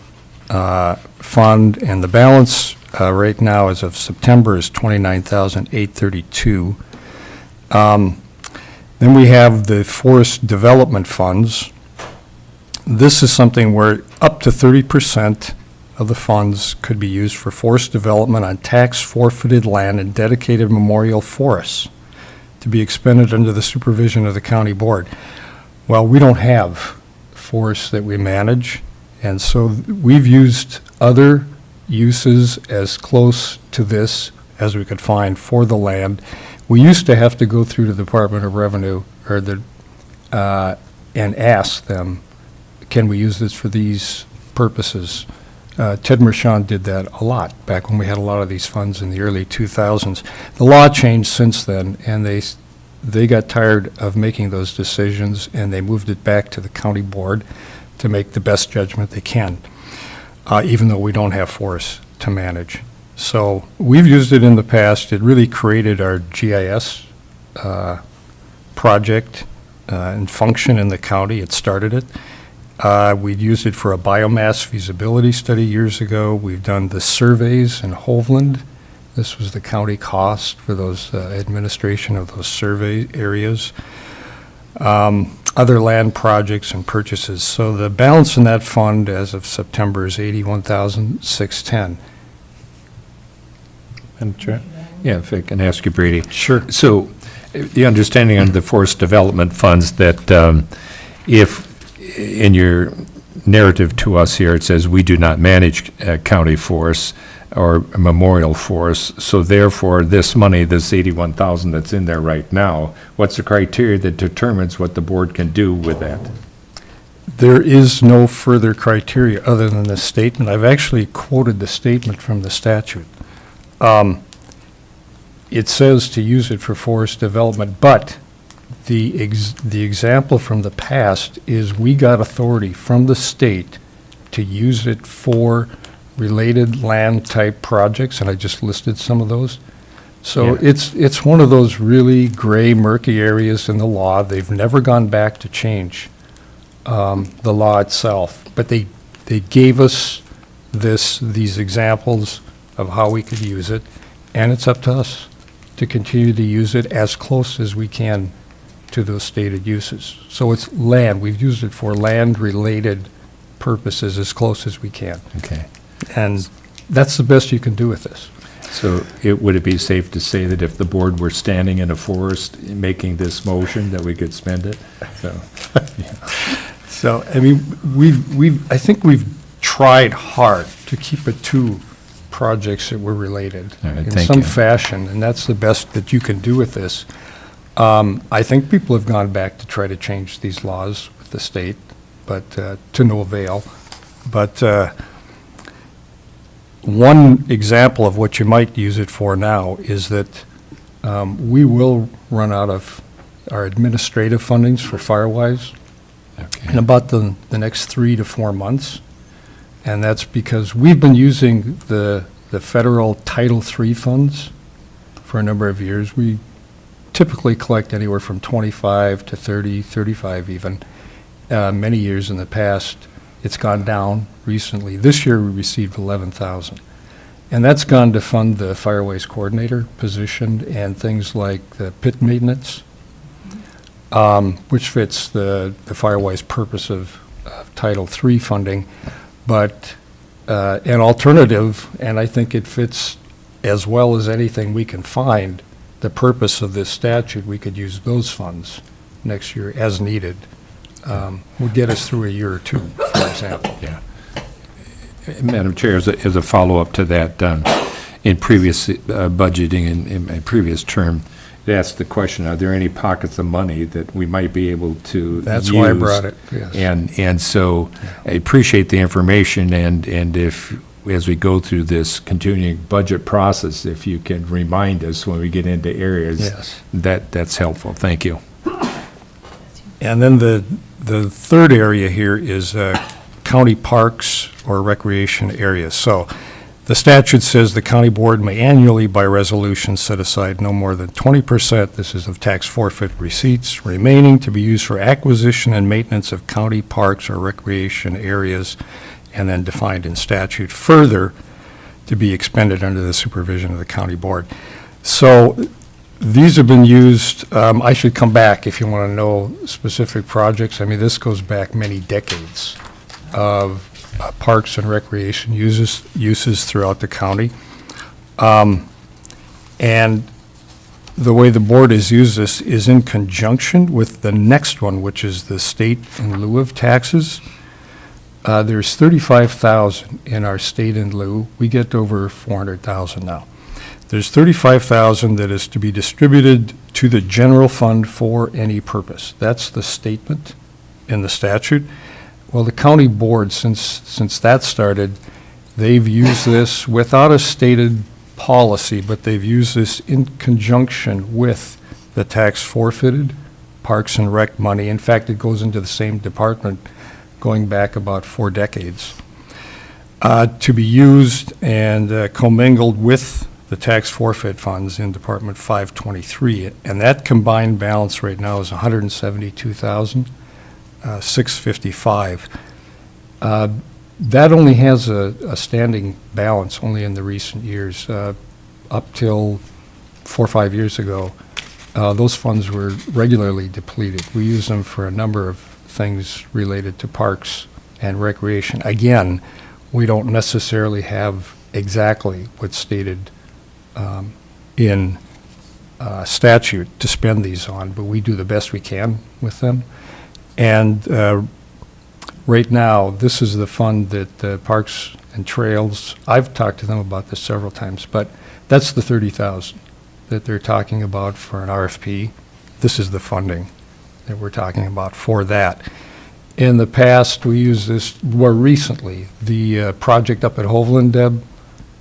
fund, and the balance right now as of September is $29,832. Then we have the forest development funds. This is something where up to 30% of the funds could be used for forest development on tax forfeited land and dedicated memorial forests to be expended under the supervision of the county board. Well, we don't have forests that we manage, and so we've used other uses as close to this as we could find for the land. We used to have to go through the Department of Revenue and ask them, can we use this for these purposes? Ted Mershon did that a lot back when we had a lot of these funds in the early 2000s. The law changed since then, and they got tired of making those decisions, and they moved it back to the county board to make the best judgment they can, even though we don't have forests to manage. So we've used it in the past. It really created our GIS project and function in the county. It started it. We'd used it for a biomass feasibility study years ago. We've done the surveys in Hovland. This was the county cost for those administration of those survey areas. other land projects and purchases. So the balance in that fund as of September is $81,610. Madam Chair? Yeah, if I can ask you, Brady. Sure. So the understanding of the forest development funds that if, in your narrative to us here, it says we do not manage county forests or memorial forests, so therefore this money, this 81,000 that's in there right now, what's the criteria that determines what the board can do with that? There is no further criteria other than the statement. I've actually quoted the statement from the statute. It says to use it for forest development, but the example from the past is we got authority from the state to use it for related land type projects, and I just listed some of those. So Yeah. it's one of those really gray, murky areas in the law. They've never gone back to change the law itself, but they gave us these examples of how we could use it, and it's up to us to continue to use it as close as we can to those stated uses. So it's land. We've used it for land-related purposes as close as we can. Okay. And that's the best you can do with this. So would it be safe to say that if the board were standing in a forest making this motion, that we could spend it? So, So, I mean, I think we've tried hard to keep it to projects that were related All right, in thank some you. fashion, and that's the best that you can do with this. I think people have gone back to try to change these laws with the state, but to no avail. But one example of what you might use it for now is that we will run out of our administrative fundings for Firewise in about the next 3 to 4 months. And that's because we've been using the federal Title III funds for a number of years. We typically collect anywhere from 25 to 30, 35 even. Many years in the past, it's gone down recently. This year, we received 11,000. And that's gone to fund the Fireways Coordinator position and things like the pit maintenance, which fits the Fireways purpose of Title III funding. But an alternative, and I think it fits as well as anything we can find, the purpose of this statute, we could use those funds next year as needed. Would get us through a year or two, for example. yeah. Madam Chair, as a follow-up to that, in previous budgeting, in my previous term, they asked the question, are there any pockets of money that we might be able to use? That's why I brought it, yes. And so I appreciate the information, and if, as we go through this continuing budget process, if you can remind us when we get into areas, Yes. that's helpful. Thank you. And then the third area here is county parks or recreation areas. So the statute says the county board may annually by resolution set aside no more than 20%, this is of tax forfeit receipts, remaining to be used for acquisition and maintenance of county parks or recreation areas, and then defined in statute further to be expended under the supervision of the county board. So these have been used, I should come back if you want to know specific projects. I mean, this goes back many decades of parks and recreation uses throughout the county. And the way the board has used this is in conjunction with the next one, which is the state in lieu of taxes. There's 35,000 in our state in lieu. We get over 400,000 now. There's 35,000 that is to be distributed to the general fund for any purpose. That's the statement in the statute. Well, the county board, since that started, they've used this without a stated policy, but they've used this in conjunction with the tax forfeited Parks and Rec money. In fact, it goes into the same department going back about 4 decades, to be used and commingled with the tax forfeit funds in Department 523. And that combined balance right now is $172,655. That only has a standing balance only in the recent years. Up till 4 or 5 years ago, those funds were regularly depleted. We use them for a number of things related to parks and recreation. Again, we don't necessarily have exactly what's stated in statute to spend these on, but we do the best we can with them. And right now, this is the fund that Parks and Trails, I've talked to them about this several times, but that's the 30,000 that they're talking about for an RFP. This is the funding that we're talking about for that. In the past, we used this, more recently, the project up at Hovland, Deb,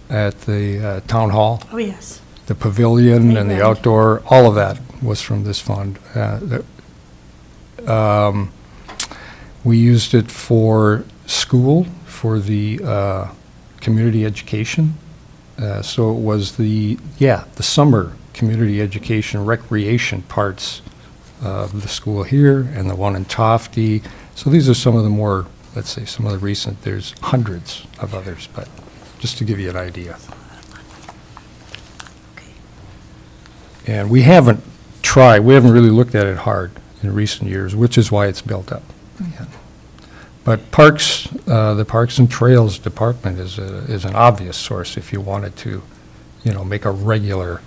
at the town hall, Oh, yes. the pavilion and the Playground. outdoor, all of that was from this fund. We used it for school, for the community education. So it was the summer community education recreation parts of the school here and the one in Tofty. So these are some of the more, let's say, some of the recent, there's hundreds of others, but just to give you an idea. And we haven't really looked at it hard in recent years, which is why it's built up. Yeah. But parks, the Parks and Trails Department is an obvious source if you wanted to, make a regular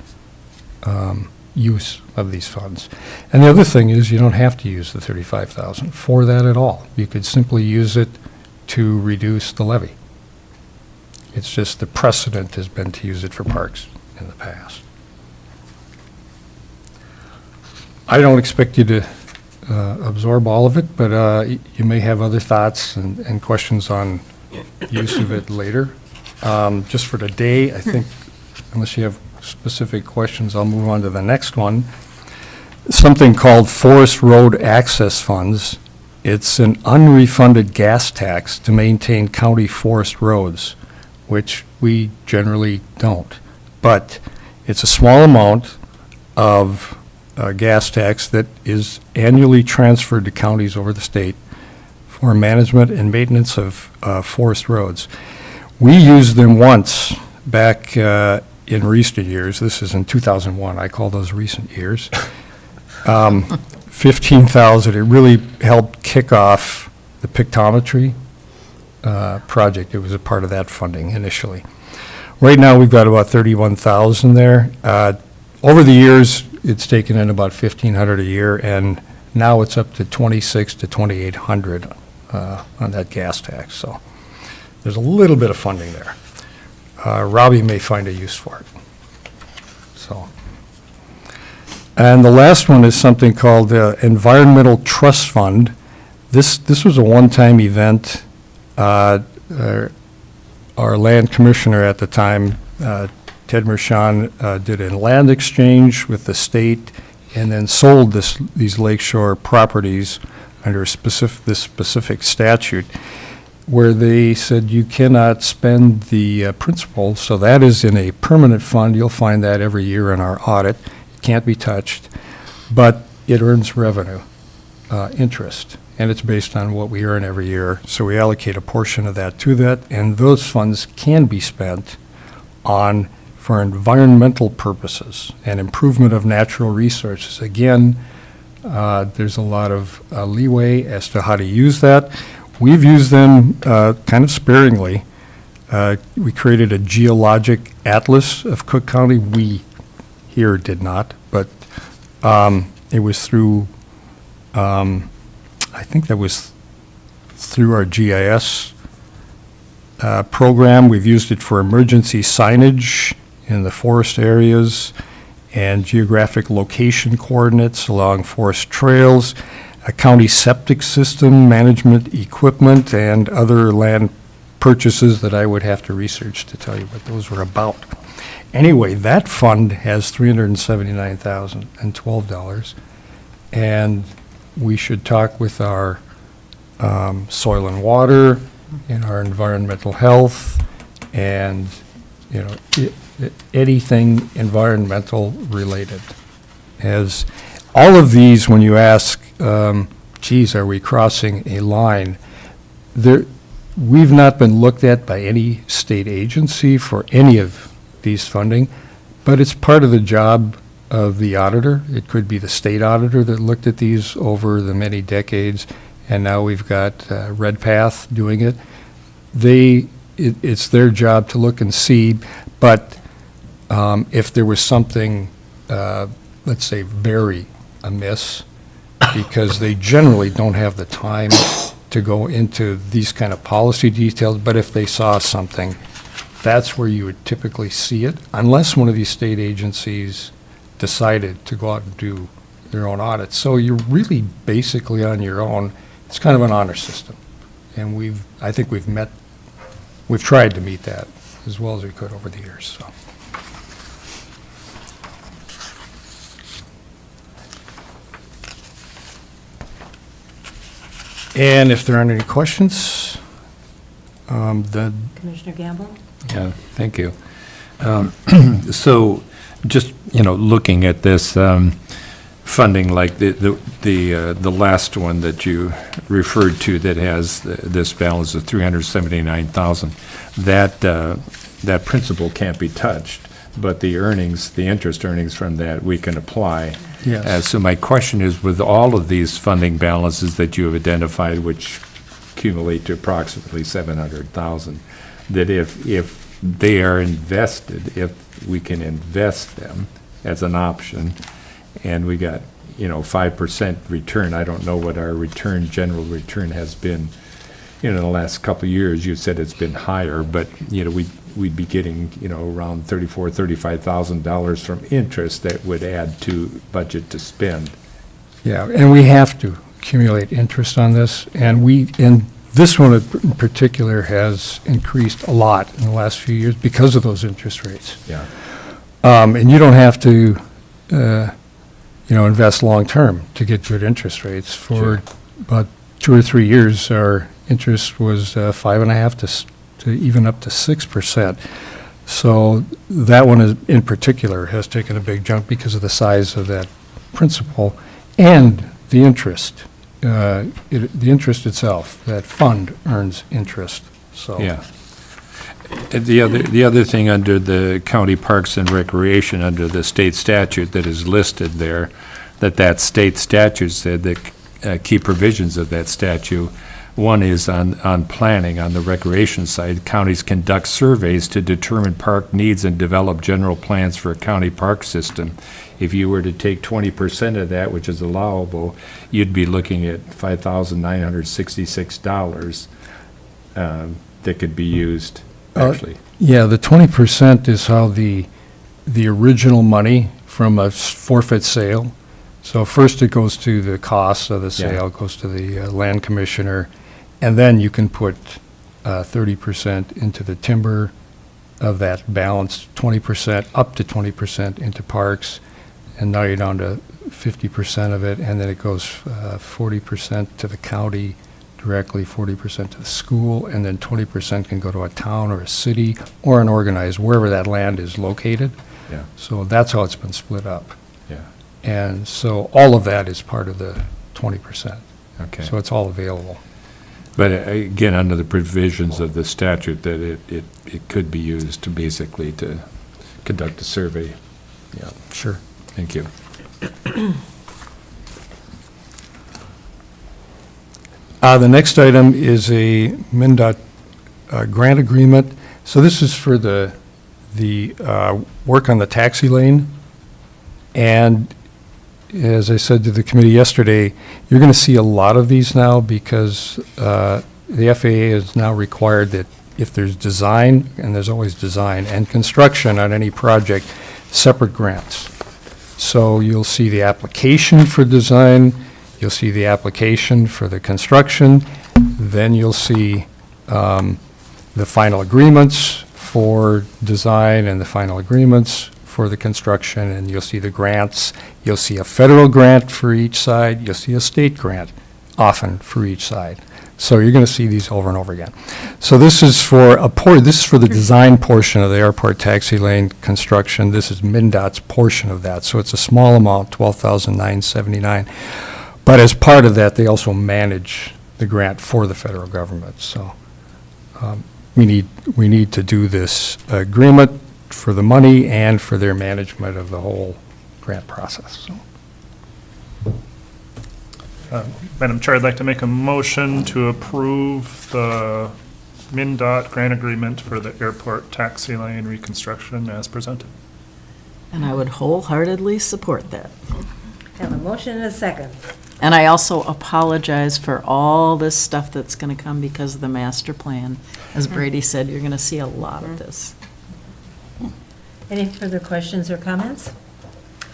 use of these funds. And the other thing is you don't have to use the 35,000 for that at all. You could simply use it to reduce the levy. It's just the precedent has been to use it for parks in the past. I don't expect you to absorb all of it, but you may have other thoughts and questions on use of it later. Just for today, I think, unless you have specific questions, I'll move on to the next one. Something called Forest Road Access Funds. It's an unrefunded gas tax to maintain county forest roads, which we generally don't. But it's a small amount of gas tax that is annually transferred to counties over the state for management and maintenance of forest roads. We used them once back in recent years. This is in 2001. I call those recent years. 15,000. It really helped kick off the pictometry project. It was a part of that funding initially. Right now, we've got about 31,000 there. Over the years, it's taken in about 1,500 a year, and now it's up to 2,600 to 2,800 on that gas tax. So there's a little bit of funding there. Robbie may find a use for it. So, and the last one is something called the Environmental Trust Fund. This was a one-time event. Our land commissioner at the time, Ted Mershon, did a land exchange with the state and then sold these lakeshore properties under this specific statute, where they said you cannot spend the principal, so that is in a permanent fund. You'll find that every year in our audit. It can't be touched, but it earns revenue, interest, and it's based on what we earn every year. So we allocate a portion of that to that, and those funds can be spent for environmental purposes and improvement of natural resources. Again, there's a lot of leeway as to how to use that. We've used them kind of sparingly. We created a geologic atlas of Cook County. We here did not, but it was through, I think that was through our GIS program. We've used it for emergency signage in the forest areas and geographic location coordinates along forest trails, a county septic system, management equipment, and other land purchases that I would have to research to tell you what those were about. Anyway, that fund has $379,012, and we should talk with our soil and water and our environmental health and, anything environmental related. As all of these, when you ask, geez, are we crossing a line? We've not been looked at by any state agency for any of these funding, but it's part of the job of the auditor. It could be the state auditor that looked at these over the many decades, and now we've got Redpath doing it. It's their job to look and see, but if there was something, let's say, very amiss, because they generally don't have the time to go into these kind of policy details, but if they saw something, that's where you would typically see it, unless one of these state agencies decided to go out and do their own audits. So you're really basically on your own. It's kind of an honor system. And I think we've tried to meet that as well as we could over the years, so. And if there aren't any questions, then. Commissioner Gamble? Yeah, thank you. So, just, looking at this funding, like the last one that you referred to that has this balance of $379,000, that principal can't be touched, but the earnings, the interest earnings from that, we can apply. Yes. So my question is, with all of these funding balances that you have identified, which accumulate to approximately $700,000, that if they are invested, if we can invest them as an option, and we got, 5% return, I don't know what our general return has been, in the last couple of years. You said it's been higher, but, we'd be getting, around $34,000, $35,000 from interest that would add to budget to spend. Yeah, and we have to accumulate interest on this, and this one in particular has increased a lot in the last few years because of those interest rates. Yeah. And you don't have to, invest long-term to get good interest rates. For about 2 or 3 years, our interest was 5.5% to even up to 6%. So that one in particular has taken a big jump because of the size of that principal and the interest. The interest itself, that fund earns interest, so. Yeah. The other thing under the county parks and recreation, under the state statute that is listed there, that state statute said that key provisions of that statute, one is on planning, on the recreation side, counties conduct surveys to determine park needs and develop general plans for a county park system. If you were to take 20% of that, which is allowable, you'd be looking at $5,966 that could be used, actually. Yeah, the 20% is how the original money from a forfeit sale. So first it goes to the cost of the sale, goes to the land commissioner, and then you can put 30% into the timber of that balance, 20%, up to 20% into parks, and now you're down to 50% of it, and then it goes 40% to the county directly, 40% to the school, and then 20% can go to a town or a city or an organized, wherever that land is located. Yeah. So that's how it's been split up. Yeah. And so all of that is part of the 20%. Okay. So it's all available. But again, under the provisions of the statute, that it could be used to basically to conduct a survey. Yeah. Sure. Thank you. The next item is a MnDOT grant agreement. So this is for the work on the Taxilane. And as I said to the committee yesterday, you're going to see a lot of these now because the FAA is now required that if there's design, and there's always design, and construction on any project, separate grants. So you'll see the application for design, you'll see the application for the construction, then you'll see the final agreements for design and the final agreements for the construction, and you'll see the grants. You'll see a federal grant for each side, you'll see a state grant often for each side. So you're going to see these over and over again. So this is for this is for the design portion of the airport taxi lane construction. This is MnDOT's portion of that. So it's a small amount, $12,979. But as part of that, they also manage the grant for the federal government. So we need to do this agreement for the money and for their management of the whole grant process, so. Madam Chair, I'd like to make a motion to approve the MnDOT grant agreement for the airport Taxilane reconstruction as presented. And I would wholeheartedly support that. Have a motion and a second. And I also apologize for all this stuff that's going to come because of the master plan. As Brady said, you're going to see a lot of this. Any further questions or comments?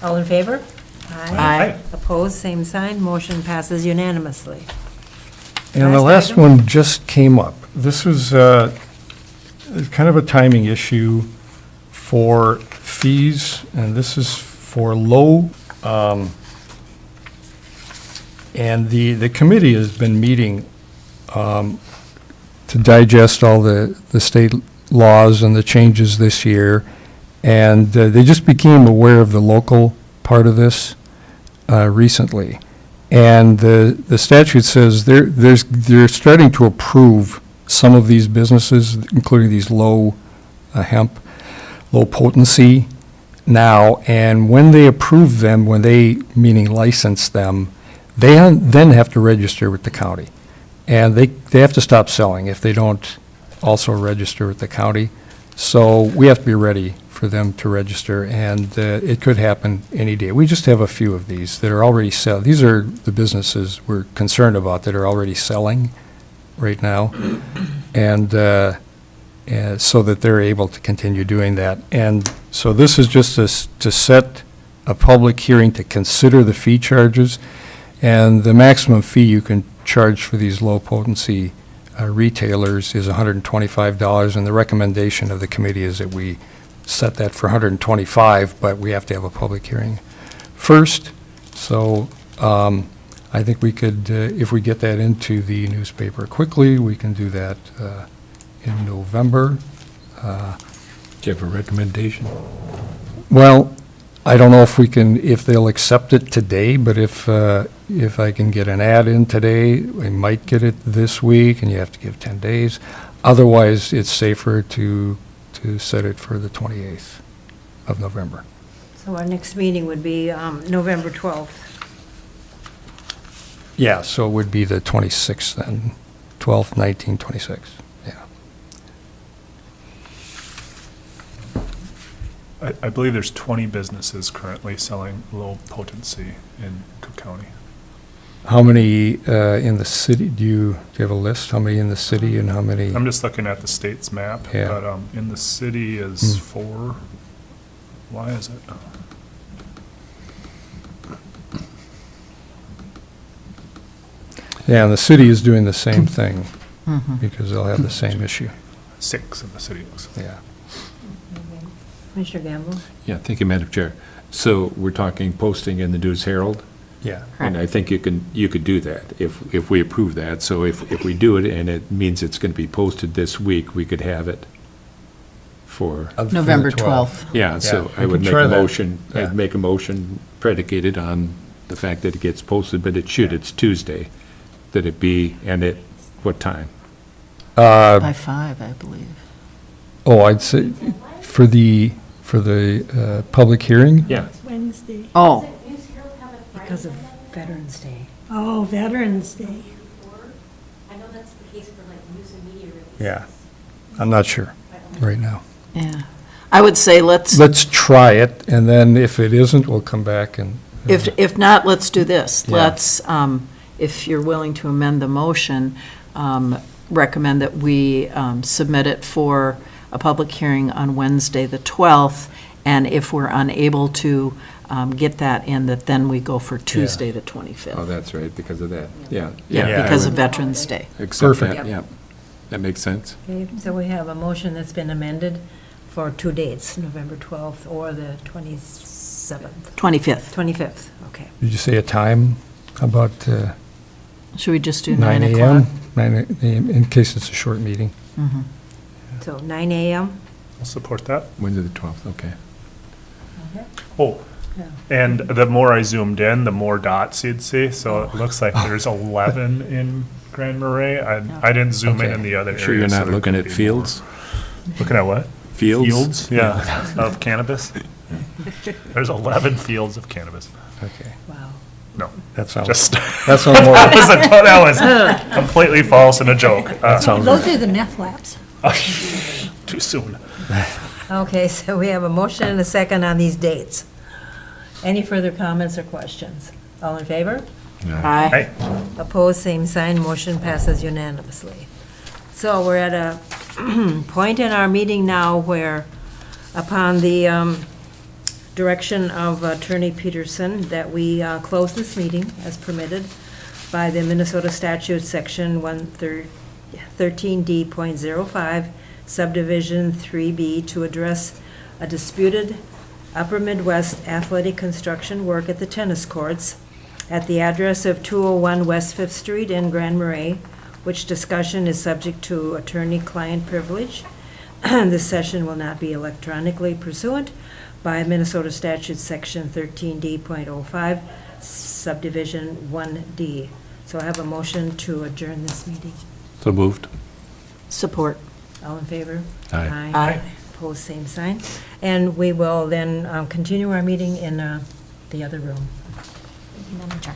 All in favor? Aye. Opposed, same sign. Motion passes unanimously. And the Last last item? one just came up. This was kind of a timing issue for fees, and this is for low, and the committee has been meeting to digest all the state laws and the changes this year, and they just became aware of the local part of this recently. And the statute says they're starting to approve some of these businesses, including these low hemp, low potency now, and when they approve them, meaning license them, they then have to register with the county. And they have to stop selling if they don't also register with the county. So we have to be ready for them to register, and it could happen any day. We just have a few of these that are already selling. These are the businesses we're concerned about that are already selling right now, and so that they're able to continue doing that. And so this is just to set a public hearing to consider the fee charges, and the maximum fee you can charge for these low potency retailers is $125, and the recommendation of the committee is that we set that for $125, but we have to have a public hearing first. So I think we could, if we get that into the newspaper quickly, we can do that in November. Do you have a recommendation? Well, I don't know if they'll accept it today, but if I can get an ad in today, we might get it this week, and you have to give 10 days. Otherwise, it's safer to set it for the 28th of November. So our next meeting would be November 12th. Yeah, so it would be the 26th then, 12th, 19th, 26th, yeah. I believe there's 20 businesses currently selling low potency in Cook County. How many in the city, do you have a list? How many in the city and how many? I'm just looking at the state's map, Yeah. but in the city is 4. Why is it? Yeah, and the city is doing the same thing, because they'll have the same issue, 6 in the city, looks like. yeah. Commissioner Gamble? Yeah, thank you, Madam Chair. So we're talking posting in the News Herald, Yeah. and I think you could do that if we approve that. So if we do it and it means it's going to be posted this week, we could have it for, November 12th. yeah, so Yeah, I we would can make try a that. motion, Yeah. I'd make a motion predicated on the fact that it gets posted, but it's Tuesday, that it be, and at what time? By 5, I believe. I'd say for the public hearing? Yeah. Wednesday. Oh, Because of Veterans Day. Oh, Veterans Day. I know that's the case for like news and media releases. Yeah, I'm not sure right now. yeah. I would say Let's try it, and then if it isn't, we'll come back and. if not, let's do this. Yeah. Let's, if you're willing to amend the motion, recommend that we submit it for a public hearing on Wednesday, the 12th, and if we're unable to get that in, that then we go for Tuesday, the 25th. Oh, that's right, because of that, yeah. Yeah, I because of would Veterans Day. accept Perfect. that, yeah. That makes sense. Okay, so we have a motion that's been amended for 2 dates, November 12th or the 27th, 25th. 25th, okay. Did you say a time? How about Should we just do 9 9 a.m.? o'clock? 9 a.m., in case it's a short meeting. Mhm. So 9 a.m.? I'll support that. Wednesday the 12th, okay. Oh, Yeah. and the more I zoomed in, the more dots you'd see, so it looks like there's 11 in Grand Marais. I didn't zoom in Okay. the other areas. Sure you're so not there looking could at be fields? more. Looking at what? Fields? Fields, yeah, of cannabis. There's 11 fields of cannabis. Okay. Wow. No, That sounds, just, that sounds more, that was completely false and a joke. Those are the meth labs. Too soon. Okay, so we have a motion and a second on these dates. Any further comments or questions? All in favor? Aye. Hey, Opposed, same sign, motion passes unanimously. So we're at a point in our meeting now where, upon the direction of Attorney Peterson, that we close this meeting as permitted by the Minnesota statute, section 13D.05, subdivision 3B, to address a disputed Upper Midwest athletic construction work at the tennis courts at the address of 201 West Fifth Street in Grand Marais, which discussion is subject to attorney-client privilege. This session will not be electronically pursuant by Minnesota statute section 13D.05, subdivision 1D. So I have a motion to adjourn this meeting. So moved. Support. All in favor? Aye. Aye. Opposed, same sign. And we will then continue our meeting in the other room. Madam Chair.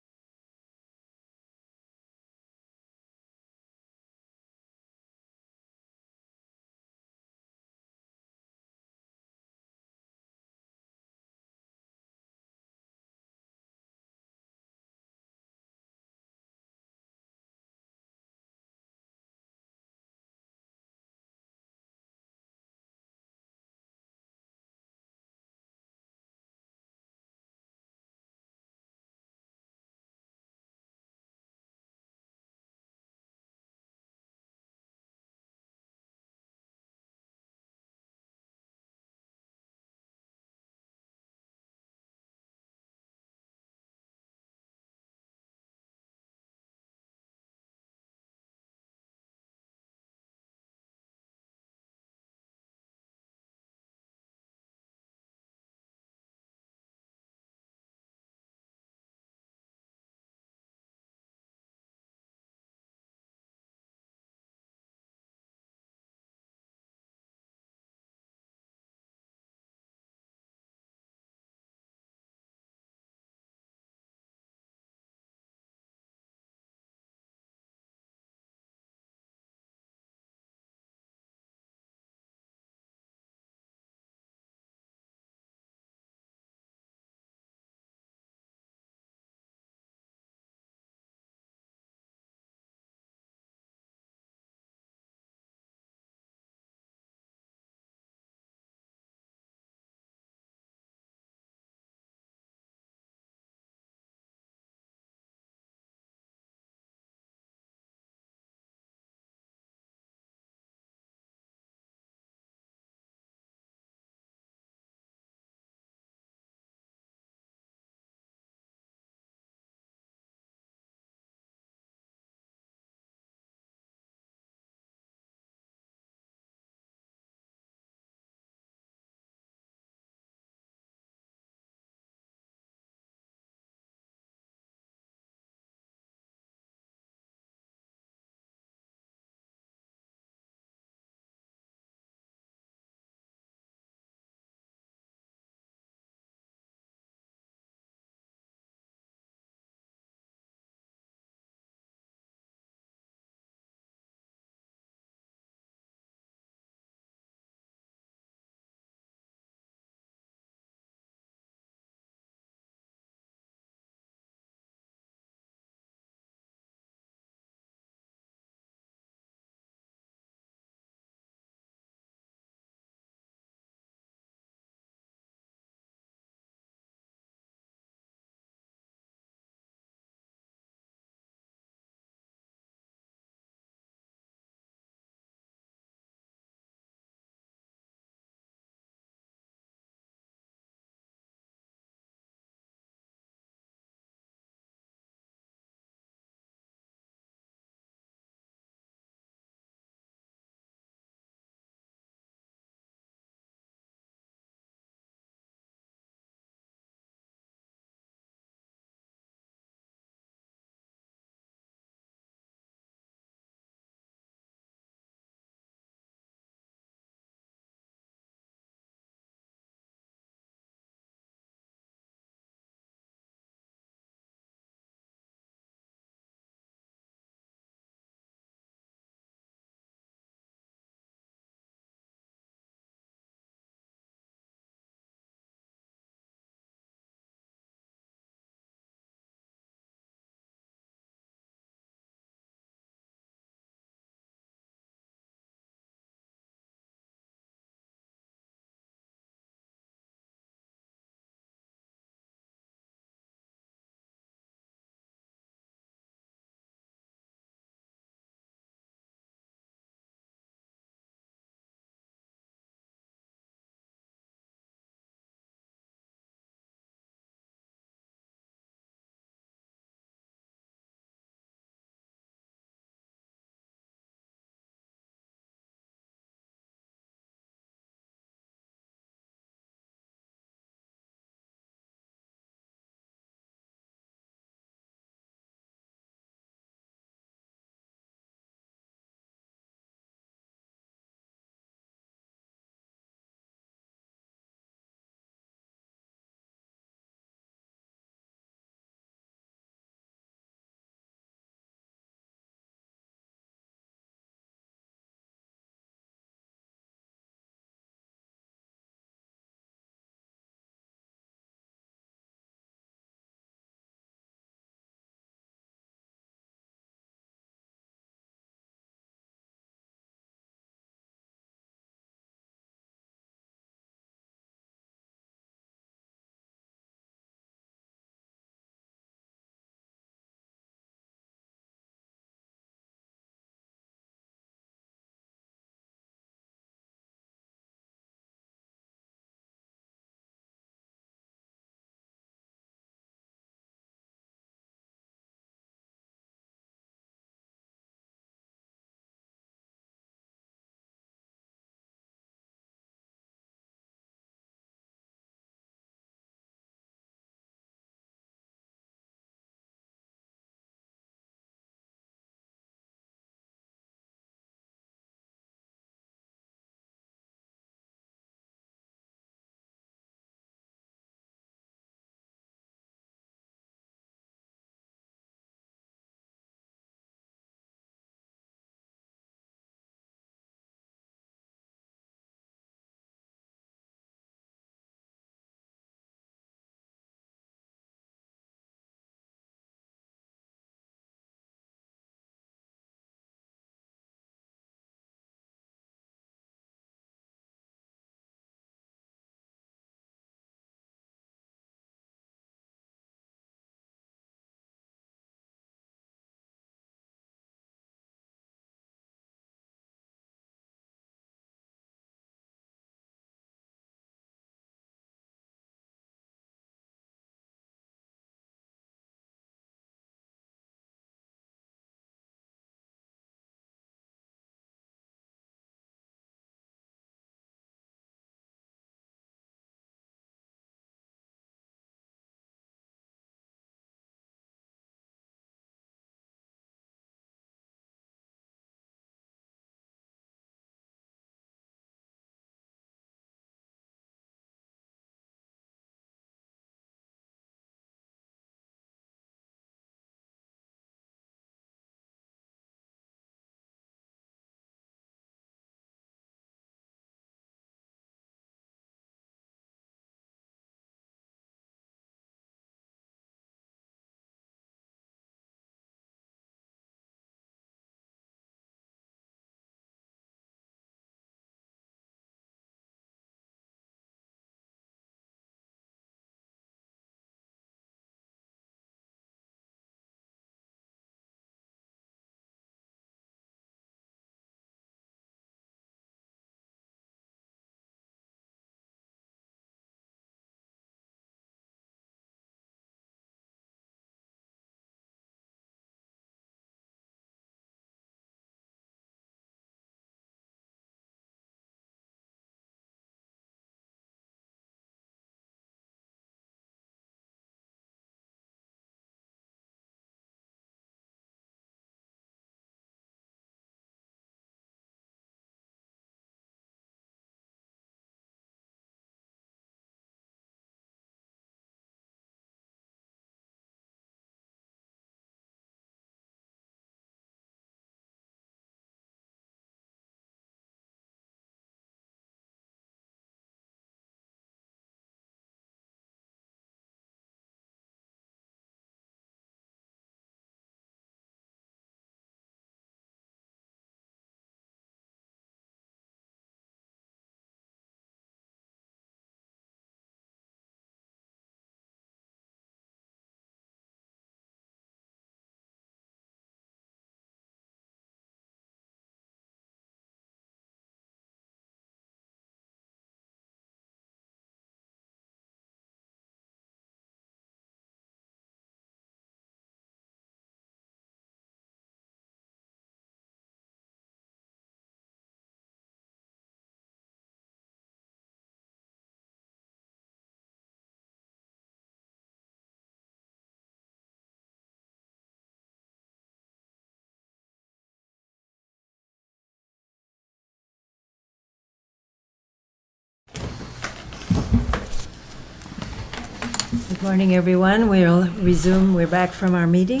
Good morning, everyone. We'll resume, we're back from our meeting.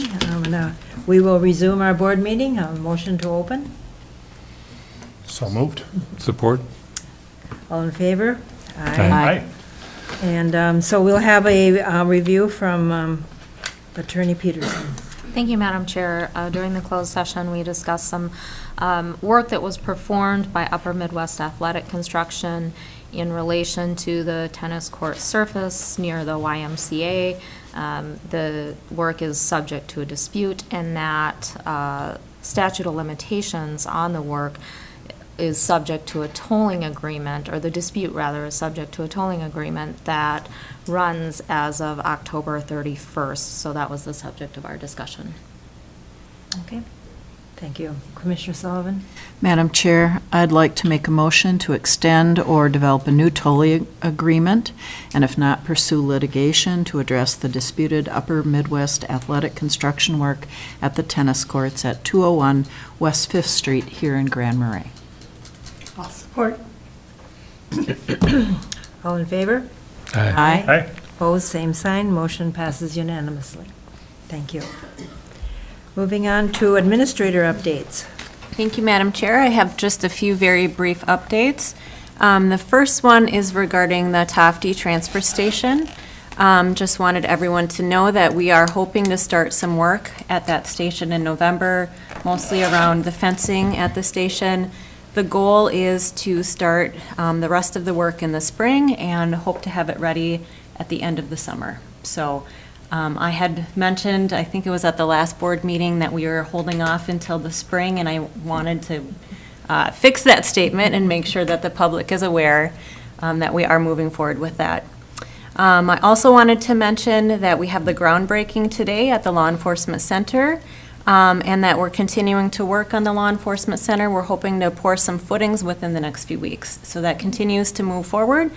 We will resume our board meeting. Motion to open. So moved. Support? All in favor? Aye. And so we'll have a review from Attorney Peterson. Thank you, Madam Chair. During the closed session, we discussed some work that was performed by Upper Midwest Athletic Construction in relation to the tennis court surface near the YMCA. The work is subject to a dispute, and that statute of limitations on the work is subject to a tolling agreement, or the dispute rather is subject to a tolling agreement that runs as of October 31st. So that was the subject of our discussion. Okay, thank you. Commissioner Sullivan? Madam Chair, I'd like to make a motion to extend or develop a new tolling agreement, and if not, pursue litigation to address the disputed Upper Midwest athletic construction work at the tennis courts at 201 West 5th Street here in Grand Marais. I'll support. All in favor? Aye. Aye. Opposed, same sign. Motion passes unanimously. Thank you. Moving on to administrator updates. Thank you, Madam Chair. I have just a few very brief updates. The first one is regarding the Tofty Transfer Station. Just wanted everyone to know that we are hoping to start some work at that station in November, mostly around the fencing at the station. The goal is to start the rest of the work in the spring and hope to have it ready at the end of the summer. So I had mentioned, I think it was at the last board meeting, that we were holding off until the spring, and I wanted to fix that statement and make sure that the public is aware that we are moving forward with that. I also wanted to mention that we have the groundbreaking today at the Law Enforcement Center. And that we're continuing to work on the Law Enforcement Center. We're hoping to pour some footings within the next few weeks. So that continues to move forward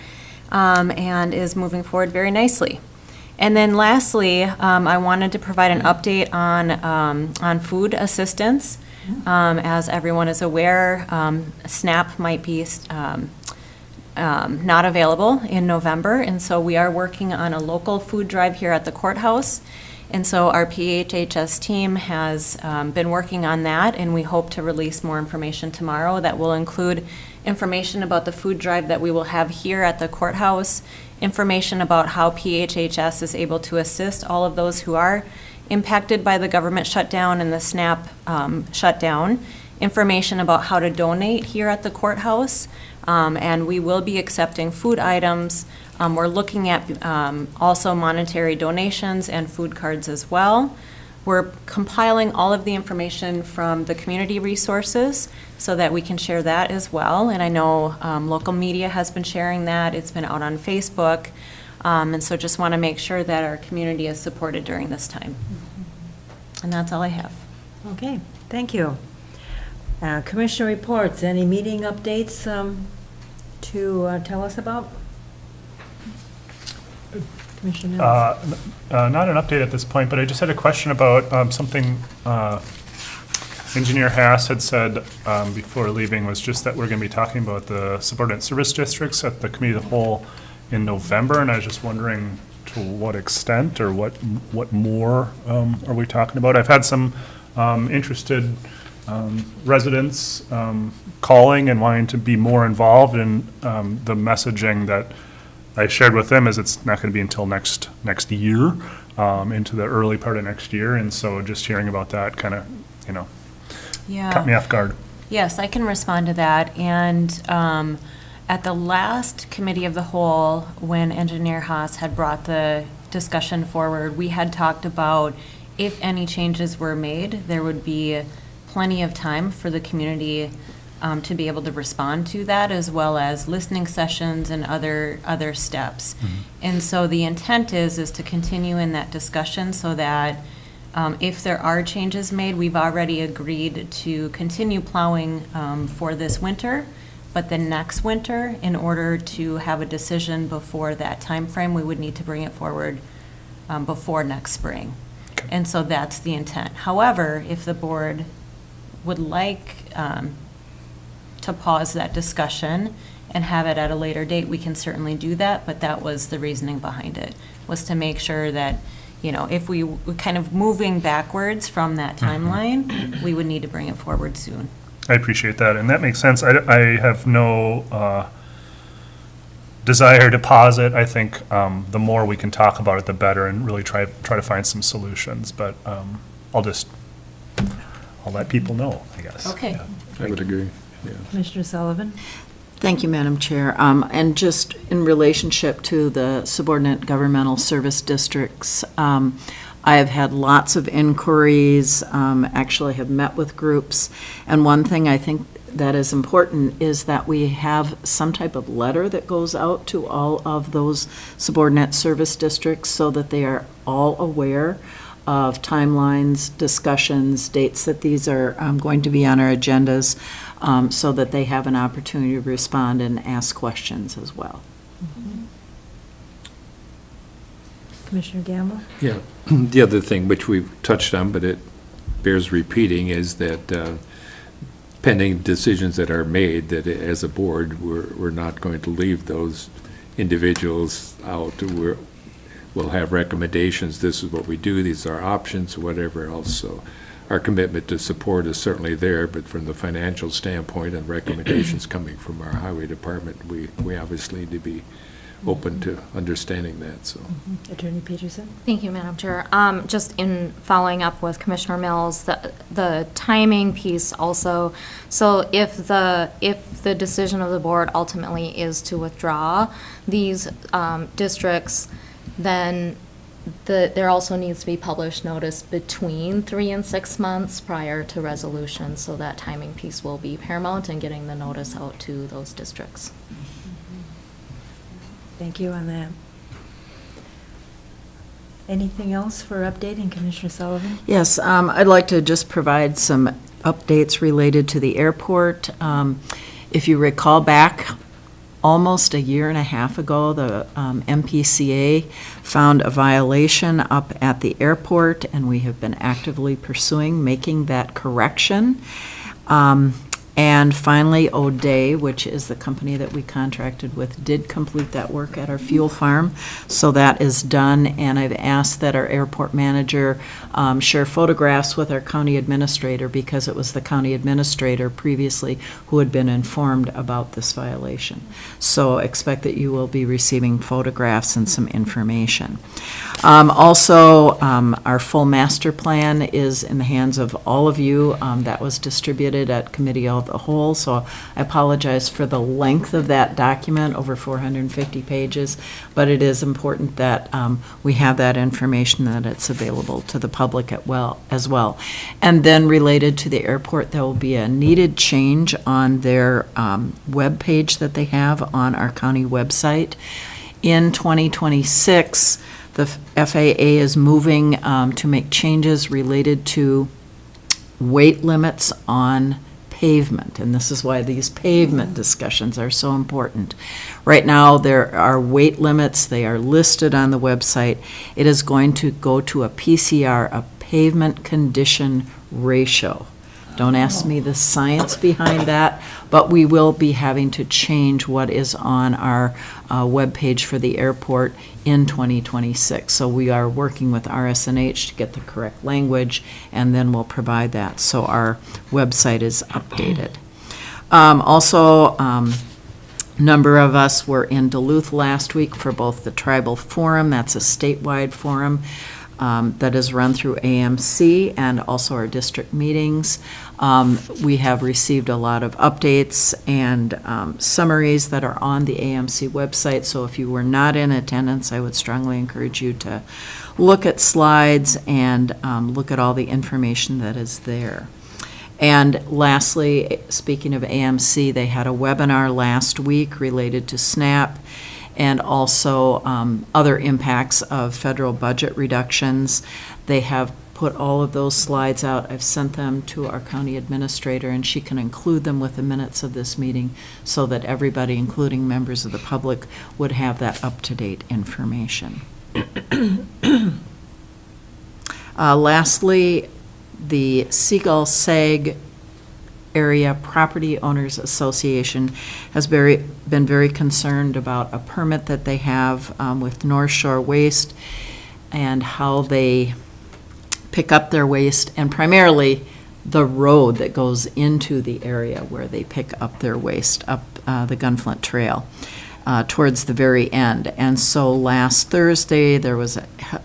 and is moving forward very nicely. And then lastly, I wanted to provide an update on food assistance. As everyone is aware, SNAP might be not available in November. And so we are working on a local food drive here at the courthouse. And so our PHHS team has been working on that, and we hope to release more information tomorrow that will include information about the food drive that we will have here at the courthouse, information about how PHHS is able to assist all of those who are impacted by the government shutdown and the SNAP shutdown, information about how to donate here at the courthouse, and we will be accepting food items. We're looking at also monetary donations and food cards as well. We're compiling all of the information from the community resources so that we can share that as well. And I know local media has been sharing that. It's been out on Facebook. And so just want to make sure that our community is supported during this time. And that's all I have. Okay, thank you. Commissioner reports, any meeting updates to tell us about? Commissioner Mills? Not an update at this point, but I just had a question about something Engineer Haas had said before leaving, was just that we're going to be talking about the subordinate service districts at the Committee of the Whole in November, and I was just wondering to what extent or what more are we talking about? I've had some interested residents calling and wanting to be more involved, in the messaging that I shared with them is it's not going to be until next year, into the early part of next year, and so just hearing about that kind of, caught me off guard. Yes, I can respond to that. And at the last Committee of the Whole, when Engineer Haas had brought the discussion forward, we had talked about if any changes were made, there would be plenty of time for the community to be able to respond to that, as well as listening sessions and other steps. Mm-hmm. And so the intent is to continue in that discussion so that if there are changes made, we've already agreed to continue plowing for this winter, but the next winter, in order to have a decision before that time frame, we would need to bring it forward before next spring. Okay. And so that's the intent. However, if the board would like to pause that discussion and have it at a later date, we can certainly do that, but that was the reasoning behind it, was to make sure that, you know, if we were kind of moving backwards from that timeline, we would need to bring it forward soon. I appreciate that, and that makes sense. I have no desire to pause it. I think the more we can talk about it, the better, and really try to find some solutions. But I'll let people know, I guess. Okay. Yeah. I would agree, yeah. Commissioner Sullivan? Thank you, Madam Chair. And just in relationship to the subordinate governmental service districts, I have had lots of inquiries, actually have met with groups, and one thing I think that is important is that we have some type of letter that goes out to all of those subordinate service districts so that they are all aware of timelines, discussions, dates that these are going to be on our agendas, so that they have an opportunity to respond and ask questions as well. Commissioner Gamble? Yeah, the other thing which we've touched on, but it bears repeating, is that pending decisions that are made, that as a board, we're not going to leave those individuals out. We'll have recommendations, this is what we do, these are options, whatever else. So our commitment to support is certainly there, but from the financial standpoint and recommendations coming from our highway department, we obviously need to be open to understanding that, so. Attorney Peterson? Thank you, Madam Chair. Just in following up with Commissioner Mills, the timing piece also, so if the decision of the board ultimately is to withdraw these districts, then there also needs to be published notice between 3 and 6 months prior to resolution, so that timing piece will be paramount in getting the notice out to those districts. Thank you on that. Anything else for updating, Commissioner Sullivan? Yes, I'd like to just provide some updates related to the airport. If you recall back almost a year and a half ago, the MPCA found a violation up at the airport, and we have been actively pursuing making that correction. And finally, O'Day, which is the company that we contracted with, did complete that work at our fuel farm. So that is done, and I've asked that our airport manager share photographs with our county administrator, because it was the county administrator previously who had been informed about this violation. So expect that you will be receiving photographs and some information. Also, our full master plan is in the hands of all of you. That was distributed at committee of the whole, so I apologize for the length of that document, over 450 pages, but it is important that we have that information, that it's available to the public as well. And then related to the airport, there will be a needed change on their web page that they have on our county website. In 2026, the FAA is moving to make changes related to weight limits on pavement, and this is why these pavement discussions are so important. Right now, there are weight limits. They are listed on the website. It is going to go to a PCR, a pavement condition ratio. Don't ask me the science behind that, but we will be having to change what is on our webpage for the airport in 2026. So we are working with RSNH to get the correct language, and then we'll provide that. So our website is updated. Also, number of us were in Duluth last week for both the Tribal Forum, that's a statewide forum, that is run through AMC, and also our district meetings. We have received a lot of updates and summaries that are on the AMC website, so if you were not in attendance, I would strongly encourage you to look at slides and look at all the information that is there. And lastly, speaking of AMC, they had a webinar last week related to SNAP, and also other impacts of federal budget reductions. They have put all of those slides out. I've sent them to our county administrator, and she can include them with the minutes of this meeting so that everybody, including members of the public, would have that up-to-date information. Lastly, the Seagull SAG Area Property Owners Association has been very concerned about a permit that they have with North Shore Waste and how they pick up their waste, and primarily the road that goes into the area where they pick up their waste, up the Gunflint Trail, towards the very end. And so last Thursday, there was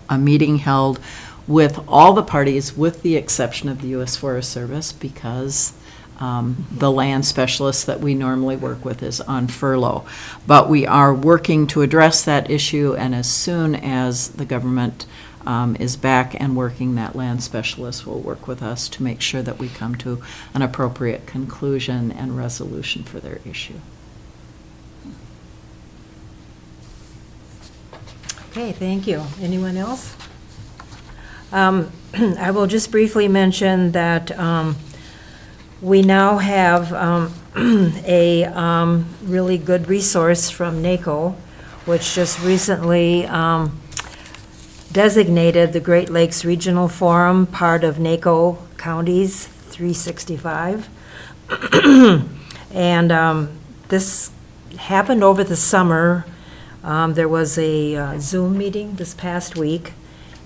a meeting held with all the parties, with the exception of the U.S. Forest Service, because the land specialist that we normally work with is on furlough. But we are working to address that issue, and as soon as the government is back and working, that land specialist will work with us to make sure that we come to an appropriate conclusion and resolution for their issue. Okay, thank you. Anyone else? I will just briefly mention that we now have a really good resource from NACO, which just recently designated the Great Lakes Regional Forum part of NACO Counties 365. And this happened over the summer. There was a Zoom meeting this past week,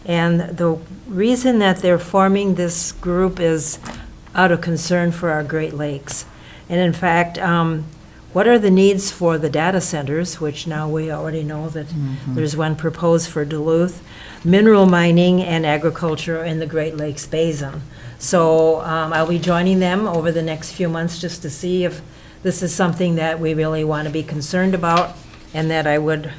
and the reason that they're forming this group is out of concern for our Great Lakes. And in fact, what are the needs for the data centers, which now we already know that there's one proposed for Duluth, mineral mining and agriculture in the Great Lakes Basin. So I'll be joining them over the next few months just to see if this is something that we really want to be concerned about, and that I would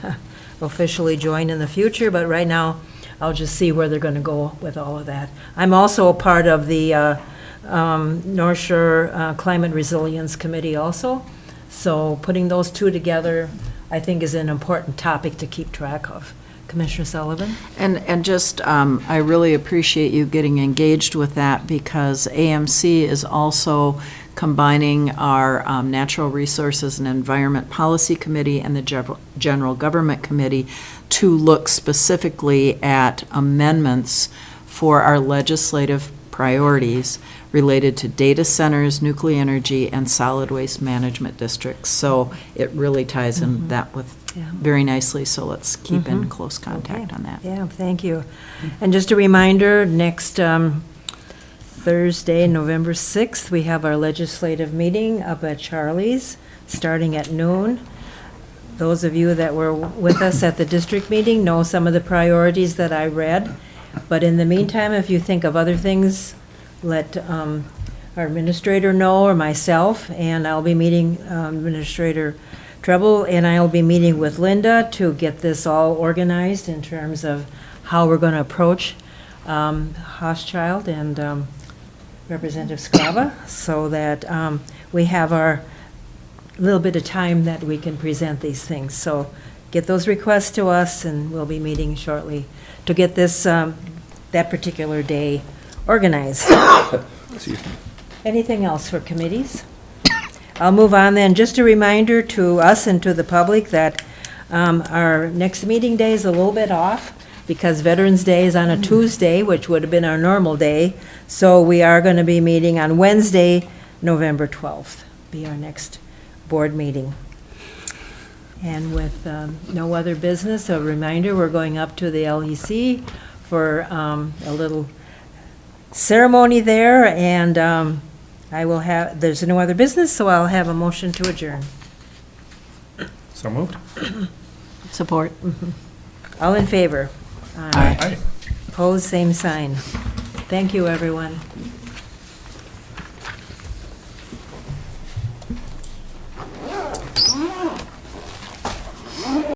officially join in the future. But right now, I'll just see where they're going to go with all of that. I'm also a part of the North Shore Climate Resilience Committee also. So putting those two together, I think, is an important topic to keep track of. Commissioner Sullivan? And just, I really appreciate you getting engaged with that, because AMC is also combining our Natural Resources and Environment Policy Committee and the General Government Committee to look specifically at amendments for our legislative priorities related to data centers, nuclear energy, and solid waste management districts. So it really ties in that with very nicely, so let's keep in close contact on that. Yeah, thank you. And just a reminder, next Thursday, November 6th, we have our legislative meeting up at Charlie's, starting at noon. Those of you that were with us at the district meeting know some of the priorities that I read. But in the meantime, if you think of other things, let our administrator know, or myself, and I'll be meeting Administrator Treble, and I'll be meeting with Linda to get this all organized in terms of how we're going to approach Hochschild and Representative Scrava, so that we have our little bit of time that we can present these things. So get those requests to us, and we'll be meeting shortly to get this, that particular day organized. Anything else for committees? I'll move on then. Just a reminder to us and to the public that our next meeting day is a little bit off, because Veterans Day is on a Tuesday, which would have been our normal day. So we are going to be meeting on Wednesday, November 12th, be our next board meeting. And with no other business, a reminder, we're going up to the LEC for a little ceremony there, and I will have, there's no other business, so I'll have a motion to adjourn. So moved. Support. All in favor? Aye. Opposed, same sign. Thank you, everyone.